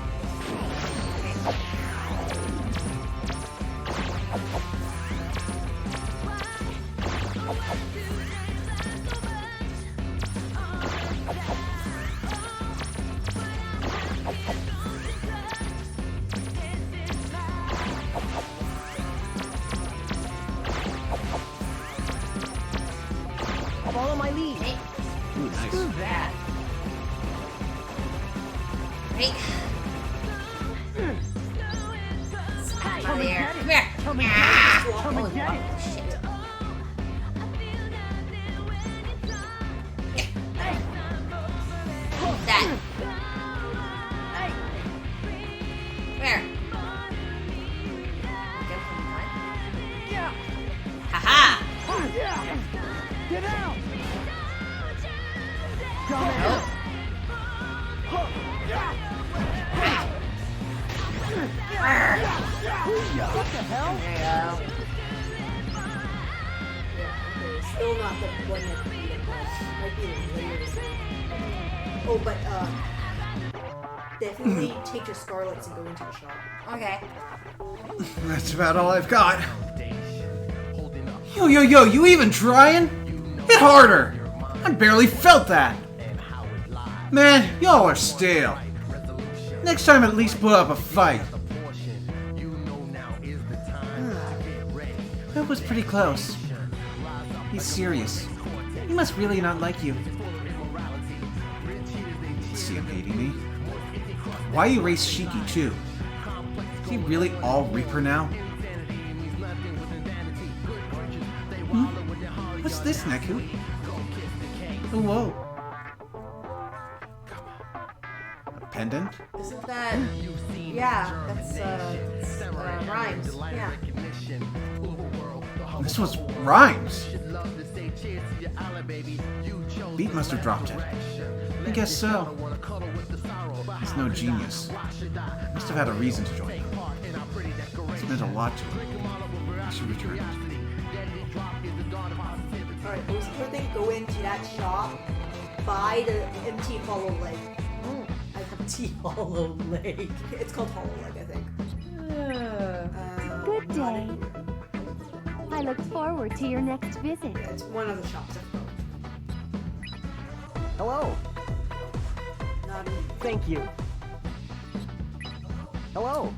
Follow my lead. Ooh, nice. Screw that. Hey. Come and There. get Come it. here. Come and get it. Come and get it. Shit. That. Where? Yeah. Haha! Yeah. Get out. Come Oh. What the hell? There you go. still not the one that beat him, but might be later. Oh, but definitely take your Scarlets and go into the shop. Okay. That's about all I've got. Yo, you even trying? Hit harder! I barely felt that! Man, y'all are stale. Next time at least put up a fight. That was pretty close. He's serious. He must really not like you. See him hating me? Why erase Shiki too? Is he really all Reaper now? What's this, Neku? Oh, whoa. A pendant? Isn't that? Yeah, that's Rhymes. Yeah. This was Rhymes. Beat must have dropped it. I guess so. He's no genius. Must have had a reason to join them. It's meant a lot to him. I should return it. Alright, most important, go into that shop, buy the empty hollow leg. Empty hollow leg. It's called hollow leg, I think. Good day. I look forward to your next visit. Yeah, it's one of the shops. Hello. Not in. Thank you. Hello.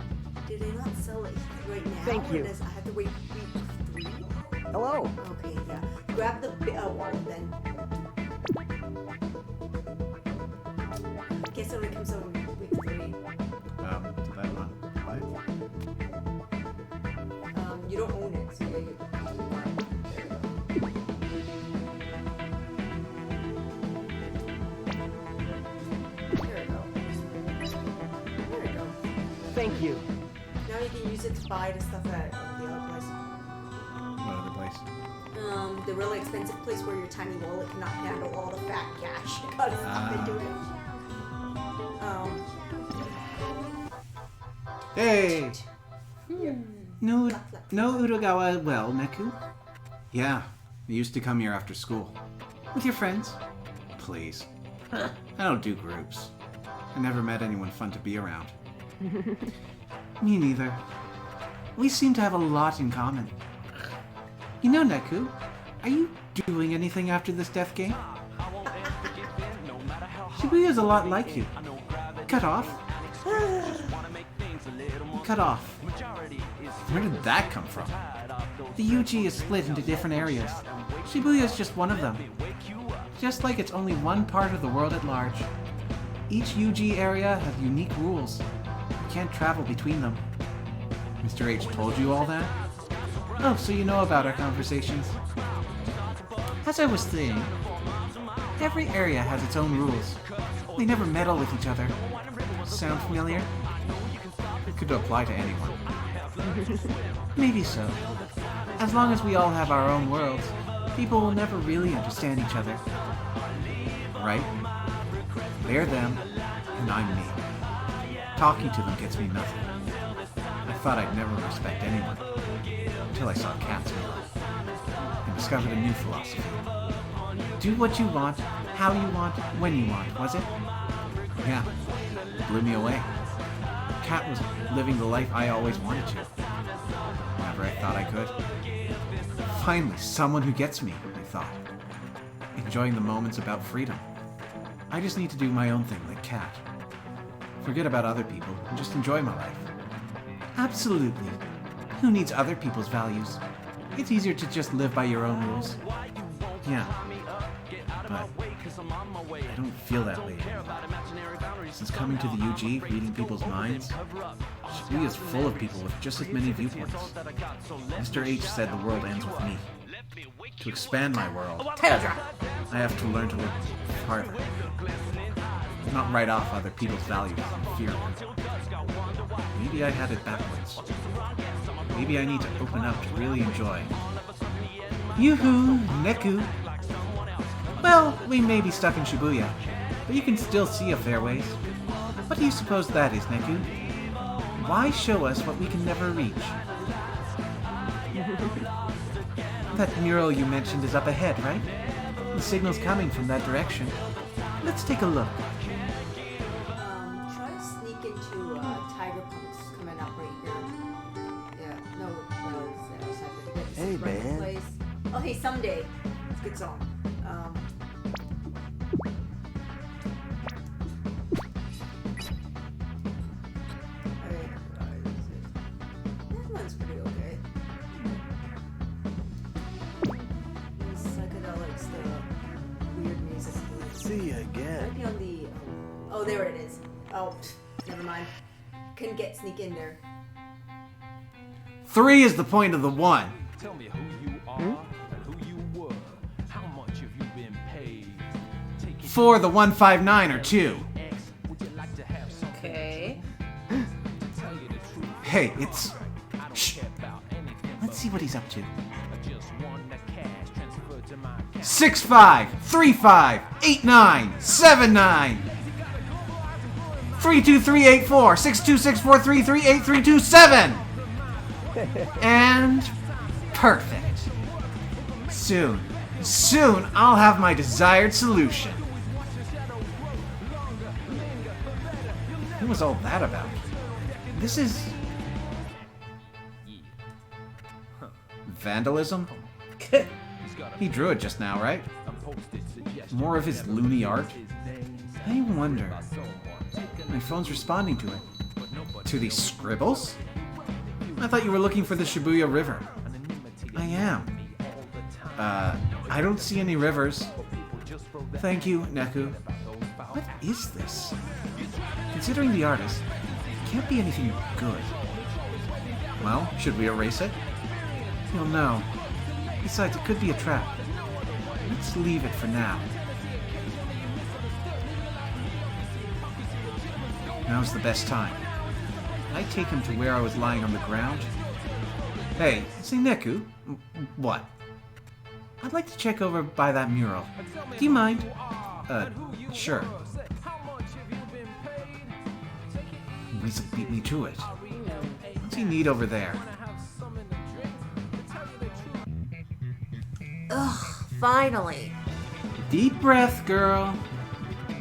Do they not sell it right now? Thank you. I have to wait week 3? Hello. Okay, yeah. Grab the wallet then. Guess it only comes out in week 3. So that one. What? You don't own it, so yeah, you there we go. There we go. Thank you. Now you can use it to buy the stuff at the other place. What other place? The really expensive place where your tiny wallet cannot handle all the fat cash. You gotta stop and do it. Hey! No Udogawa well, Neku? Yeah, I used to come here after school. With your friends? Please. I don't do groups. I never met anyone fun to be around. Me neither. We seem to have a lot in common. You know, Neku, are you doing anything after this death game? Shibuya's a lot like you. Cut off? Cut off. Where did that come from? The UG is split into different areas. Shibuya is just one of them. Just like it's only one part of the world at large. Each UG area has unique rules. You can't travel between them. Mr. H told you all that? Oh, so you know about our conversations. As I was saying, every area has its own rules. They never meddle with each other. Sound familiar? It could apply to anyone. Maybe so. As long as we all have our own worlds, people will never really understand each other. Right? They're them, and I'm me. Talking to them gets me nothing. I thought I'd never respect anyone, until I saw Cat's Mirror, and discovered a new philosophy. Do what you want, how you want, when you want, was it? Yeah, it blew me away. Cat was living the life I always wanted to, whenever I thought I could. Finally, someone who gets me, I thought. Enjoying the moments about freedom. I just need to do my own thing like Cat. Forget about other people and just enjoy my life. Absolutely. Who needs other people's values? It's easier to just live by your own rules. Yeah. But I don't feel that way anymore. Since coming to the UG, reading people's minds, Shibuya is full of people with just as many viewpoints. Mr. H said the world ends with me. To expand my world, I have to learn to look farther. Not write off other people's values and fear them. Maybe I had it backwards. Maybe I need to open up to really enjoy. Yoo-hoo, Neku. Well, we may be stuck in Shibuya, but you can still see a fairways. What do you suppose that is, Neku? Why show us what we can never reach? That mural you mentioned is up ahead, right? The signal's coming from that direction. Let's take a look. Try to sneak into Tiger Punk's coming up right here. Yeah, no, it's outside the Hey, man. place. Oh, hey, Someday. It's a good song. That one's pretty okay. Psychedelics, the weird music. See you again. Might be on the. Oh, there it is. Oh, never mind. Couldn't sneak in there. 3 is the point of the 1. Tell me who you are and who you were. How much have you been paid? 4, the 159 or 2. Okay. Hey, it's... Shh. Let's see what he's up to. 6-5, 3-5, 8-9, 7-9, 3-2-3-8-4, 6-2-6-4-3-3-8-3-2-7. And perfect. Soon I'll have my desired solution. What was all that about? This is... vandalism? He drew it just now, right? More of his loony art? I wonder. My phone's responding to it. To these scribbles? I thought you were looking for the Shibuya River. I am. I don't see any rivers. Thank you, Neku. What is this? Considering the artist, it can't be anything good. Well, should we erase it? You'll know. Besides, it could be a trap. Let's leave it for now. Now's the best time. I take him to where I was lying on the ground. Hey, say Neku. What? I'd like to check over by that mural. Do you mind? Sure. Weasel beat me to it. What's he need over there? Ugh, finally. Deep breath, girl.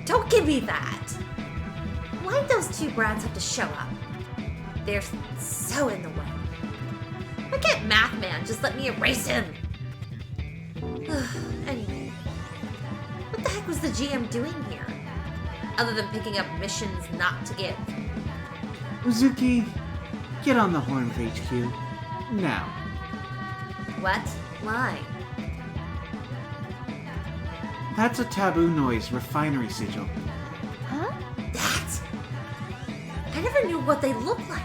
Don't give me that. Why'd those two brats have to show up? They're so in the way. Why can't Math Man just let me erase him? Anyway, what the heck was the GM doing here? Other than picking up missions not to give. Uzuki, get on the horn with HQ. Now. What? Why? That's a Taboo Noise refinery sigil. Huh? That? I never knew what they looked like.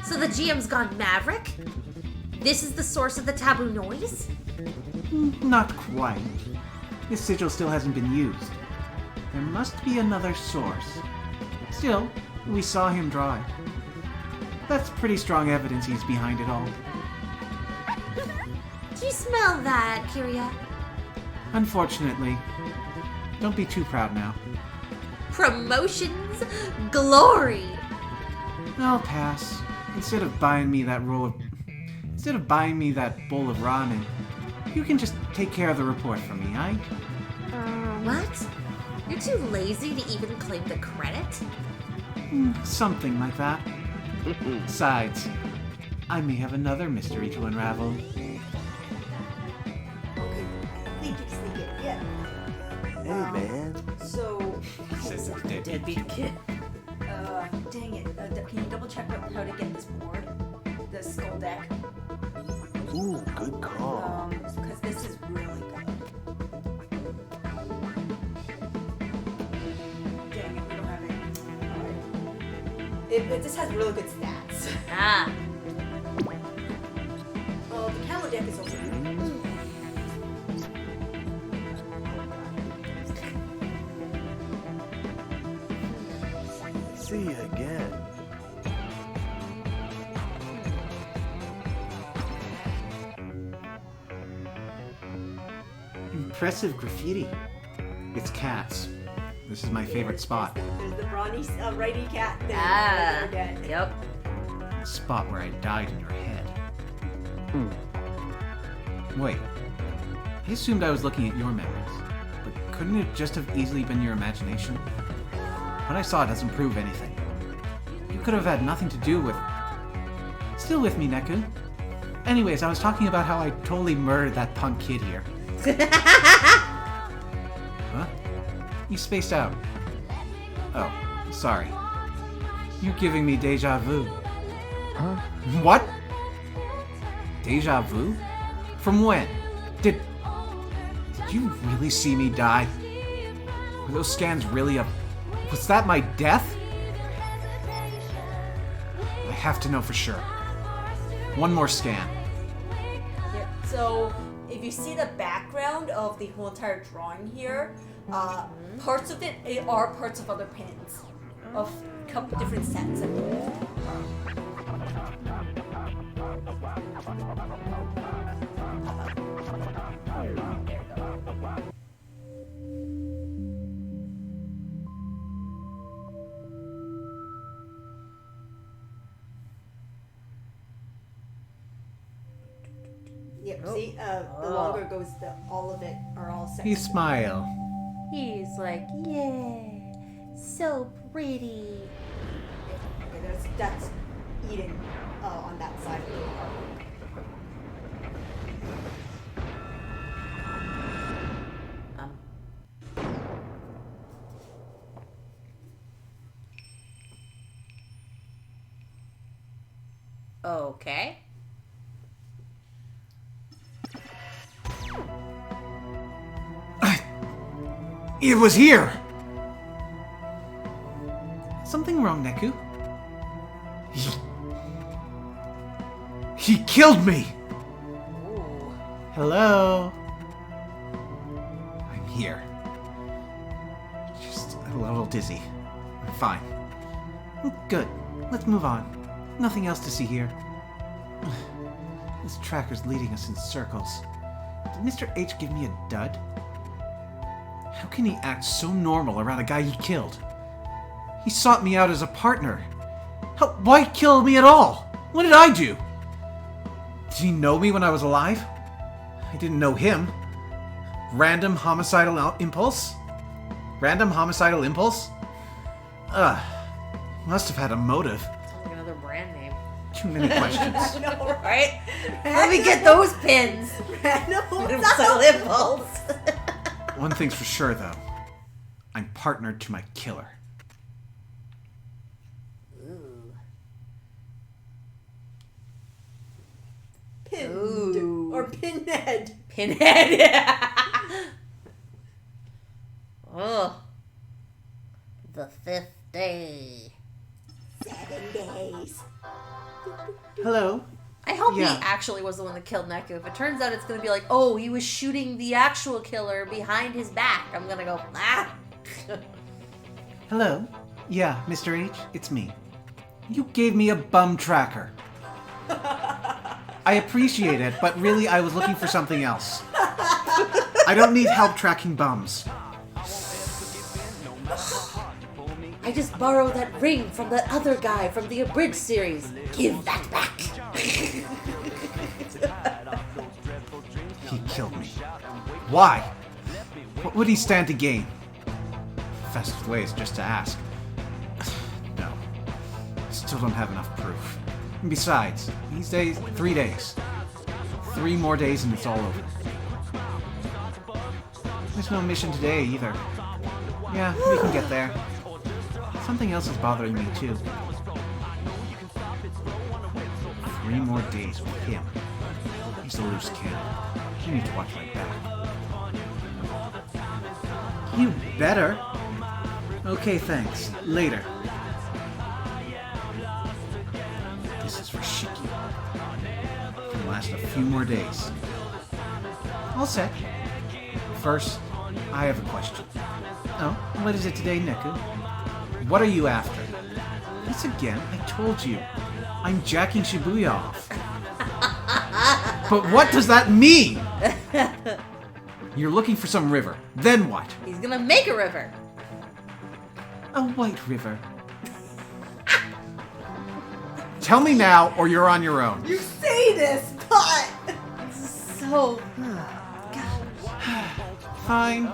So the GM's gone Maverick? This is the source of the Taboo Noise? Not quite. This sigil still hasn't been used. There must be another source. Still, we saw him draw it. That's pretty strong evidence he's behind it all. Do you smell that, Kiria? Unfortunately. Don't be too proud now. Promotions? Glory! I'll pass. Instead of buying me that bowl of ramen, you can just take care of the report for me, aight? What? You're too lazy to even claim the credit? Something like that. Besides, I may have another mystery to unravel. Hey, man. So, Says it's Deadbeat kid. dang it. Can you double check how to get this board? The skull deck? Ooh, good call. Because this is really good. Dang it, we don't have it. Alright. It just has really good stats. Ah. Oh, the camel deck is also good. See you again. Impressive graffiti. It's cats. This is my favorite spot. There's the brawny, righty cat thing. Ah. Right there. Yep. The spot where I died in your head. Wait. I assumed I was looking at your memories. But couldn't it just have easily been your imagination? What I saw doesn't prove anything. You could have had nothing to do with... Still with me, Neku. Anyways, I was talking about how I totally murdered that punk kid here. Huh? You spaced out. Oh, sorry. You're giving me deja vu. Huh? What? Deja vu? From when? Did you really see me die? Were those scans really a... Was that my death? I have to know for sure. One more scan. Yeah, so if you see the background of the whole entire drawing here, parts of it are parts of other pins of a couple different sets. Yep, see, the longer it goes, all of it are all sets. You smile. He's like, yeah, so pretty. Okay, that's Eden on that side of the car. Okay. It was here! Something wrong, Neku? He killed me! Hello? I'm here. Just a little dizzy. I'm fine. Good. Let's move on. Nothing else to see here. This tracker's leading us in circles. Did Mr. H give me a dud? How can he act so normal around a guy he killed? He sought me out as a partner. Why kill me at all? What did I do? Did he know me when I was alive? I didn't know him. Random homicidal impulse? Random homicidal impulse? Must have had a motive. Sounds like another brand name. Too many questions. I know, Right? Let me get those pins. Random Homicidal impulse. One thing's for sure, though. I'm partnered to my killer. Pinned. Ooh. Or Pinhead. Pinhead. Oh. The 5th day. 7 days. Hello? I hope Yeah. he actually was the one that killed Neku. If it turns out it's going to be like, oh, he was shooting the actual killer behind his back, I'm going to go, ah. Hello? Yeah, Mr. H, it's me. You gave me a bum tracker. I appreciate it, but really I was looking for something else. I don't need help tracking bums. I just borrowed that ring from that other guy from the Abridged series. Give that back. He killed me. Why? What would he stand to gain? The fastest way is just to ask. No. Still don't have enough proof. And besides, these days, 3 days. 3 more days and it's all over. There's no mission today either. Yeah, we can get there. Something else is bothering me too. 3 more days with him. He's a loose cannon. You need to watch my back. You better. Okay, thanks. Later. This is for Shiki. Can last a few more days. All set. First, I have a question. Oh, what is it today, Neku? What are you after? This again, I told you. I'm jacking Shibuya off. But what does that mean? You're looking for some river. Then what? He's going to make a river. A white river. Tell me now, or you're on your own. You say this, but... So... Fine.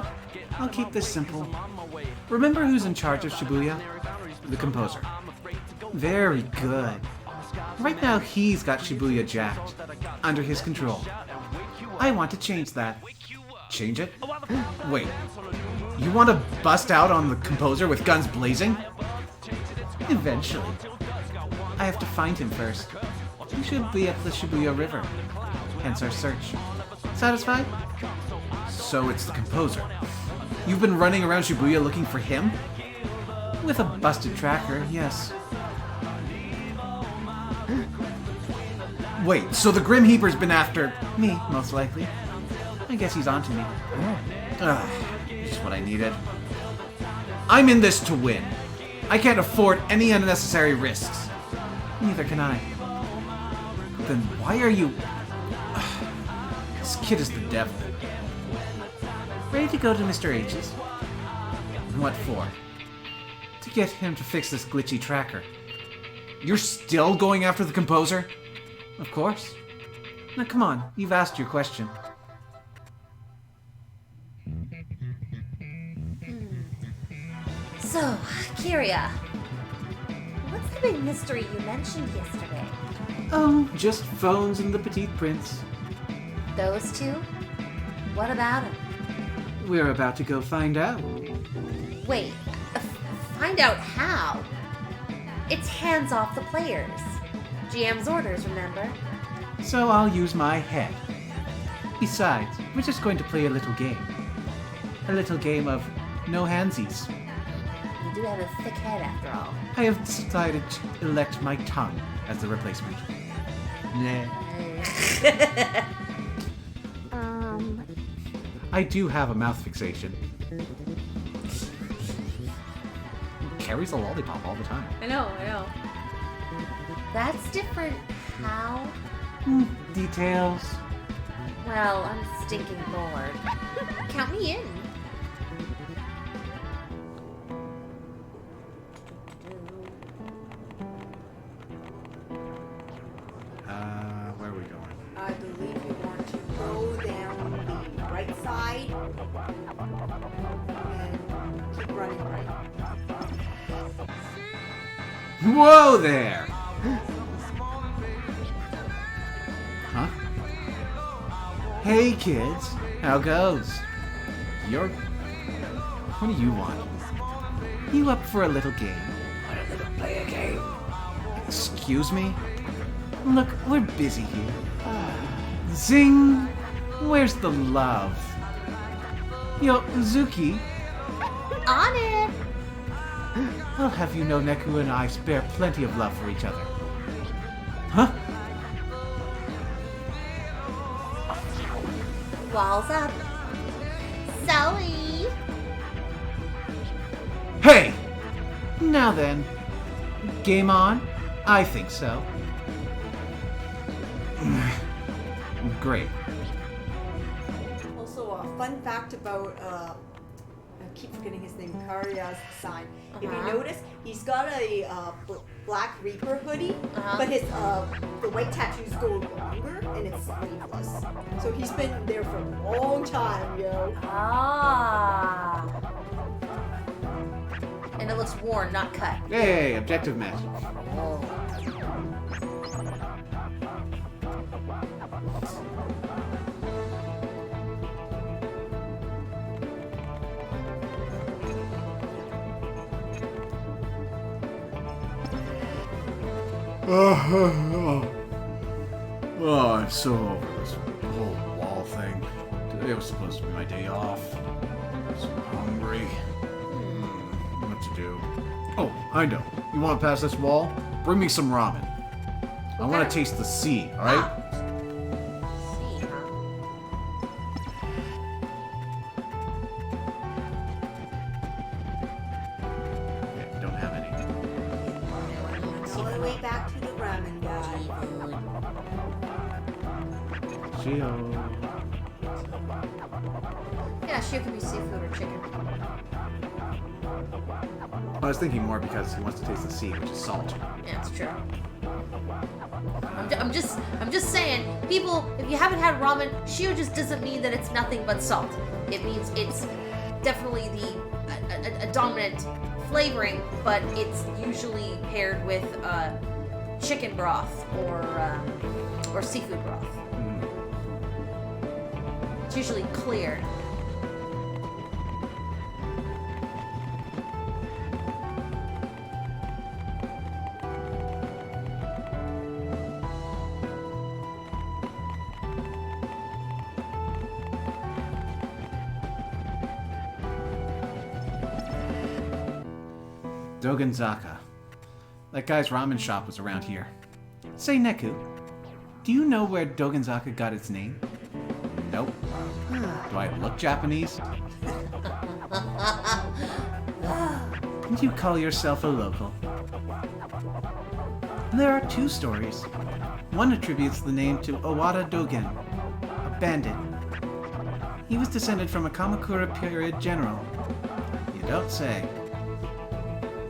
I'll keep this simple. Remember who's in charge of Shibuya? The composer. Very good. Right now he's got Shibuya jacked. Under his control. I want to change that. Change it? Wait. You want to bust out on the composer with guns blazing? Eventually. I have to find him first. He should be at the Shibuya River. Hence our search. Satisfied? So it's the composer. You've been running around Shibuya looking for him? With a busted tracker, yes. Wait, so the Grim Heaper's been after me, most likely. I guess he's onto me. Just what I needed. I'm in this to win. I can't afford any unnecessary risks. Neither can I. Then why are you... This kid is the devil. Ready to go to Mr. H's? What for? To get him to fix this glitchy tracker. You're still going after the composer? Of course. Now come on, you've asked your question. So, Kiria, what's the big mystery you mentioned yesterday? Oh, just phones and the Petite Prince. Those two? What about him? We're about to go find out. Wait, find out how? It's hands off the players. GM's orders, remember? So I'll use my head. Besides, we're just going to play a little game. A little game of no handsies. You do have a thick head after all. I have decided to elect my tongue as the replacement. Nah. I do have a mouth fixation. Carries a lollipop all the time. I know. That's different. How? Details. Well, I'm stinking bored. Count me in. Where are we going? I believe you want to go down the right side and keep running right. Whoa there! Huh? Hey kids, how goes? What do you want? You up for a little game? Wanted to play a game. Excuse me? Look, we're busy here. Zing! Where's the love? Yo, Zuki, On it! I'll have you know Neku and I spare plenty of love for each other. Huh? Walls up. Sully! Hey! Now then, game on? I think so. Great. Also, a fun fact about I keep forgetting his name, Karya-san. If you notice, he's got a Black Reaper hoodie, but his the white tattoos go longer and it's sleeveless. So he's been there for a long time, yo. Ah. And it looks worn, not cut. Hey, objective met. Oh, I'm so over this whole wall thing. Today was supposed to be my day off. I'm so hungry. What to do? Oh, I know. You want to pass this wall? Bring me some ramen. I want to taste the sea, alright? See, huh? Yeah, don't have any. All the way back to the ramen guy. Shio. Yeah, sure could be seafood or chicken. I was thinking more because he wants to taste the sea, which is salt. Yeah, it's true. I'm just saying, people, if you haven't had ramen, shio just doesn't mean that it's nothing but salt. It means it's definitely a dominant flavoring, but it's usually paired with chicken broth or seafood broth. It's usually clear. Dogenzaka. That guy's ramen shop was around here. Say, Neku, do you know where Dogenzaka got its name? Nope. Do I look Japanese? And you call yourself a local? There are two stories. One attributes the name to Owada Dogen, a bandit. He was descended from a Kamakura period general. You don't say.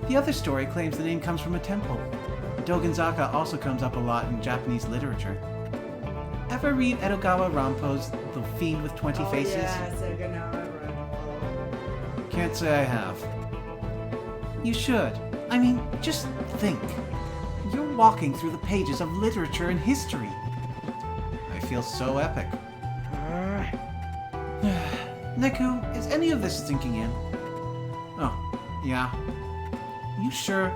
The other story claims the name comes from a temple. Dogenzaka also comes up a lot in Japanese literature. Ever read Edogawa Rampo's The Fiend with 20 Faces? Yes, I know. Can't say I have. You should. I mean, just think. You're walking through the pages of literature and history. I feel so epic. Neku, is any of this sinking in? Oh, yeah. You sure?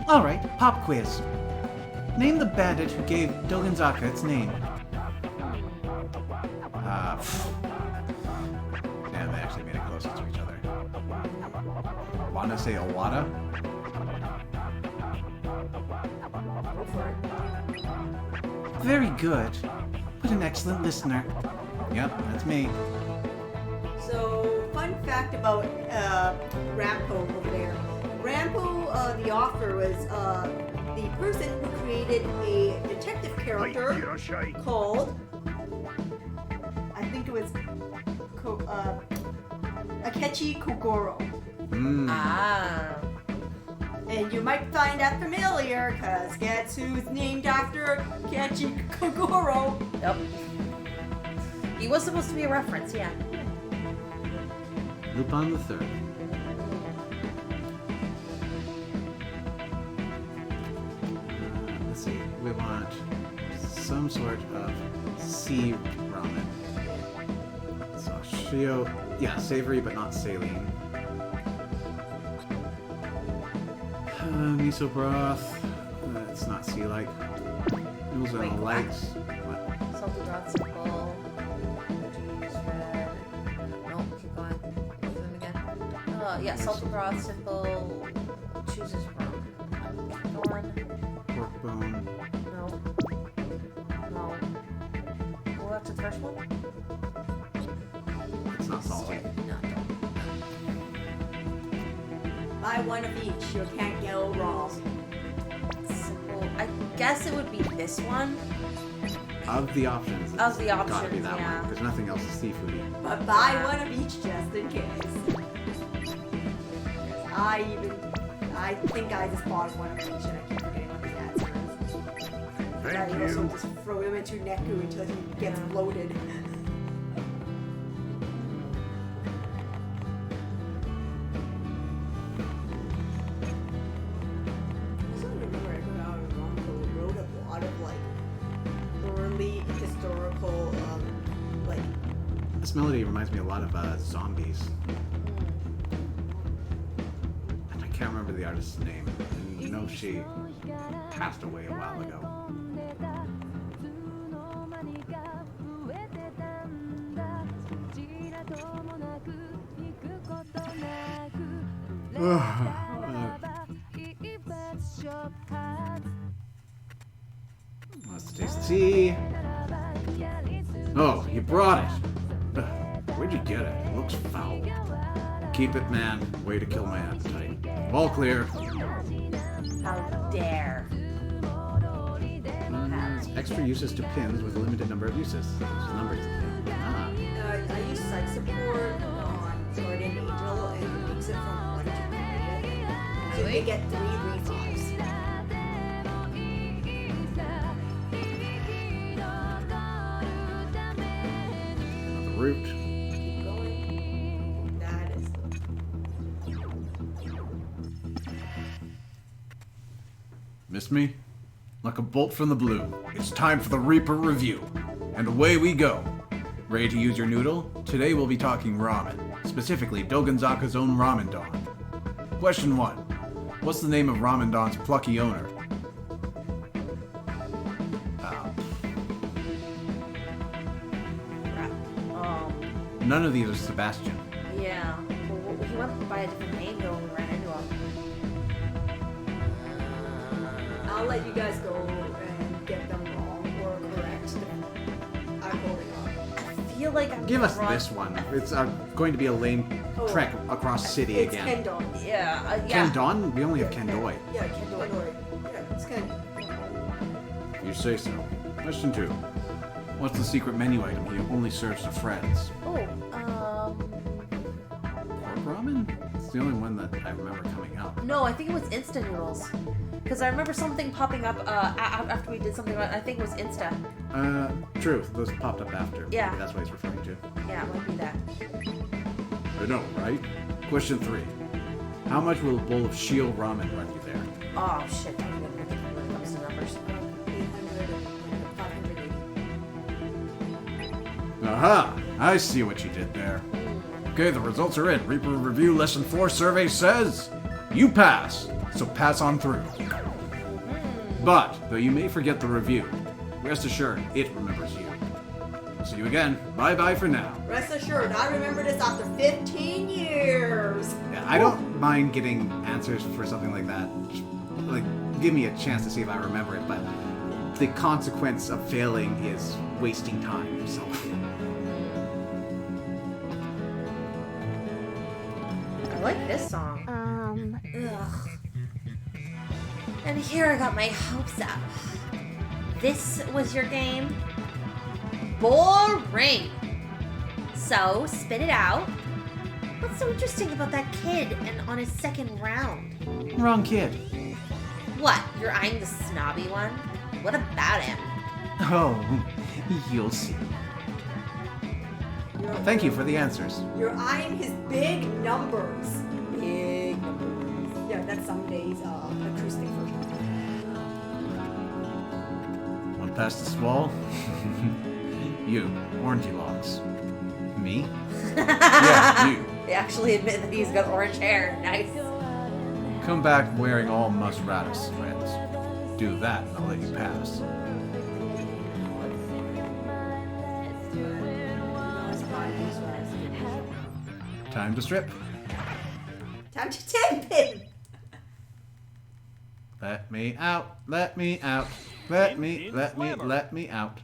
Alright, pop quiz. Name the bandit who gave Dogenzaka its name. Damn, they actually made a want to say Iwata? Go for it. Very good. What an excellent listener. Yep, that's me. So, fun fact about Rampo over there. Rampo, the author, was the person who created a detective character called, I think it was Akechi Kogoro. Ah. And you might find that familiar because guess who's named after Akechi Kogoro? Yep. He was supposed to be a reference, yeah. Lupin the Third. Let's see. We want some sort of sea ramen. So Shio, yeah, savory but not saline. Miso broth. It's not sea-like. Noodles Wait, and go legs. back. What? Salty broth, simple. Cheese, red. No, keep going. Do them again. Yeah, salty broth, simple. Chooses from. Keep going. Pork bone. No. No. Go back to the first one. It's not salty. No, don't. Buy one of each. You can't go wrong. Simple. I guess it would be this one. Of the options. Of the it's gotta be options, that yeah. one, because nothing else is seafoody. But buy one of each just in case. I think I just bought one of each and I keep forgetting what the answer is. I also just throw him into Neku until he gets bloated. I also remember Edgar Allan Poe wrote a lot of like early historical like This melody reminds me a lot of zombies. And I can't remember the artist's name. I know she passed away a while ago. Let's taste the tea. Oh, you brought it. Where'd you get it? It looks foul. Keep it, man. Way to kill my appetite. All clear. How dare. It's extra uses to pins with a limited number of uses. There's numbers to pin. Ah. I use site support on Guardian Angel and it makes it from 1 to 3. So they get 3 refills. The root. Keep going. That is Missed me? Like a bolt from the blue, it's time for the Reaper Review. And away we go. Ready to use your noodle? Today we'll be talking ramen, specifically Dogenzaka's own Ramen Don. Question 1. What's the name of Ramen Don's plucky owner? None of these are Sebastian. Yeah. Well, he went by a different name though when we ran into him. I'll let you guys go and get them wrong or correct. I'm holding on. I feel like I'm Give us wrong. this one. It's going to be a lane trek across city It's again. Kendon. Yeah. Yeah. Ken Don? We only have Ken Doi. Yeah, Kendon. Yeah, it's Ken. You say so. Question 2. What's the secret menu item he only serves to friends? Oh, Pork ramen? It's the only one that I remember coming up. no, I think it was Insta Noodles. Because I remember something popping up after we did something. I think it was Insta. True. Those popped up after. Yeah. Maybe that's what he's referring to. Yeah, it might be that. I know, right? Question 3. How much will a bowl of shield ramen run you there? Oh shit! I'm gonna think when it comes to numbers. 800 and 580. Aha! I see what you did there. Okay, the results are in. Reaper Review Lesson 4 survey says you pass, so pass on through. But, though you may forget the review, rest assured it remembers you. See you again. Bye-bye for now. Rest assured, I remember this after 15 years. Yeah, I don't. mind getting answers for something like that. Just, like, give me a chance to see if I remember it, but the consequence of failing is wasting time, so... I like this song. Ugh. And here I got my hopes up. This was your game? Boring! So, spit it out. What's so interesting about that kid and on his second round? Wrong kid. What, you're eyeing the snobby one? What about him? Oh, you'll see. Thank you for the answers. You're eyeing his big numbers. Big numbers. Yeah, that's Sunday's acoustic version. Want past this wall? You, orange locks. Me? Yeah, you. They actually admit that he's got orange hair. Nice. Come back wearing all Musratus friends. Do that and I'll let you pass. Time to strip. Time to tip him. Let me out, let me out, let me out.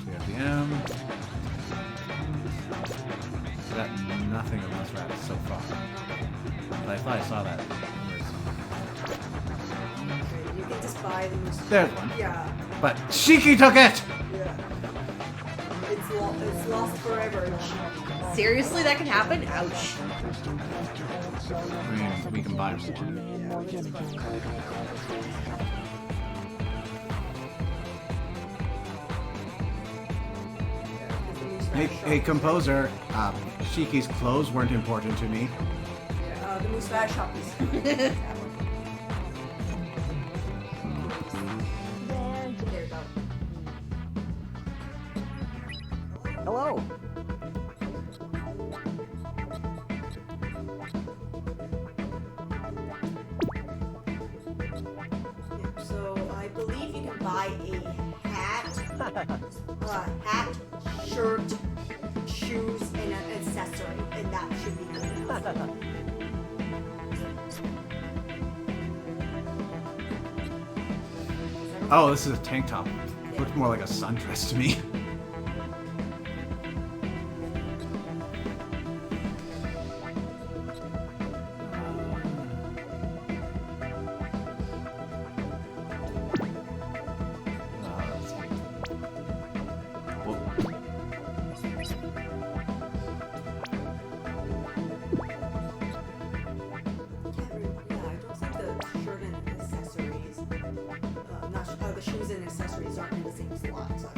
TFDM. Got nothing of Musratus so far. But I thought I saw that. You can just buy them. There's one. Yeah. But Shiki took it! Yeah. It's lost forever. Seriously, that can happen? Ouch. I mean, we can buy more. Hey, composer. Shiki's clothes weren't important to me. The mustache shoppies. There There you go. Hello. Yeah, so I believe you can buy a hat, shirt, shoes, and an accessory, and that should be good enough. Oh, this is a tank top. Looks more like a sundress to me. The shoes and accessories aren't in the same slot. So.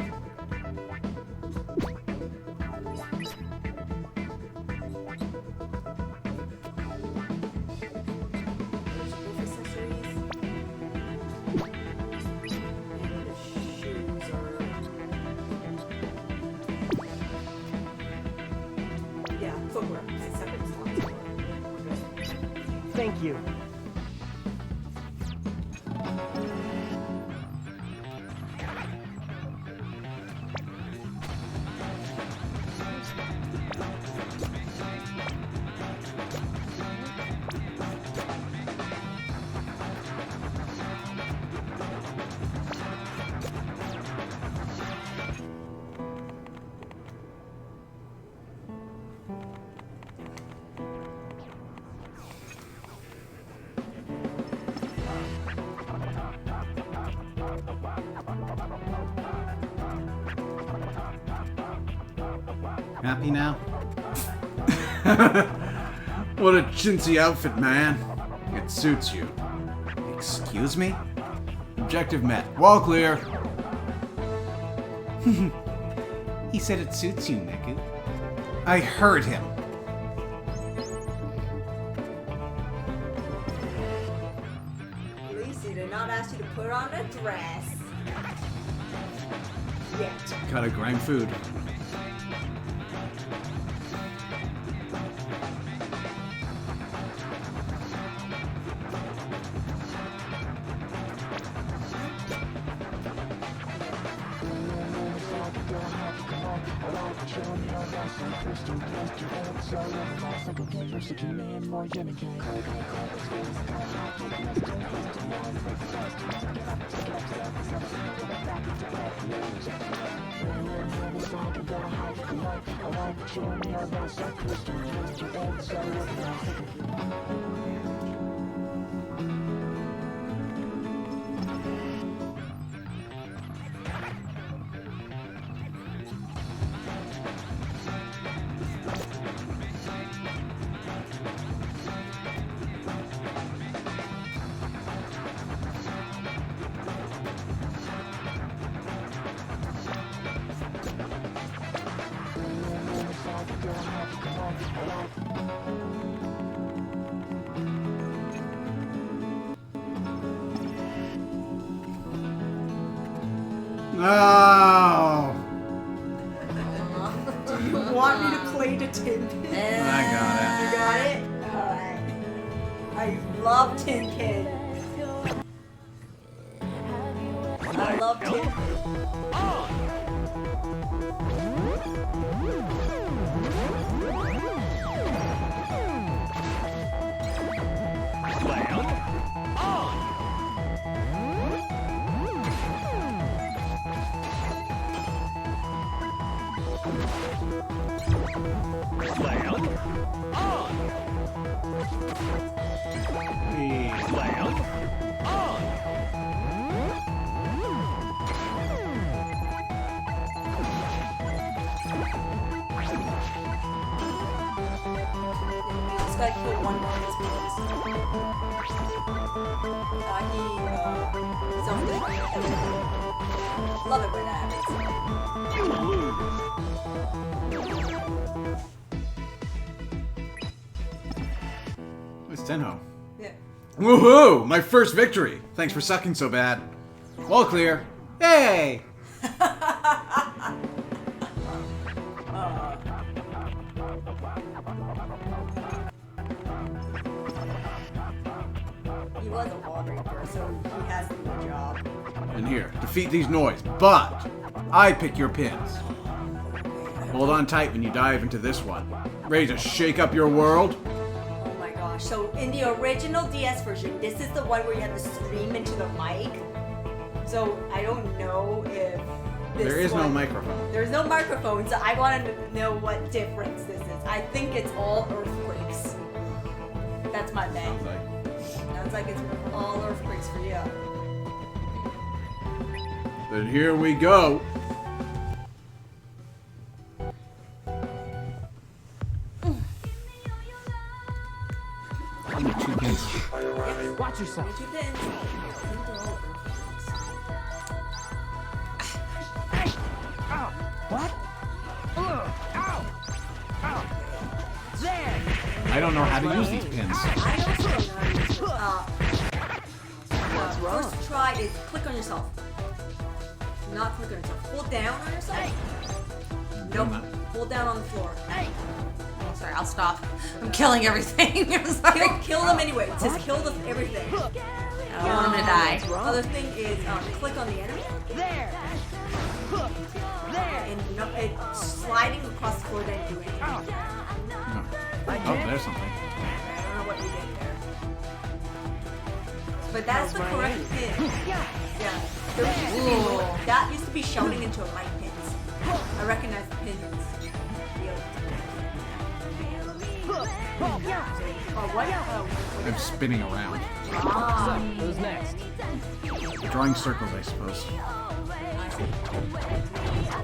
Footwear. It's a separate slot. Thank you. Happy now? What a chintzy outfit, man. It suits you. Excuse me? Objective met. Wall clear. He said it suits you, Niku. I heard him. At least he did not ask you to put on a dress. Yet. Gotta grind food. No! Do you want me to play the Tin Pin? I got it. You got it? Alright. I love Tin Pin. I love Tin Pin. Just gotta kill one more of his minions. He's on the love it when that happens. You lose. It's Tenho. Yeah. Woohoo! My first victory! Thanks for sucking so bad. All clear. Hey! He was a wall breaker, so he has to do a job. And here, defeat these noise, but I pick your pins. Hold on tight when you dive into this one. Ready to shake up your world? Oh my gosh. So in the original DS version, this is the one where you have to scream into the mic. So I don't know if this There is no one- microphone. There's no microphone, so I want to know what difference this is. I think it's all earthquakes. That's my bet. Sounds like it's all earthquakes for you. Then here we go. I need 2 pins. Watch yourself. Two pins. What? Ow! Ow! There! I don't know how to use these pins. I also don't know. First try is click on yourself. Not click on yourself. Hold down on yourself. Nope. Hold down on the floor. Oh, sorry, I'll stop. I'm killing everything. I'm sorry. Kill them anyway. Just kill everything. I don't want him to die. Other thing is click on the enemy. There! There! And sliding across the floor didn't do anything. Oh, there's something. I don't know what you did there. But that's the correct pin. Yeah. There used to be that used to be shouting into a mic pins. I recognize the pins. I'm spinning around. So, who's next? Drawing circles, I suppose.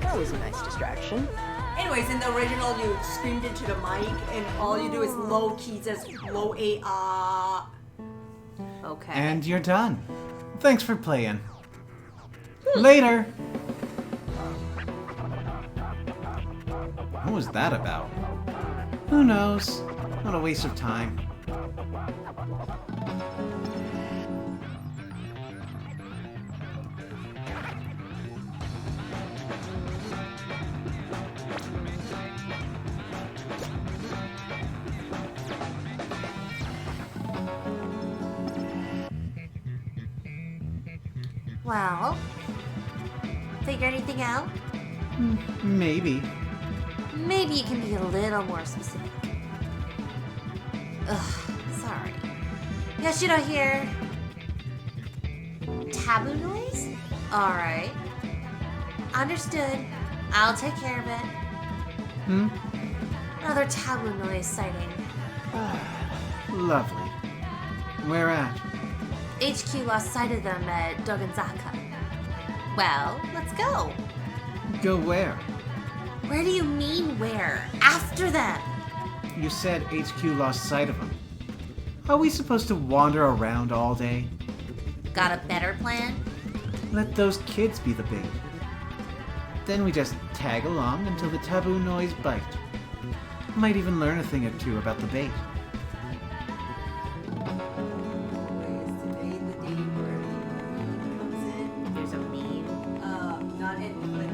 That was a nice distraction. Anyways, in the original, you screamed into the mic, and all you do is low keys as low A. Okay. And you're done. Thanks for playing. Later. What was that about? Who knows? What a waste of time. Well, figure anything out? Maybe. Maybe you can be a little more specific. Ugh, sorry. Yashiro here. Taboo noise? Alright. Understood. I'll take care of it. Another taboo noise sighting. Lovely. Where at? HQ lost sight of them at Dogenzaka. Well, let's go. Go where? Where do you mean where? After them! You said HQ lost sight of them. Are we supposed to wander around all day? Got a better plan? Let those kids be the bait. Then we just tag along until the taboo noise bite. Might even learn a thing or two about the bait. There's a meme.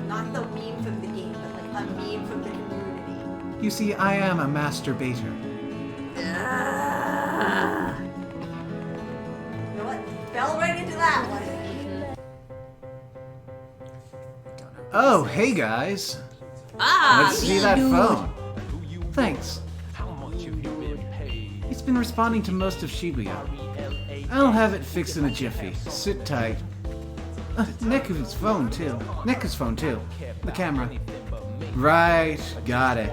Not the meme from the game, but like a meme from the community. You see, I am a master baiter. You know what? Fell right into that one. Oh, hey guys. Let's see that phone. Thanks. It's been responding to most of Shibuya. I'll have it fixed in a jiffy. Sit tight. Neku's phone too. The camera. Right, got it.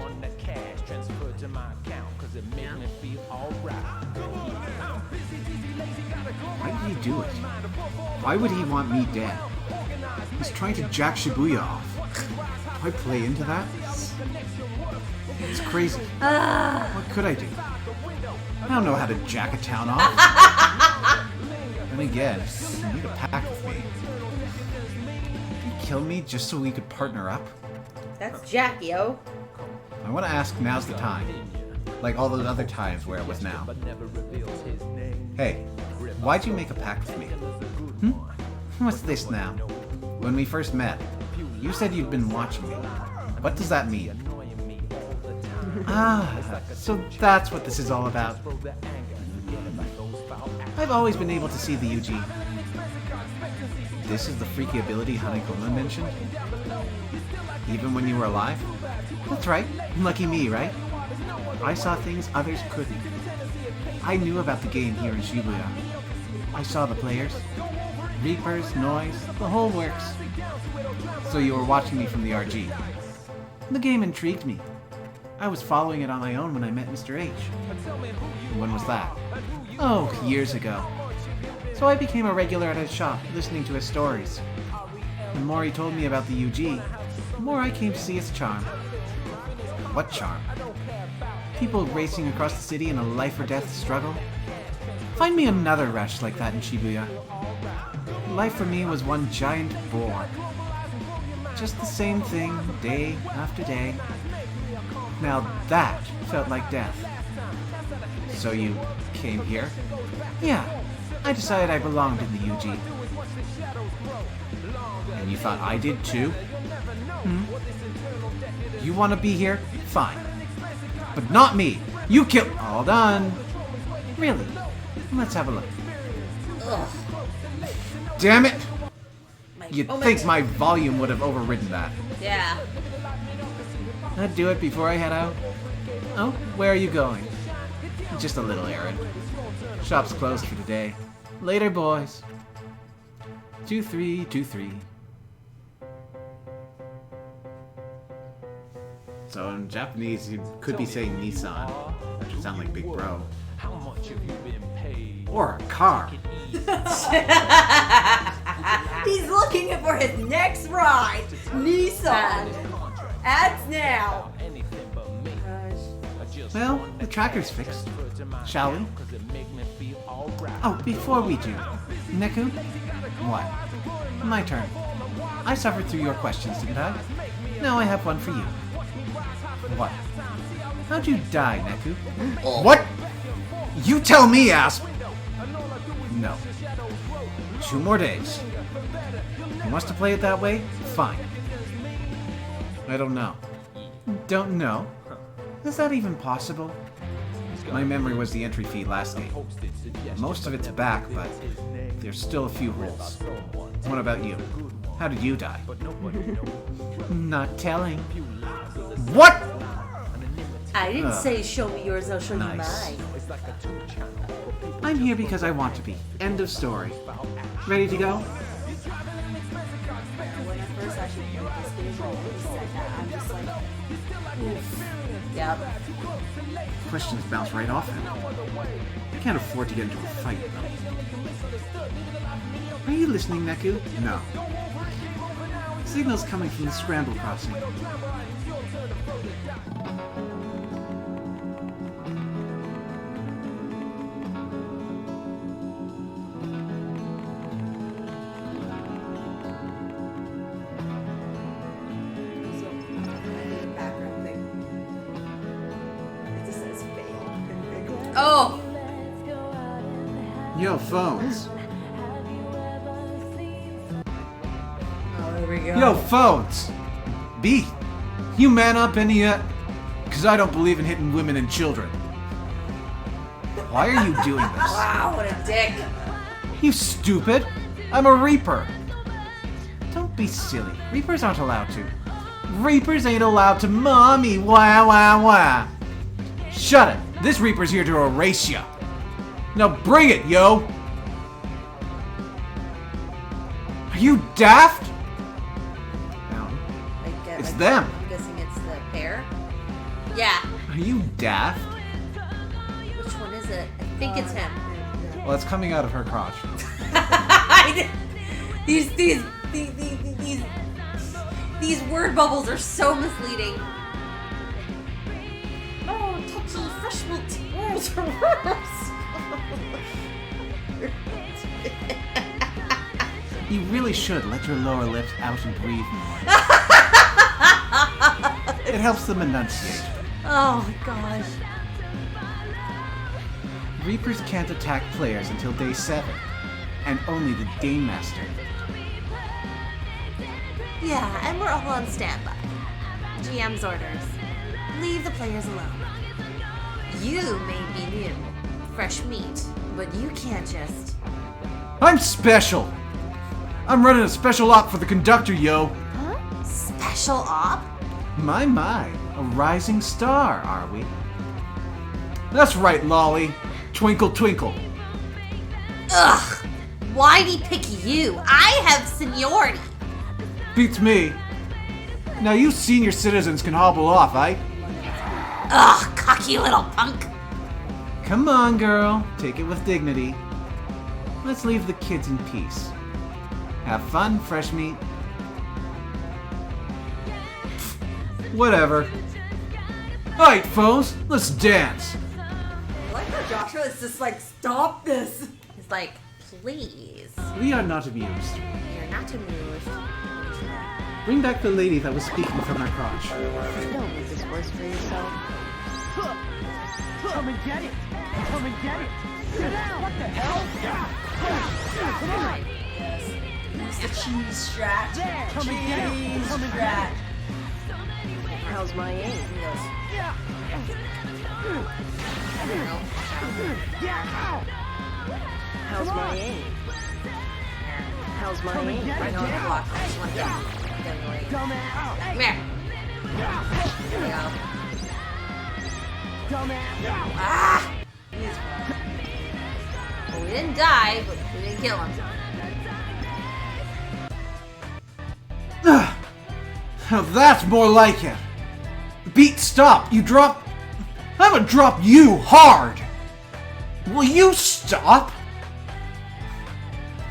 Why did he do it? Why would he want me dead? He's trying to jack Shibuya off. Do I play into that? It's crazy. What could I do? I don't know how to jack a town off. Then again, you need a pack with me. Did he kill me just so we could partner up? That's Jack, yo. I want to ask, now's the time. Like all those other times where it was now. Hey, why'd you make a pact with me? What's this now? When we first met, you said you'd been watching me. What does that mean? So that's what this is all about. I've always been able to see the UG. This is the freaky ability Hanekoma mentioned? Even when you were alive? That's right. Lucky me, right? I saw things others couldn't. I knew about the game here in Shibuya. I saw the players. Reapers, noise, the whole works. So you were watching me from the RG. The game intrigued me. I was following it on my own when I met Mr. H. When was that? Oh, years ago. So I became a regular at his shop, listening to his stories. The more he told me about the UG, the more I came to see its charm. What charm? People racing across the city in a life-or-death struggle? Find me another rush like that in Shibuya. Life for me was one giant bore. Just the same thing, day after day. Now that felt like death. So you came here? Yeah, I decided I belonged in the UG. And you thought I did too? You want to be here? Fine. But not me! You killed— All done! Really? Let's have a look. Ugh. Damn it! You'd think my volume would have overridden that. Yeah. I'd do it before I head out. Oh, where are you going? Just a little errand. Shop's closed for today. Later, boys. 2323. So in Japanese, you could be saying Nissan, which would sound like Big Bro. Or a car. He's looking for his next ride. Nissan. Ads now. Well, the tracker's fixed. Shall we? Oh, before we do, Neku? What? My turn. I suffered through your questions, didn't I? Now I have one for you. What? How'd you die, Neku? What? You tell me, ass! No. 2 more days. He wants to play it that way? Fine. I don't know. Don't know? Is that even possible? My memory was the entry fee last game. Most of it's back, but there's still a few holes. What about you? How did you die? Not telling. What? I didn't say show me yours, I'll show Nice. you mine. I'm here because I want to be. End of story. Ready to go? When I first actually played this game, when he said that, I'm just like, oof. Yep. Questions bounce right off him. I can't afford to get into a fight. Are you listening, Neku? No. Signal's coming from the Scramble Crossing. Background thing. It just says fail. Oh! Yo, phones. Oh, there we go. Yo, phones! B, you man up any yet? Cause I don't believe in hitting women and children. Why are you doing this? Wow, what a dick. You stupid! I'm a Reaper! Don't be silly. Reapers aren't allowed to. Reapers ain't allowed to mommy! Wah wah wah! Shut it! This Reaper's here to erase ya! Now bring it, yo! Are you daft? No. It's them! I'm guessing it's the pair. Yeah. Are you daft? Which one is it? I think it's him. Well, it's coming out of her crotch. These word bubbles are so misleading. Oh, touchy fresh milk rolls are worse. You really should let your lower lips out and breathe more. It helps them enunciate. Oh my gosh. Reapers can't attack players until day 7, and only the Game Master. Yeah, and we're all on standby. GM's orders. Leave the players alone. You may be new, fresh meat, but you can't just... I'm special! I'm running a special op for the conductor, yo! Huh? Special op? My, a rising star, are we? That's right, Lolly. Twinkle, twinkle. Ugh! Why'd he pick you? I have seniority! Beats me. Now you senior citizens can hobble off, eh? Ugh, cocky little punk! Come on, girl. Take it with dignity. Let's leave the kids in peace. Have fun, fresh meat. Whatever. Alright, foes, let's dance. I like how Joshua is just like, stop this. It's like, please. We are not amused. You're not amused. Bring back the lady that was speaking from her crotch. Don't make this worse for yourself. Come and get it! Come and get it! What the hell? Come on! Use the cheese strat. Come and get it! Come and get it! How's my aim? How's my aim? How's my aim? I know the block. I just want to get away. Come here. There we go. Ah! Well, we didn't die, but we didn't kill him. Now that's more like it. Beat, stop. You drop... I'm gonna drop you hard. Will you stop?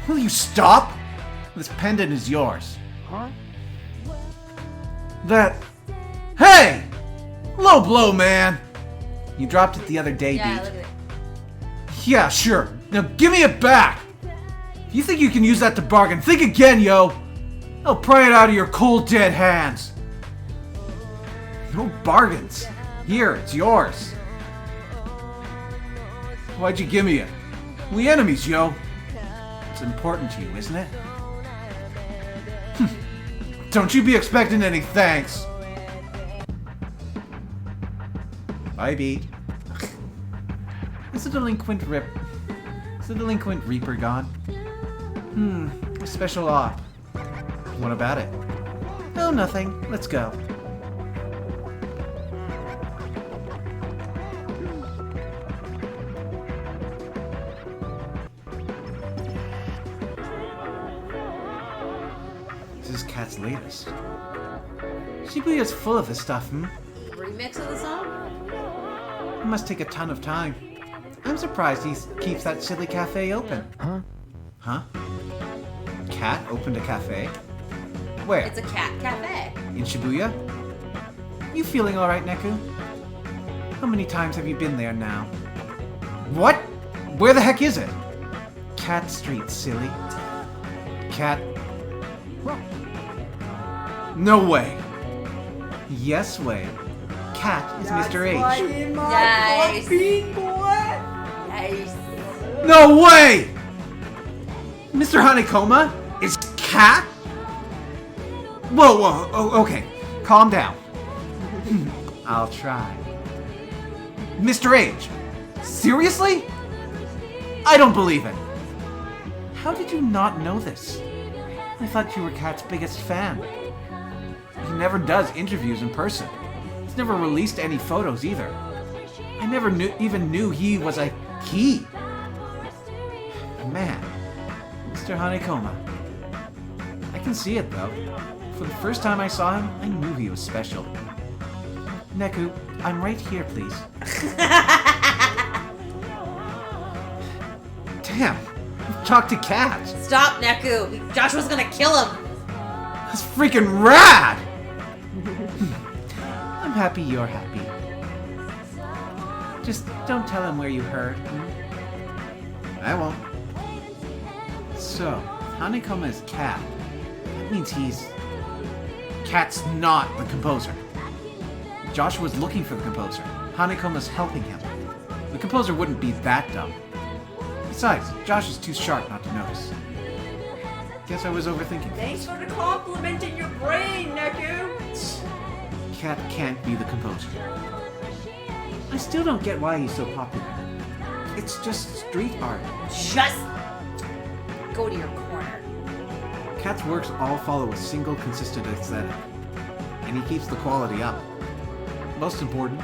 Will you stop? This pendant is yours. Huh? That... Hey! Low blow, man. You dropped it the other day, Yeah, Beat. look at it. Yeah, sure. Now give me it back! If you think you can use that to bargain, think again, yo! I'll pry it out of your cold, dead hands. No bargains. Here, it's yours. Why'd you give me it? We enemies, yo. It's important to you, isn't it? Don't you be expecting any thanks. Bye, Beat. Is the delinquent Reaper gone? A special op. What about it? Oh, nothing. Let's go. Cat's latest. Shibuya's full of this stuff, Remix of the song? It must take a ton of time. I'm surprised he keeps that silly cafe open. Huh? Cat opened a cafe? Where? It's a cat cafe. In Shibuya? You feeling alright, Neku? How many times have you been there now? What? Where the heck is it? Cat Street, silly. Cat... No way. Yes way. Cat is Mr. H. Nice. Nice. No way! Mr. Hanekoma is Cat? Whoa, oh, okay. Calm down. I'll try. Mr. H, seriously? I don't believe it. How did you not know this? I thought you were Cat's biggest fan. He never does interviews in person. He's never released any photos either. I never even knew he was a he. Man, Mr. Hanekoma. I can see it though. For the first time I saw him, I knew he was special. Neku, I'm right here, please. Damn, talk to Cat. Stop, Neku. Joshua's gonna kill him. That's freaking rad! I'm happy you're happy. Just don't tell him where you heard. I won't. So, Hanekoma is Cat. That means he's... Cat's not the composer. Joshua's looking for the composer. Hanekoma's helping him. The composer wouldn't be that dumb. Besides, Josh is too sharp not to notice. Guess I was overthinking Thanks things. for the compliment in your brain, Neku. Cat can't be the composer. I still don't get why he's so popular. It's just street art. Just go to your corner. Cat's works all follow a single consistent aesthetic, and he keeps the quality up. Most important,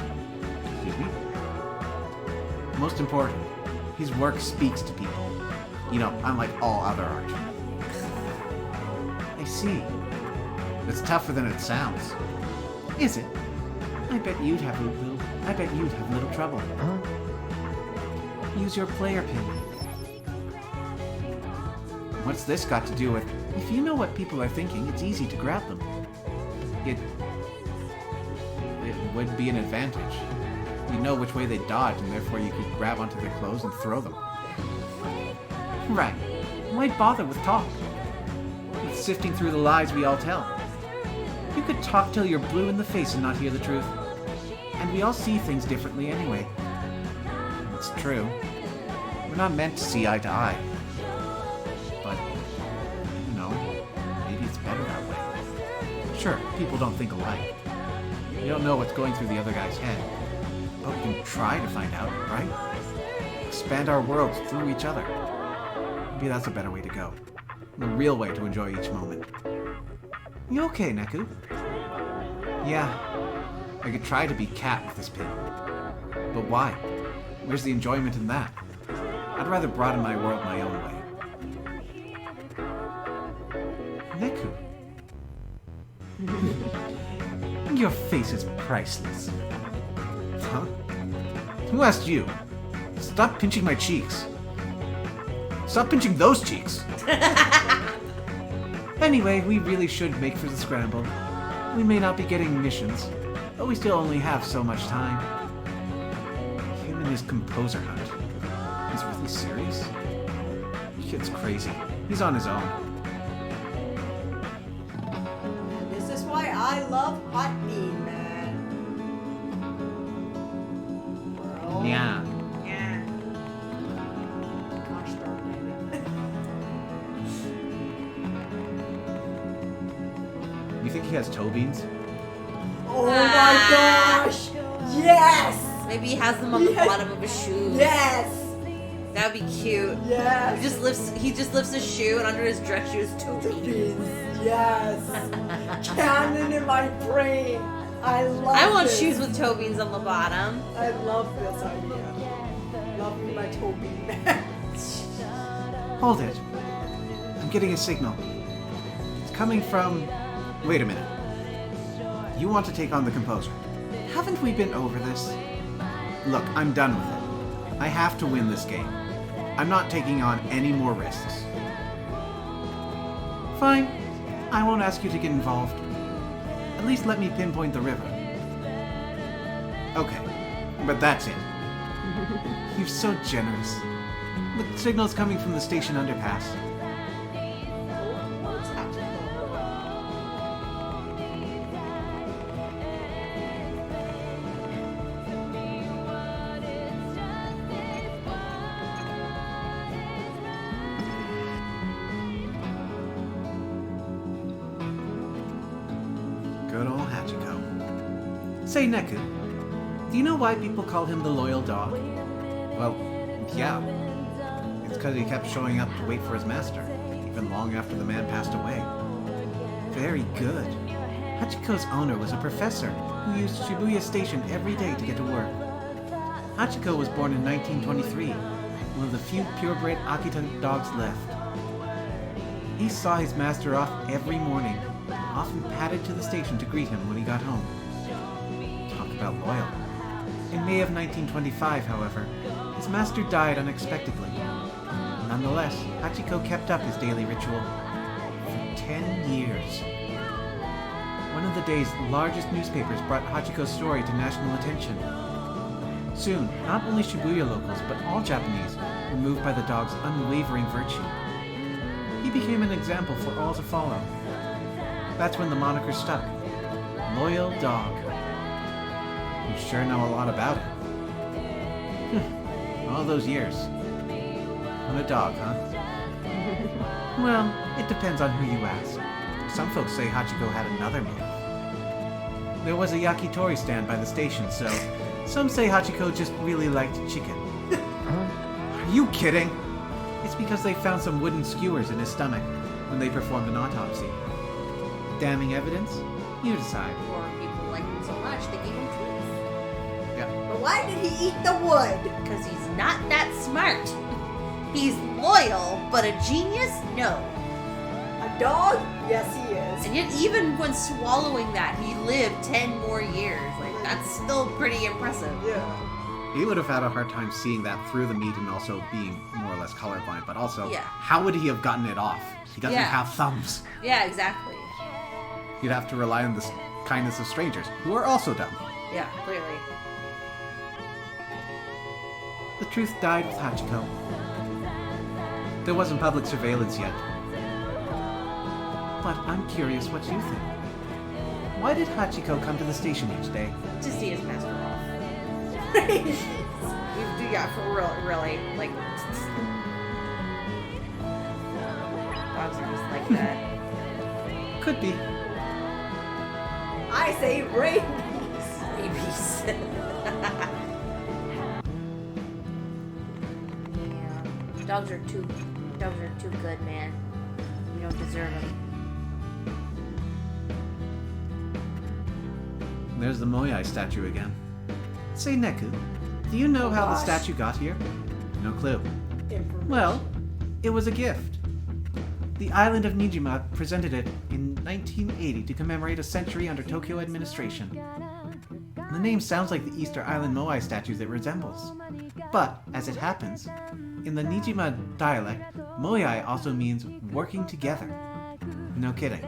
his work speaks to people. You know, unlike all other art. I see. It's tougher than it sounds. Is it? I bet you'd have little trouble. Huh? Use your player pin. What's this got to do with... If you know what people are thinking, it's easy to grab them. It would be an advantage. You know which way they dodge, and therefore you could grab onto their clothes and throw them. Right. Why bother with talk? With sifting through the lies we all tell. You could talk till you're blue in the face and not hear the truth. And we all see things differently anyway. It's true. We're not meant to see eye to eye. But, you know, maybe it's better that way. Sure, people don't think alike. We don't know what's going through the other guy's head. But we can try to find out, right? Expand our worlds through each other. Maybe that's a better way to go. The real way to enjoy each moment. You okay, Neku? Yeah. I could try to be Cat with this pin. But why? Where's the enjoyment in that? I'd rather broaden my world my own way. Neku. Your face is priceless. Huh? Who asked you? Stop pinching my cheeks. Stop pinching those cheeks. Anyway, we really should make for the scramble. We may not be getting missions, but we still only have so much time. Him and his composer hunt. He's really serious? Kid's crazy. He's on his own. And this is why I love Hot Bean, man. Bro. Yeah. Yeah. Gosh darn it. You think he has toe beans? Oh my gosh! Yes! Maybe he has them on the bottom of his shoes. Yes! That'd be cute. Yes! He just lifts his shoe and under his dress shoes toe beans. Yes! Canon in my brain. I love I want this. shoes with toe beans on the bottom. I love this idea. Love me my toe bean man. Hold it. I'm getting a signal. It's coming from Wait a minute. You want to take on the composer? Haven't we been over this? Look, I'm done with it. I have to win this game. I'm not taking on any more risks. Fine. I won't ask you to get involved. At least let me pinpoint the river. Okay, but that's it. You're so generous. The signal's coming from the station underpass. Good old Hachiko. Say, Neku, do you know why people call him the loyal dog? Well, yeah. It's because he kept showing up to wait for his master, even long after the man passed away. Very good. Hachiko's owner was a professor who used Shibuya Station every day to get to work. Hachiko was born in 1923, one of the few purebred Akita dogs left. He saw his master off every morning, often padded to the station to greet him when he got home. Talk about loyal. In May of 1925, however, his master died unexpectedly. Nonetheless, Hachiko kept up his daily ritual for 10 years. One of the day's largest newspapers brought Hachiko's story to national attention. Soon, not only Shibuya locals, but all Japanese were moved by the dog's unwavering virtue. He became an example for all to follow. That's when the moniker stuck. Loyal Dog. You sure know a lot about it. All those years. On a dog, huh? Well, it depends on who you ask. Some folks say Hachiko had another move. There was a yakitori stand by the station, so some say Hachiko just really liked chicken. Are you kidding? It's because they found some wooden skewers in his stomach when they performed an autopsy. Damning evidence? You decide. Or people liked him so much they gave him teeth. Yeah. But why did he eat the wood? Because he's not that smart. He's loyal, but a genius? No. A dog? Yes, he is. And yet, even when swallowing that, he lived 10 more years. Like, that's still pretty impressive. Yeah. He would have had a hard time seeing that through the meat and also being more or less colorblind, but also, Yeah. how would he have gotten it off? He doesn't Yeah. have thumbs. Yeah, exactly. You'd have to rely on the kindness of strangers, who are also dumb. Yeah, clearly. The truth died with Hachiko. There wasn't public surveillance yet. But I'm curious what you think. Why did Hachiko come to the station each day? To see his master off. Yeah, for real, really. Like, dogs are just like that. Could be. I say rabies. Babies. Yeah. Dogs are too good, man. You don't deserve them. There's the Moyai statue again. Say, Neku, do you know how the gosh. statue got here? No clue. Well, it was a gift. The island of Nijima presented it in 1980 to commemorate a century under Tokyo administration. The name sounds like the Easter Island Moai statues it resembles. But, as it happens, in the Nijima dialect, Moai also means working together. No kidding.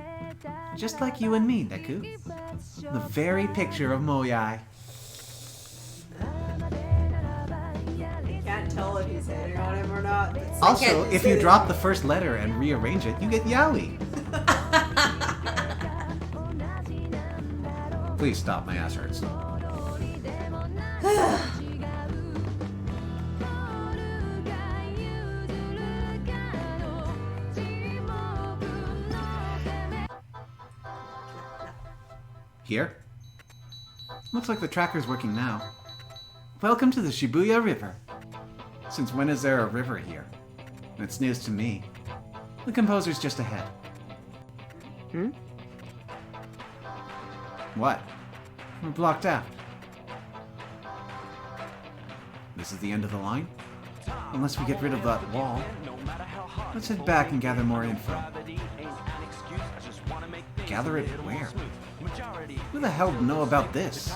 Just like you and me, Neku. The very picture of Moai. Can't tell if he's hitting on him or not. Also, if you drop the first letter and rearrange it, you get Yaoi. Please stop, my ass hurts. Here? Looks like the tracker's working now. Welcome to the Shibuya River. Since when is there a river here? It's news to me. The composer's just ahead. What? We're blocked out. This is the end of the line? Unless we get rid of that wall. Let's head back and gather more info. Gather it where? Who the hell know about this?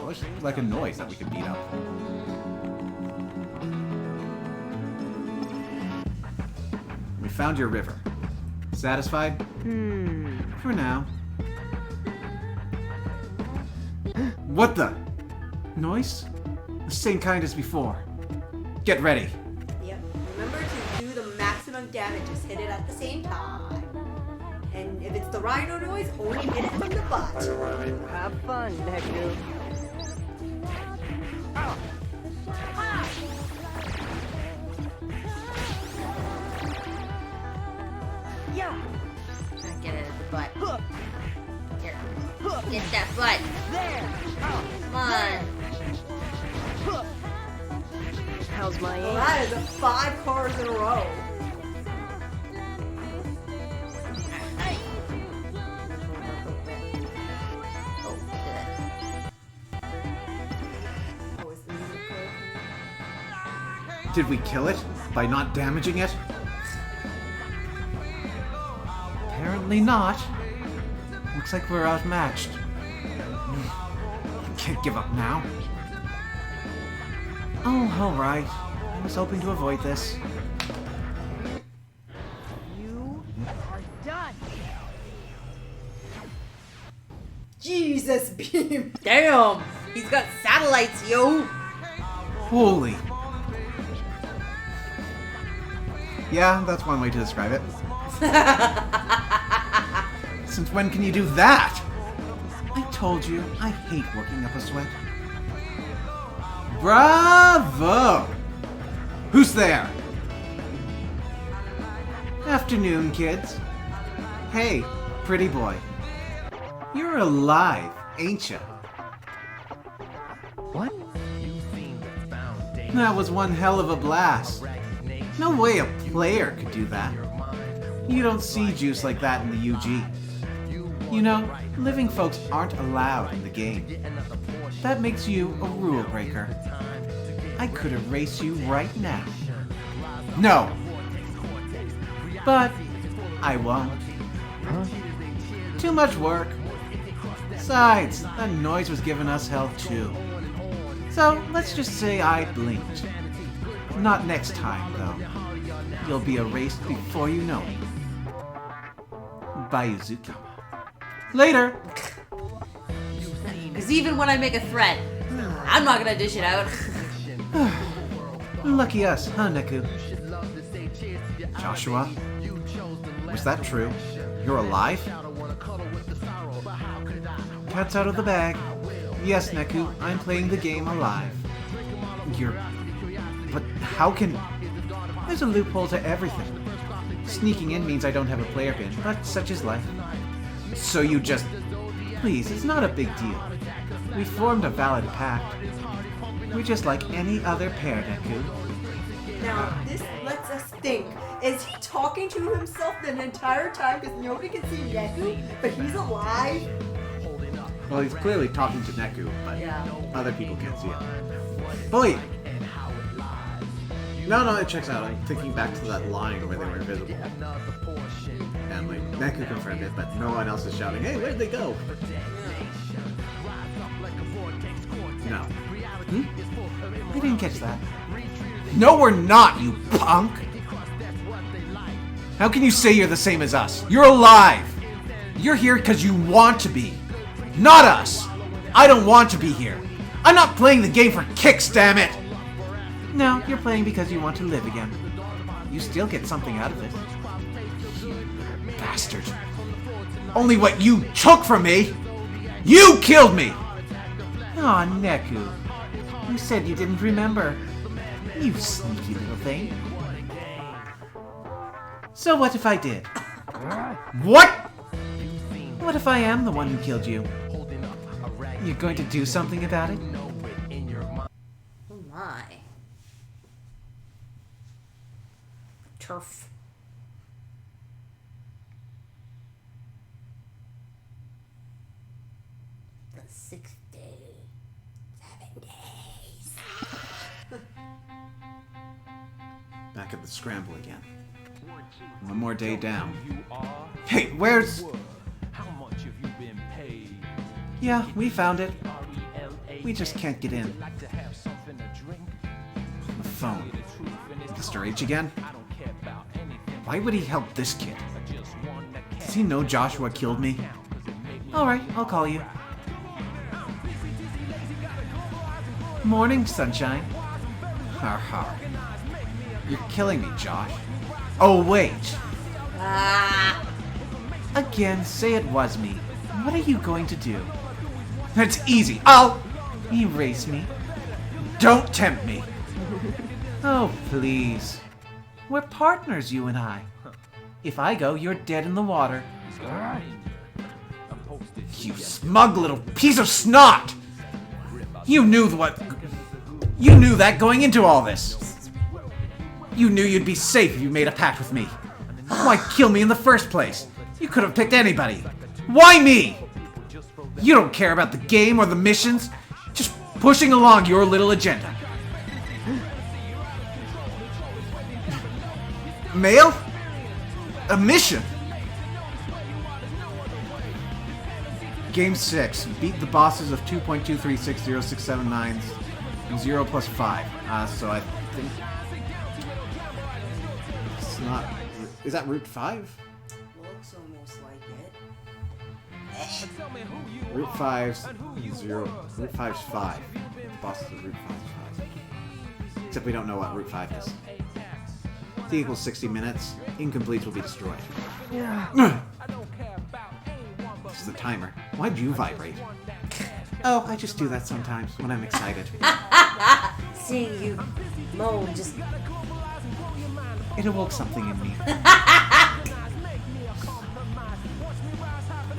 Looks like a noise that we could beat up. We found your river. Satisfied? For now. What the? Noise? The same kind as before. Get ready. Yep. Remember to do the maximum damage. Just hit it at the same time. And if it's the rhino noise, only hit it from the butt. Have fun, Deku. Yeah. Get it at the butt. Here. Get that butt. Come on. How's my Well, aim? that is 5 cars in a row. Oh, good. Oh, is the music good? Did we kill it by not damaging it? Apparently not. Looks like we're outmatched. Can't give up now. Oh, alright. I was hoping to avoid this. You are done. Jesus, Beam. Damn. He's got satellites, yo. Holy. Yeah, that's one way to describe it. Since when can you do that? I told you, I hate working up a sweat. Bravo! Who's there? Afternoon, kids. Hey, pretty boy. You're alive, ain't ya? What? That was one hell of a blast. No way a player could do that. You don't see juice like that in the UG. You know, living folks aren't allowed in the game. That makes you a rule breaker. I could erase you right now. No! But I won't. Too much work. Besides, that noise was giving us hell too. So let's just say I blinked. Not next time, though. You'll be erased before you know it. Bye, Yuzuki. Later! Because even when I make a threat, I'm not gonna dish it out. Lucky us, huh, Neku? Joshua? Was that true? You're alive? Cat's out of the bag. Yes, Neku, I'm playing the game alive. But how can... There's a loophole to everything. Sneaking in means I don't have a player pin, but such is life. So you just... Please, it's not a big deal. We formed a valid pact. We're just like any other pair, Neku. Now, this lets us think. Is he talking to himself the entire time because nobody can see Neku, but he's alive? Well, he's clearly talking to Neku, but other people can't see it. Boy! No, it checks out. I'm thinking back to that line where they were invisible. And like, Neku confirmed it, but no one else is shouting, hey, where'd they go? No. I didn't catch that. No, we're not, you punk! How can you say you're the same as us? You're alive! You're here because you want to be. Not us! I don't want to be here. I'm not playing the game for kicks, damn it! No, you're playing because you want to live again. You still get something out of it. You bastard. Only what you took from me! You killed me! Aw, Neku. You said you didn't remember. You sneaky little thing. So what if I did? What? What if I am the one who killed you? You're going to do something about it? Oh my. Turf. The 6th day. 7 days. Back at the scramble again. One more day down. Hey, where's... Yeah, we found it. We just can't get in. The phone. Mr. H again? Why would he help this kid? Does he know Joshua killed me? Alright, I'll call you. Morning, sunshine. Har har. You're killing me, Josh. Oh, wait. Again, say it was me. What are you going to do? That's easy. I'll erase me. Don't tempt me. Oh, please. We're partners, you and I. If I go, you're dead in the water. You smug little piece of snot! You knew that going into all this. You knew you'd be safe if you made a pact with me. Why kill me in the first place? You could have picked anybody. Why me? You don't care about the game or the missions. Just pushing along your little agenda. Mail? A mission? Game 6. Beat the bosses of 2.2360679 and 0 plus 5. So I think... It's not... Is that Route 5? Looks almost like it. Route 5's 0. Route 5's 5. The bosses of Route 5's 5. Except we don't know what Route 5 is. T equals 60 minutes. Incompletes will be destroyed. Yeah. This is the timer. Why'd you vibrate? Oh, I just do that sometimes when I'm excited. Seeing you moan just... It awoke something in me.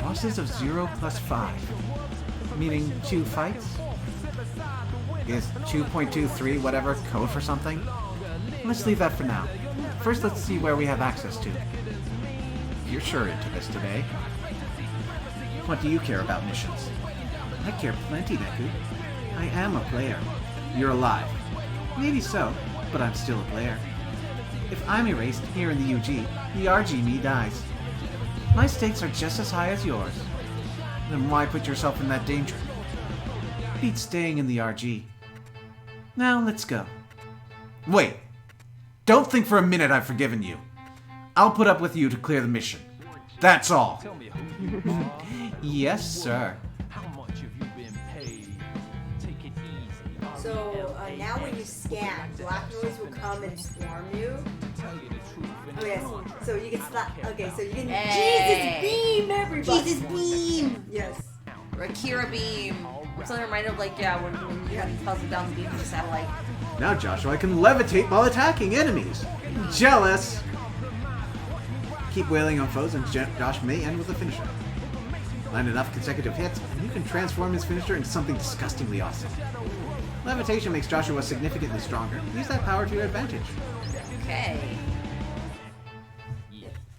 Bosses of 0 plus 5. Meaning 2 fights? Is 2.23 whatever code for something? Let's leave that for now. First, let's see where we have access to. You're sure into this today. What do you care about missions? I care plenty, Neku. I am a player. You're alive. Maybe so, but I'm still a player. If I'm erased here in the UG, the RG me dies. My stakes are just as high as yours. Then why put yourself in that danger? Beat staying in the RG. Now, let's go. Wait. Don't think for a minute I've forgiven you. I'll put up with you to clear the mission. That's all. Yes, sir. So now when you scan, black noise will come and swarm you. Oh yes. So you can slap. Okay, so you can Jesus beam everybody. Jesus beam! Yes. Or Akira beam. Something reminded of like, yeah, when you had to puzzle down the beam from the satellite. Now, Joshua, I can levitate while attacking enemies. Jealous! Keep wailing on foes and Josh may end with a finisher. Land enough consecutive hits, and you can transform his finisher into something disgustingly awesome. Levitation makes Joshua significantly stronger. Use that power to your advantage. Okay.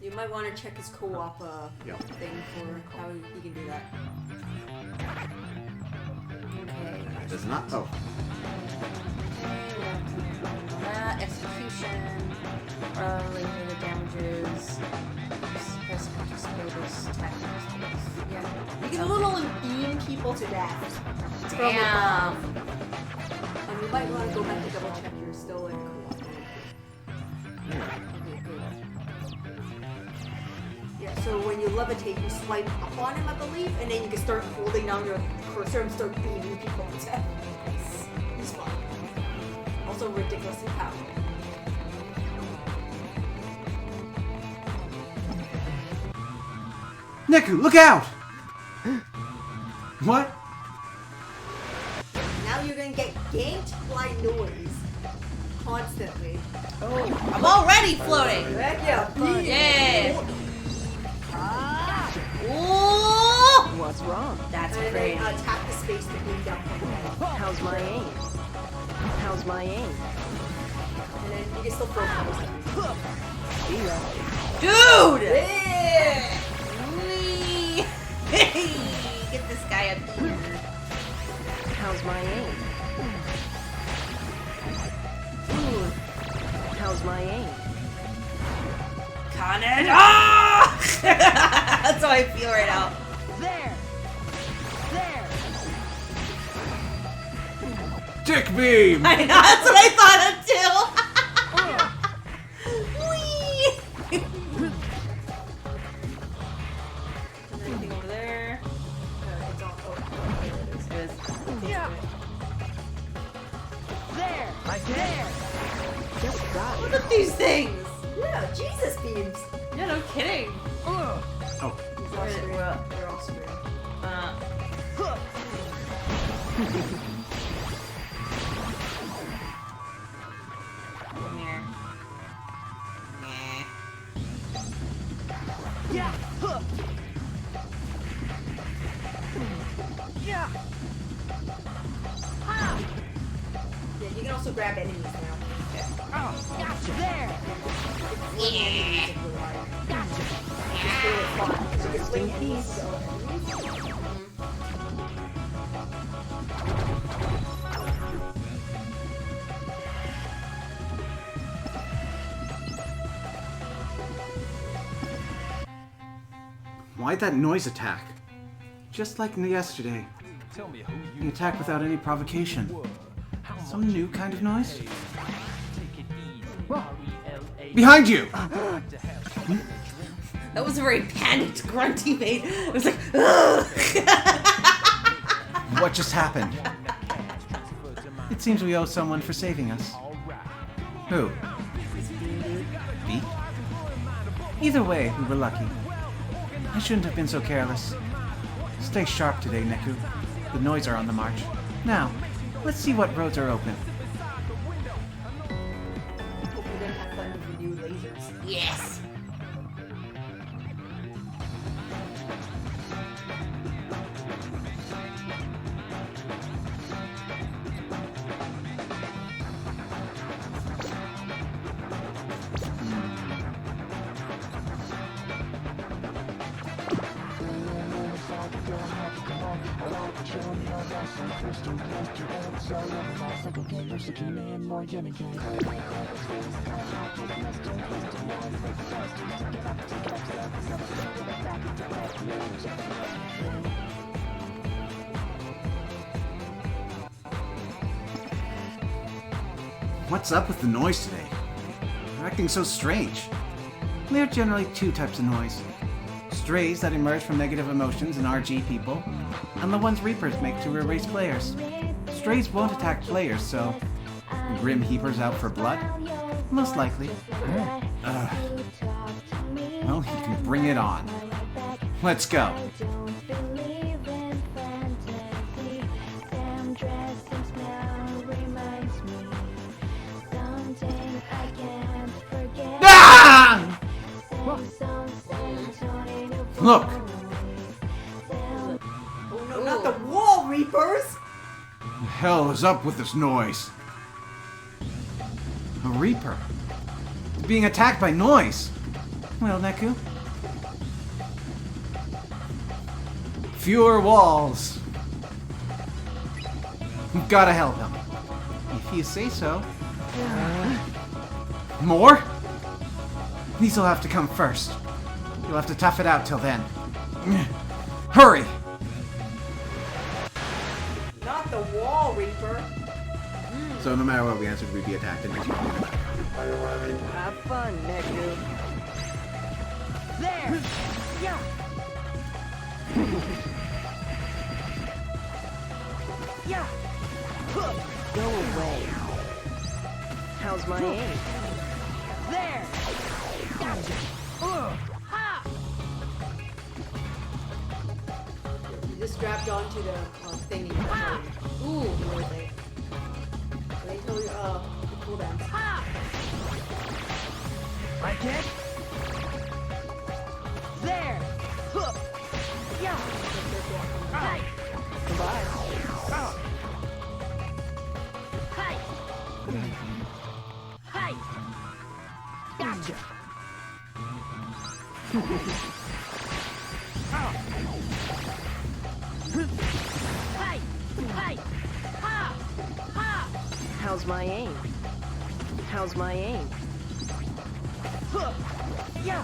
You might want to check his co-op thing for how he can do that. Okay. Does not. Oh. Execution. Laser damages. Yeah. You can literally beam people to death. Damn. And you might want to go back and double check you're still in co-op. Yeah, so when you levitate, you swipe up on him, I believe, and then you can start holding down your cursor and start beaming people to death. It's fun. Also ridiculously powerful. Neku, look out! What? Now you're gonna get ganked by noise constantly. Oh, I'm already floating! Heck yeah, Yeah! Ooh! What's wrong? That's and great. then tap the space to beam down from the head. How's my aim? How's my aim? And then you can still throw powers. Dude! Yeah! Whee! Get this guy up here. How's my aim? How's my aim? Canada! That's how I feel right now. There! There! Dick beam! I know, that's what I thought of too. Whee! Anything over there? It's all over. There it is. Yeah. There. There. Just got Look at these things! Yeah, Jesus beams. Yeah, no kidding. Oh, They're all screwed up. They're all screwed. Come here. Yeah. Huh. Yeah. Ah. Yeah, you can also grab enemies now. Oh, gotcha. There. Yeah. Gotcha. It's really fun. So you can swing enemies to enemies. Why'd that noise attack? Just like yesterday. Tell me who He you attacked without any provocation. Some new kind of noise? Behind you! That was a very panicked grunt he made. It was like, ugh. What just happened? It seems we owe someone for saving us. Who? Beat? Either way, we were lucky. I shouldn't have been so careless. Stay sharp today, Neku. The noise are on the march. Now, let's see what roads are open. Hope we didn't have fun with your new lasers. Yes. What's up with the noise today? They're acting so strange. There are generally two types of noise. Strays that emerge from negative emotions in RG people, and the ones Reapers make to erase players. Strays won't attack players, so... Grim Heapers out for blood? Most likely. Well, he can bring it on. Let's go. Ah! Look! Oh no, not the wall reapers! What the hell is up with this noise? A Reaper. Being attacked by noise. Well, Neku. Fewer walls. We've gotta help him. If you say so. More? These'll have to come first. You'll have to tough it out till then. Hurry! Not the wall reaper. So no matter what we answered, we'd be attacked and just Have fun, Neku. There. Yeah. Yeah. Go away. How's my aim? There. Gotcha. Ha. You just grabbed onto the thing and you ooh, more thing. They tell you, the cooldowns. Ha. Like it. There. Yeah. Hi. Goodbye. Oh. Hi. Hi. Gotcha. Oh. Hi. Hi. Ha. Ha. How's my aim? How's my aim? Yeah.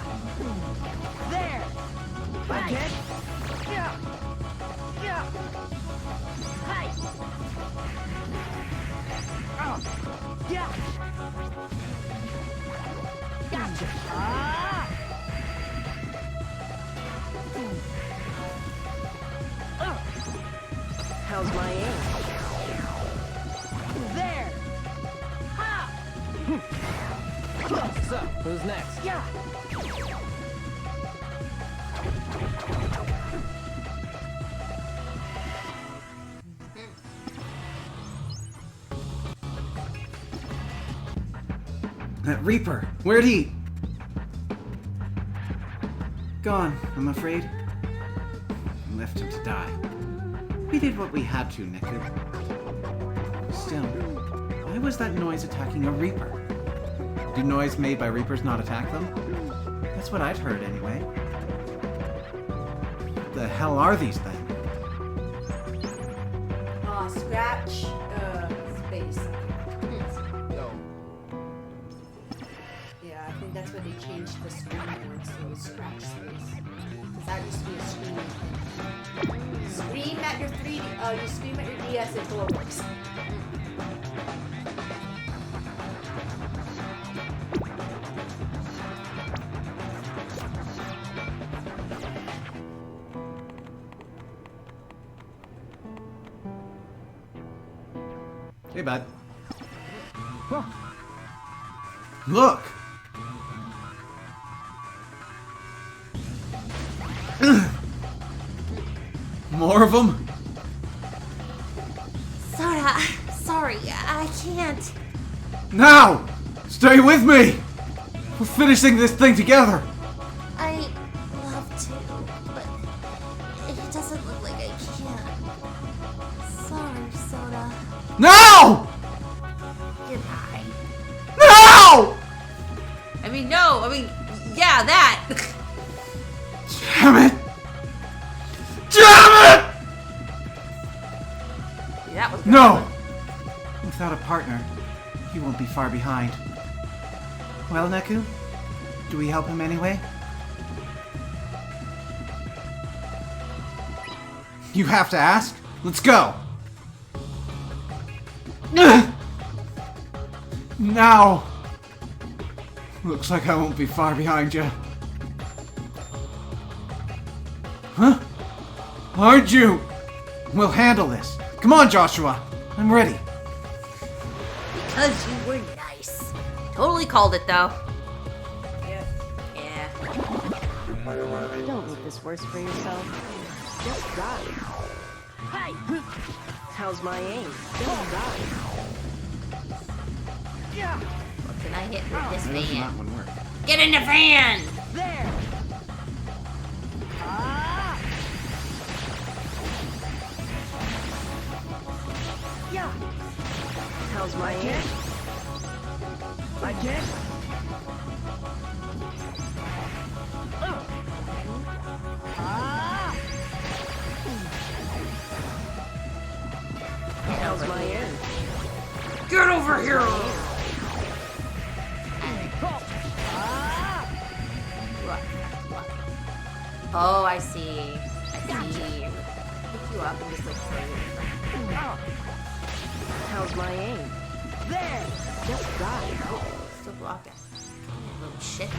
There. Like it. Yeah. Yeah. Hi. Yeah. Gotcha. How's my aim? There. Ha. So, who's next? Yeah. That Reaper, where'd he? Gone, I'm afraid. Left him to die. We did what we had to, Neku. Still, why was that noise attacking a Reaper? Do noise made by Reapers not attack them? That's what I'd heard anyway. What the hell are these then? Scratch, space. Yeah, I think that's when they changed the screen board, so it's scratch space. Because that used to be a scream. Scream at your 3D, you scream at your DS until it works. Hey, bud. Look! More of them? Sora, sorry, I can't. Now! Stay with me! We're finishing this thing together! I love to, but it doesn't look like I can. Sorry, Sora. No! Goodbye. No! Yeah, that. Damn it! Damn it! That was No! Without a partner, he won't be far behind. Well, Neku? Do we help him anyway? You have to ask? Let's go! Now! Looks like I won't be far behind you. Huh? Aren't you? We'll handle this. Come on, Joshua. I'm ready. Because you were nice. Totally called it, though. Yeah. Don't make this worse for yourself. Just die. Hey! How's my aim? Just die. Yeah. What can I hit with this Why doesn't that van? one work? Get in the van! There. Yeah. How's my aim? I can. How's my aim? Get over here! Oh, I see. I see. Pick you up and just like throw you. How's my aim? There. Just die. Still block it. Little shit.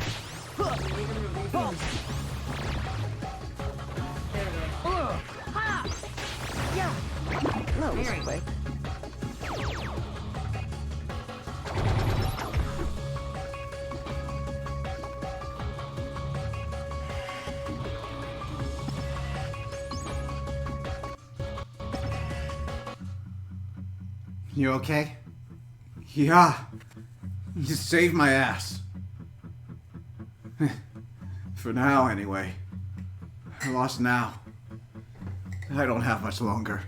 No, it's quick. You okay? Yeah. You saved my ass. For now, anyway. I lost now. I don't have much longer.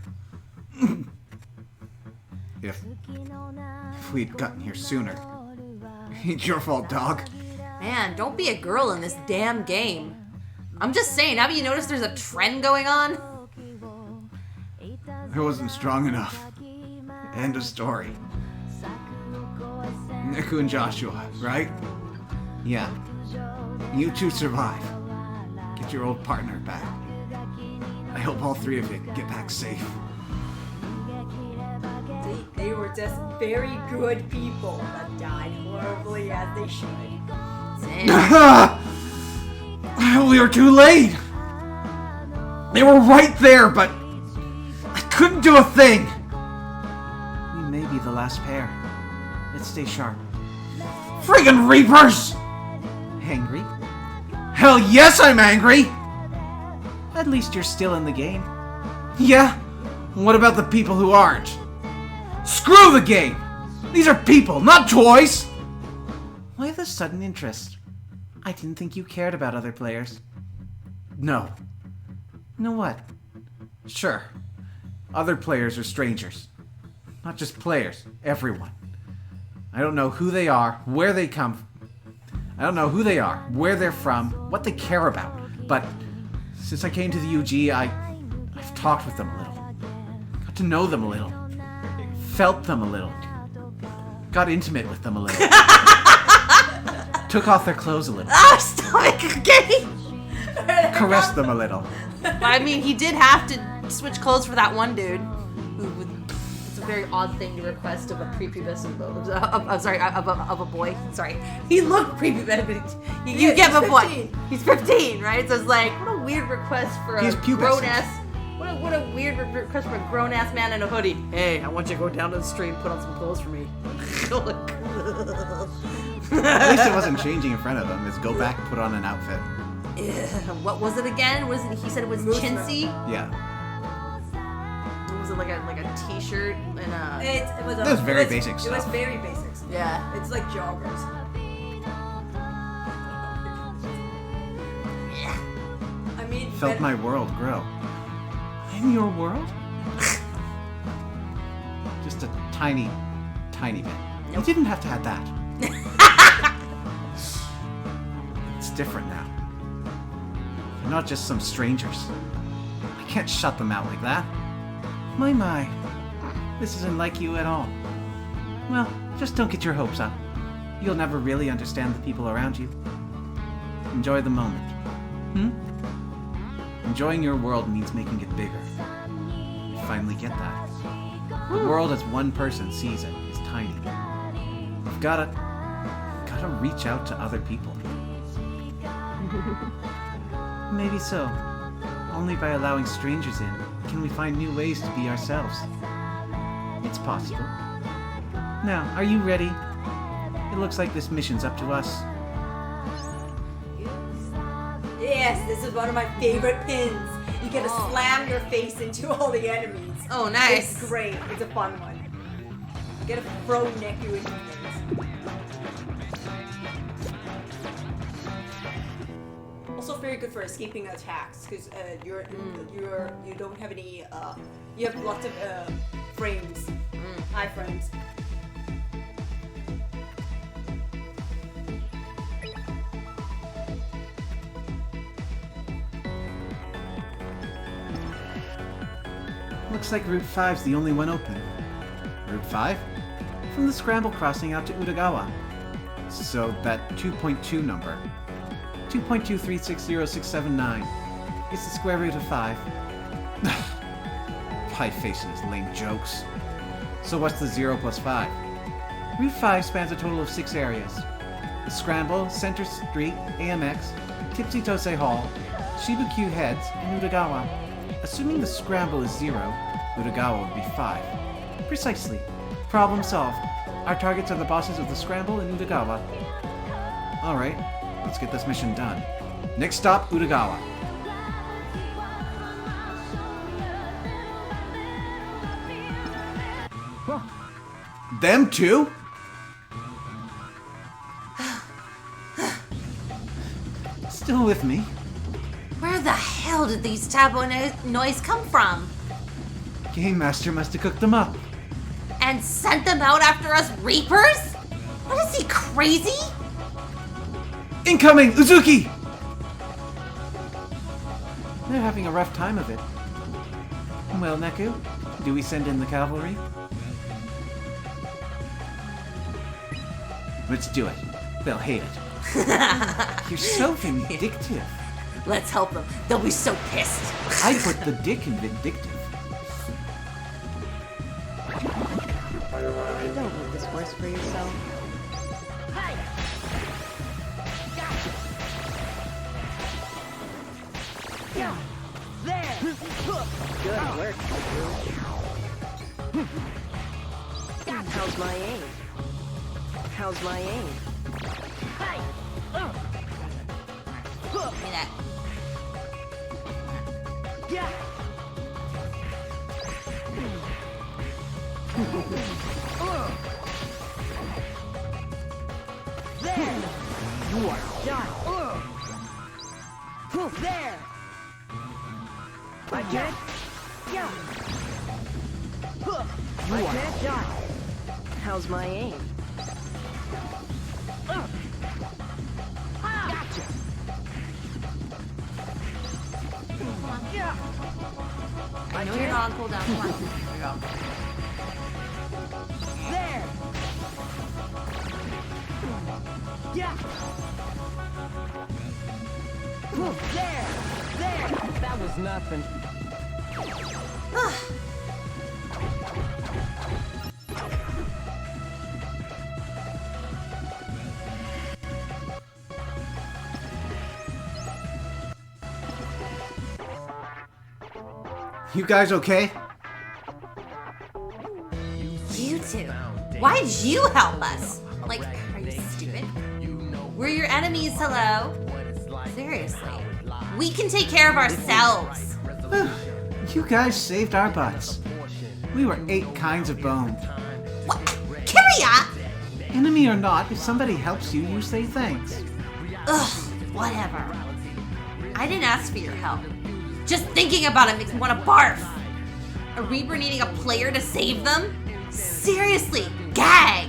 If we'd gotten here sooner. Ain't your fault, dog. Man, don't be a girl in this damn game. I'm just saying, haven't you noticed there's a trend going on? I wasn't strong enough. End of story. Neku and Joshua, right? Yeah. You two survive. Get your old partner back. I hope all three of you get back safe. They They were just very good people that died horribly as they should. We were too late! They were right there, but I couldn't do a thing! We may be the last pair. Let's stay sharp. Friggin' Reapers! Angry? Hell yes, I'm angry! At least you're still in the game. Yeah? What about the people who aren't? Screw the game! These are people, not toys! Why the sudden interest? I didn't think you cared about other players. No. You know what? Sure. Other players are strangers. Not just players. Everyone. I don't know who they are, where they come from. I don't know who they are, where they're from, what they care about. But since I came to the UG, I've talked with them a little. Got to know them a little. Felt them a little. Got intimate with them a little. Took off their clothes a little. Oh, stop it, okay? Caressed them a little. I mean, he did have to switch clothes for that one dude. It's a very odd thing to request of a prepubescent of a boy. Sorry, he looked prepubescent. You get my point. He's 15, right? So it's like, what a weird request for a grown ass. What a weird request for a grown ass man in a hoodie. Hey, I want you to go down to the street and put on some clothes for me. At least it wasn't changing in front of them. It's go back and put on an outfit. What was it again? Was it? He said it was chintzy. Yeah. Was it like a t-shirt and a? It was very basic stuff. It was very basic stuff. Yeah. It's like joggers. I mean, Felt my world grow. In your world? Just a tiny bit. You didn't have to have that. It's different now. They're not just some strangers. I can't shut them out like that. My. This isn't like you at all. Well, just don't get your hopes up. You'll never really understand the people around you. Enjoy the moment. Enjoying your world means making it bigger. You finally get that. The world as one person sees it is tiny. You've gotta reach out to other people. Maybe so. Only by allowing strangers in can we find new ways to be ourselves. It's possible. Now, are you ready? It looks like this mission's up to us. Yes, this is one of my favorite pins. You get to slam your face into all the enemies. Oh, nice. It's great. It's a fun one. You get to throw Neku into things. Also very good for escaping attacks because you don't have any you have lots of frames, iframes. Looks like Route 5's the only one open. Route 5? From the Scramble crossing out to Utagawa. So that 2.2 number. 2.2360679. It's the square root of 5. Pie face and his lame jokes. So what's the 0 plus 5? Route 5 spans a total of 6 areas. The Scramble, Center Street, AMX, Tipsy Tose Hall, Shibuku Heads, and Utagawa. Assuming the Scramble is 0, Utagawa would be 5. Precisely. Problem solved. Our targets are the bosses of the Scramble and Utagawa. Alright, let's get this mission done. Next stop, Utagawa. Them too? Still with me? Where the hell did these tabo noise come from? Game Master must have cooked them up. And sent them out after us Reapers? What is he, crazy? Incoming! Uzuki! They're having a rough time of it. Well, Neku, do we send in the cavalry? Let's do it. They'll hate it. You're so vindictive. Let's help them. They'll be so pissed. I put the dick in vindictive. yourself. Yeah. There. Good work, Drew. How's my aim? How's my aim? Give me that. Yeah. There. You are done. There. I can't. Yeah. I can't die. How's my aim? Gotcha. Yeah. I know you're not on cooldown. Come on. There we go. There. Yeah. There. There. That was nothing. You guys okay? You two. Why did you help us? Like, are you stupid? We're your enemies, hello? Seriously. We can take care of ourselves. You guys saved our butts. We were 8 kinds of boned. What? Kiria! Enemy or not, if somebody helps you, you say thanks. Ugh, whatever. I didn't ask for your help. Just thinking about it makes me want to barf. A Reaper needing a player to save them? Seriously, gag!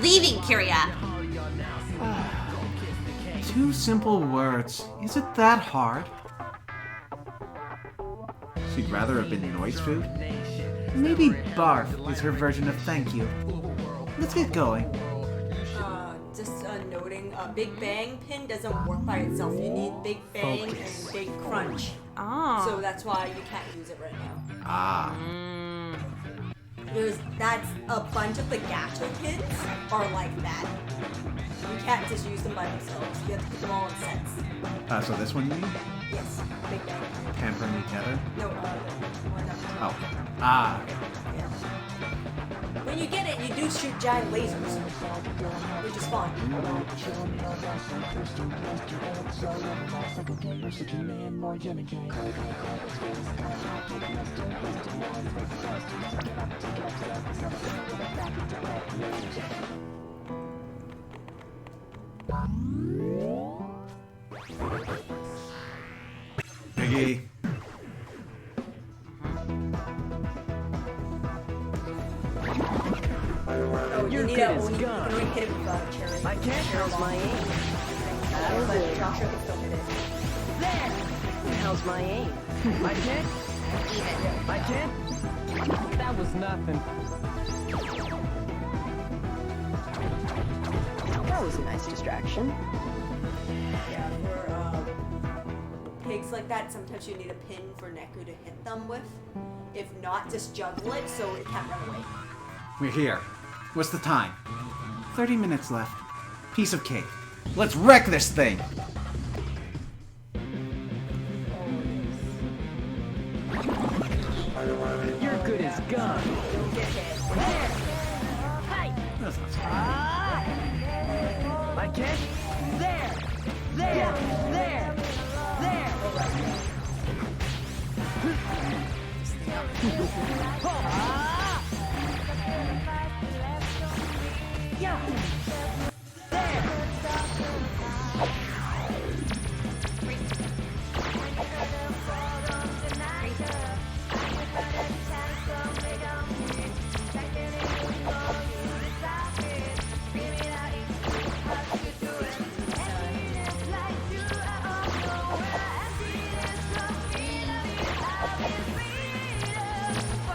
Leaving, Kiria. 2 simple words. Is it that hard? She'd rather have been noise food? Maybe barf is her version of thank you. Let's get going. Just noting, Big Bang pin doesn't work by itself. You need Big Bang and Big Crunch. Oh. So that's why you can't use it right now. Ah. That's a bunch of the gacha kids are like that. You can't just use them by themselves. You have to put them all in sets. So this one you mean? Yes, Big Bang. Tampering together? No, one up. Oh. Ah. Yeah. When you get it, you do shoot giant lasers, which is fun. Biggie. Oh, you need a you can only hit it with cherry. I can't. How's my aim? But Joshua can still hit it. There. How's my aim? I can't. I can't. That was nothing. That was a nice distraction. Yeah, for pigs like that, sometimes you need a pin for Neku to hit them with. If not, just juggle it so it can't run away. We're here. What's the time? 30 minutes left. Piece of cake. Let's wreck this thing! You're good as gone. Don't get hit. That's not so I can't. There. There. There. There. Yeah. There.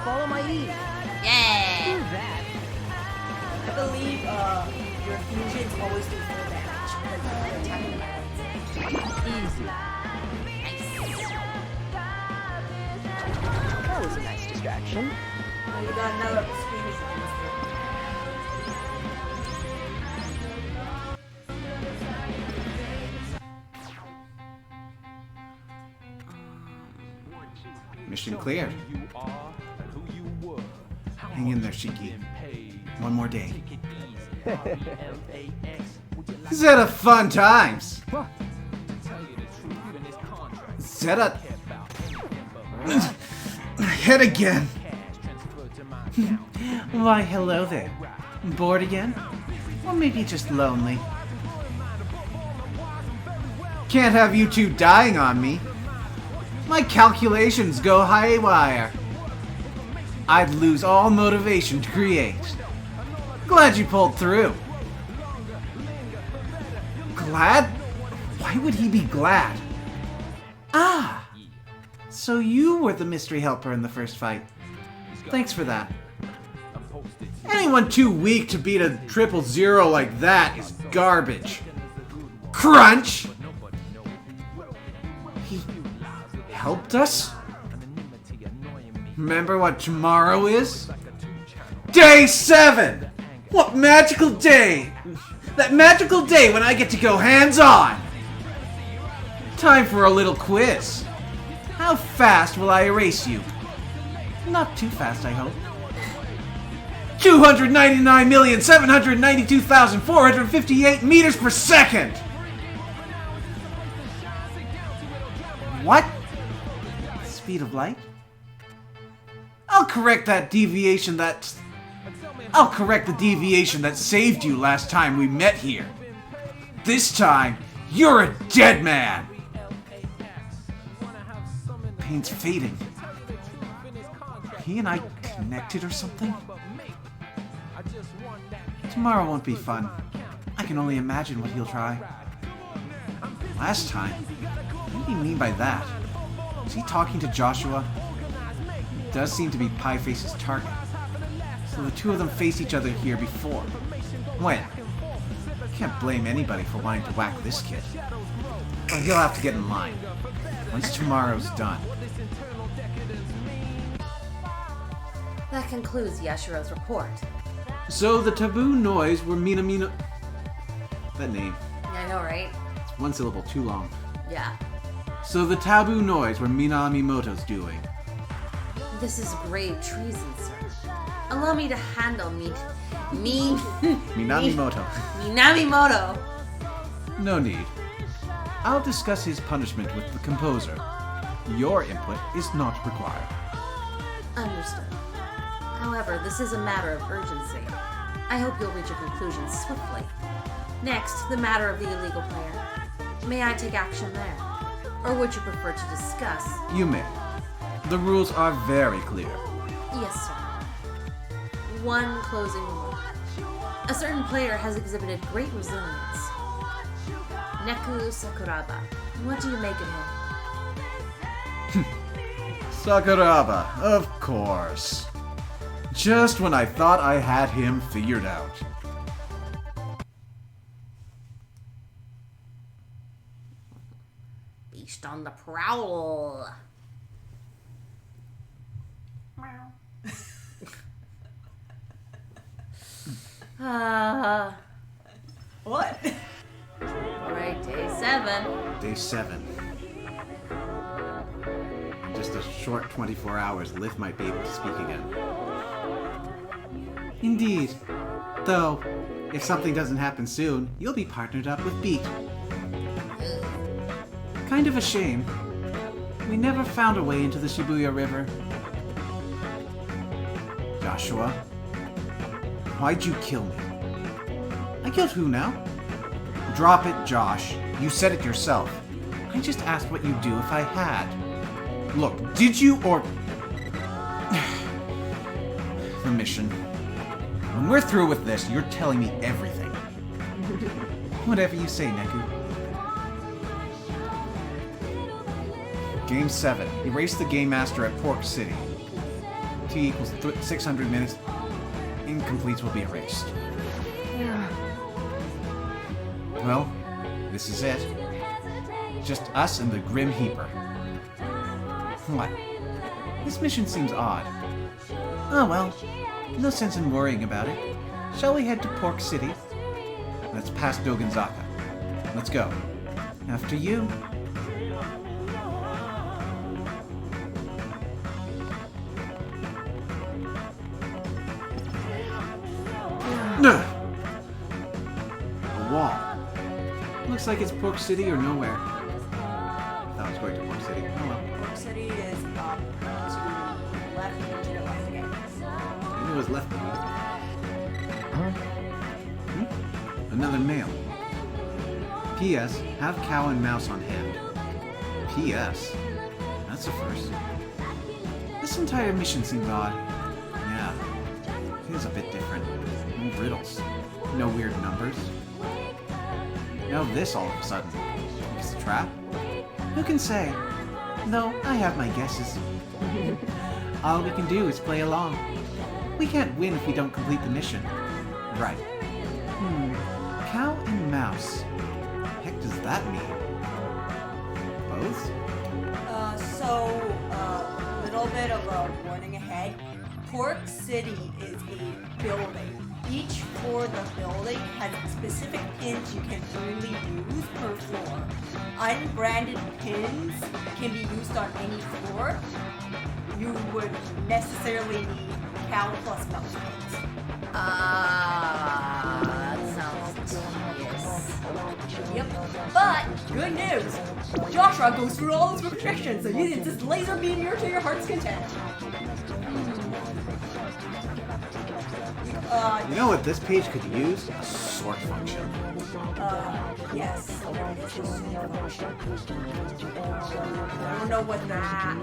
Follow my lead. Yeah. That. I believe your fusions always do full damage because you're attacking melee. Easy. That was a nice distraction. You got another screaming against Mission cleared. Hang in there, Shiki. One more day. Zeta fun times! Zeta... Head again! Why, hello there. Bored again? Or maybe just lonely? Can't have you two dying on me. My calculations go haywire. I'd lose all motivation to create. Glad you pulled through. Glad? Why would he be glad? Ah! So you were the mystery helper in the first fight. Thanks for that. Anyone too weak to beat a 000 like that is garbage. Crunch! He helped us? Remember what tomorrow is? Day 7! What magical day! That magical day when I get to go hands-on! Time for a little quiz. How fast will I erase you? Not too fast, I hope. 299,792,458 meters per second! What? Speed of light? I'll correct the deviation that saved you last time we met here. This time, you're a dead man! Pain's fading. He and I connected or something? Tomorrow won't be fun. I can only imagine what he'll try. Last time? What do you mean by that? Is he talking to Joshua? It does seem to be Pieface's target. So the two of them faced each other here before. When? Can't blame anybody for wanting to whack this kid. But he'll have to get in line. Once tomorrow's done. That concludes Yashiro's report. So the taboo noise were Minamino... That name. I know, right? It's one syllable too long. Yeah. So the taboo noise were Minamimoto's doing. This is grave treason, sir. Allow me to handle Minamimoto. Minamimoto. No need. I'll discuss his punishment with the composer. Your input is not required. Understood. However, this is a matter of urgency. I hope you'll reach a conclusion swiftly. Next, the matter of the illegal player. May I take action there? Or would you prefer to discuss? You may. The rules are very clear. Yes, sir. One closing remark. A certain player has exhibited great resilience. Neku Sakuraba. What do you make of him? Sakuraba, of course. Just when I thought I had him figured out. Beast on the prowl. What? Alright, day 7. Day 7. In just a short 24 hours, Liv might be able to speak again. Indeed. Though, if something doesn't happen soon, you'll be partnered up with Beat. Kind of a shame. We never found a way into the Shibuya River. Joshua, why'd you kill me? I killed who now? Drop it, Josh. You said it yourself. I just asked what you'd do if I had. Look, did you or... The mission. When we're through with this, you're telling me everything. Whatever you say, Neku. Game 7. Erase the Game Master at Pork City. T equals 600 minutes. Incompletes will be erased. Well, this is it. Just us and the Grim Heaper. What? This mission seems odd. Oh well, no sense in worrying about it. Shall we head to Pork City? That's past Dogenzaka. Let's go. After you. A wall. Looks like it's Pork City or nowhere. I thought I was going to Pork City. Oh well. Pork City is up to the left again. I knew it was left. Another mail. P.S. Have cow and mouse on hand. P.S. That's a first. This entire mission seemed odd. Yeah, feels a bit different. No riddles. No weird numbers. Now this all of a sudden. It's a trap? Who can say? Though I have my guesses. All we can do is play along. We can't win if we don't complete the mission. Right. Cow and mouse. Heck does that mean? Both? Little bit of a warning ahead. Pork City is a building. Each floor of the building has specific pins you can only use per floor. Unbranded pins can be used on any floor. You would necessarily need cow plus mouse pins. That sounds tedious. Yep. But good news, Joshua goes through all those restrictions, so you can just laser beam here to your heart's content. You know what this page could use? A sort function. Yes. I don't know what that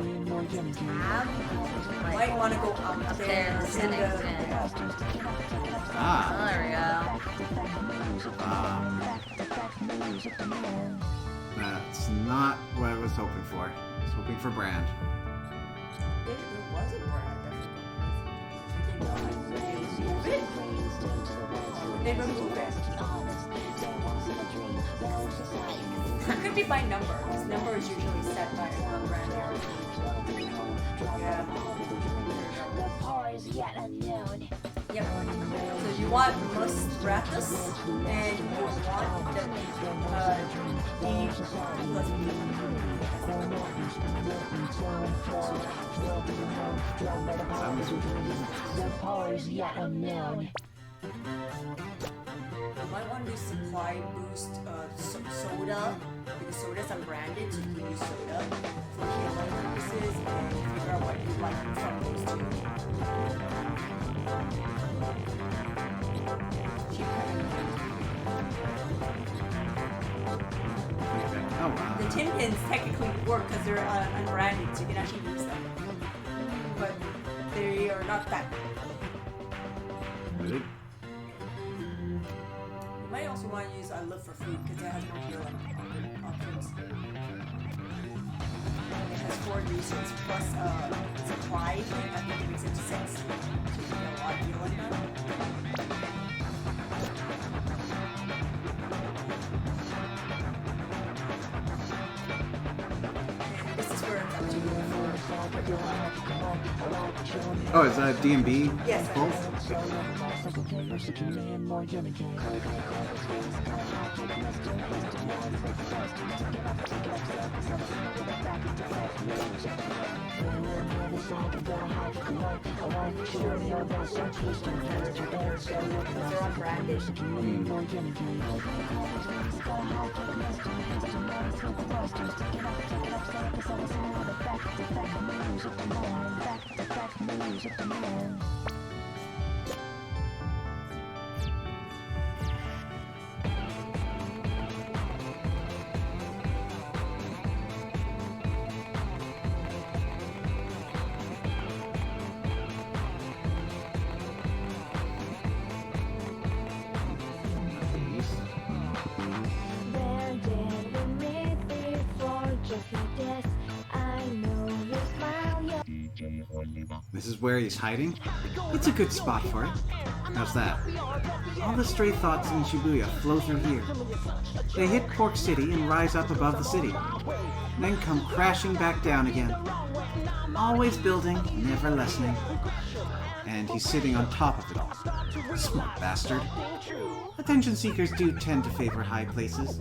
might want to go up there in the settings. Ah. There we go. That's not what I was hoping for. I was hoping for brand. There was a brand. They remove it. It could be by number. This number is usually set by a brand here. Yeah. Yep. So you want Mustratus and you want the D plus B. You might want to supply boost soda, because soda's unbranded, so you can use soda for healing purposes and figure out what you like from those two. Oh wow. The tin pins technically work because they're unbranded, so you can actually use them. But they are not that good. Really? You might also want to use I Live for Food because it has more healing options. It has 4 uses plus supply thing. I think it makes it 6. So you can get a lot of healing done. And this is where it's up to you. Oh, is that D&B? Yes. They're unbranded. This is where he's hiding? It's a good spot for it. How's that? All the stray thoughts in Shibuya flow through here. They hit Pork City and rise up above the city, then come crashing back down again. Always building, never lessening. And he's sitting on top of it all. Smart bastard. Attention seekers do tend to favor high places.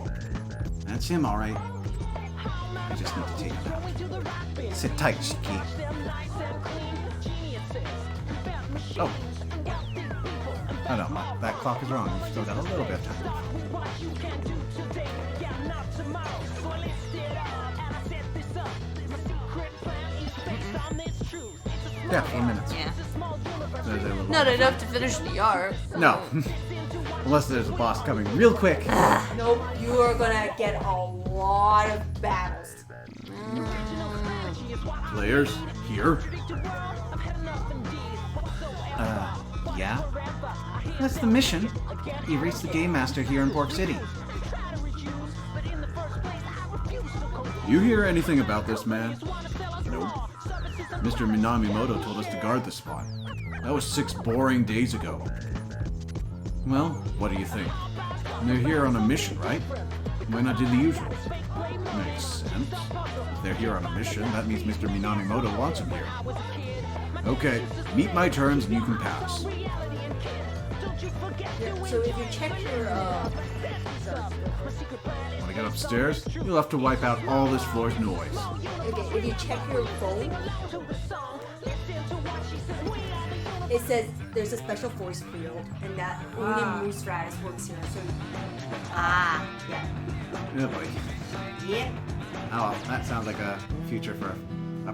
That's him, alright. I just need to take him out. Sit tight, Shiki. Oh. Oh no, that clock is wrong. We've still got a little bit of time. Yeah, 4 minutes. Yeah. Not enough to finish the arc. No. Unless there's a boss coming real quick. Nope, you are gonna get a lot of battles. Players, here. Yeah? That's the mission. Erase the Game Master here in Pork City. You hear anything about this man? Nope. Mr. Minamimoto told us to guard the spot. That was 6 boring days ago. Well, what do you think? They're here on a mission, right? Why not do the usual? Makes sense. If they're here on a mission, that means Mr. Minamimoto wants them here. Okay, meet my terms and you can pass. Yeah, so if you check your Want to get upstairs? You'll have to wipe out all this floor's noise. okay, if you check your phone, it says there's a special force field, and that only Moose Stratus works here. So yeah. Oh boy. Yep. Oh, that sounds like a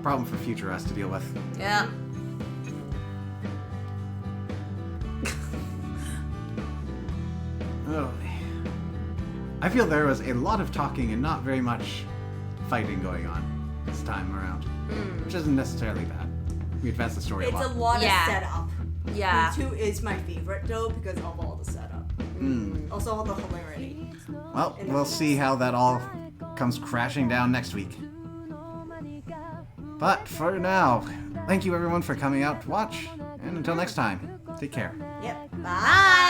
problem for future us to deal with. Yeah. Oh. I feel there was a lot of talking and not very much fighting going on this time around. Which isn't necessarily bad. We advanced the story It's a lot. a lot Yeah. of setup. Yeah. 2 is my favorite though because of all the setup. Also all the hilarity. Well, we'll see how that all comes crashing down next week. But for now, thank you everyone for coming out to watch, and until next time, take care. Yep. Bye. Bye.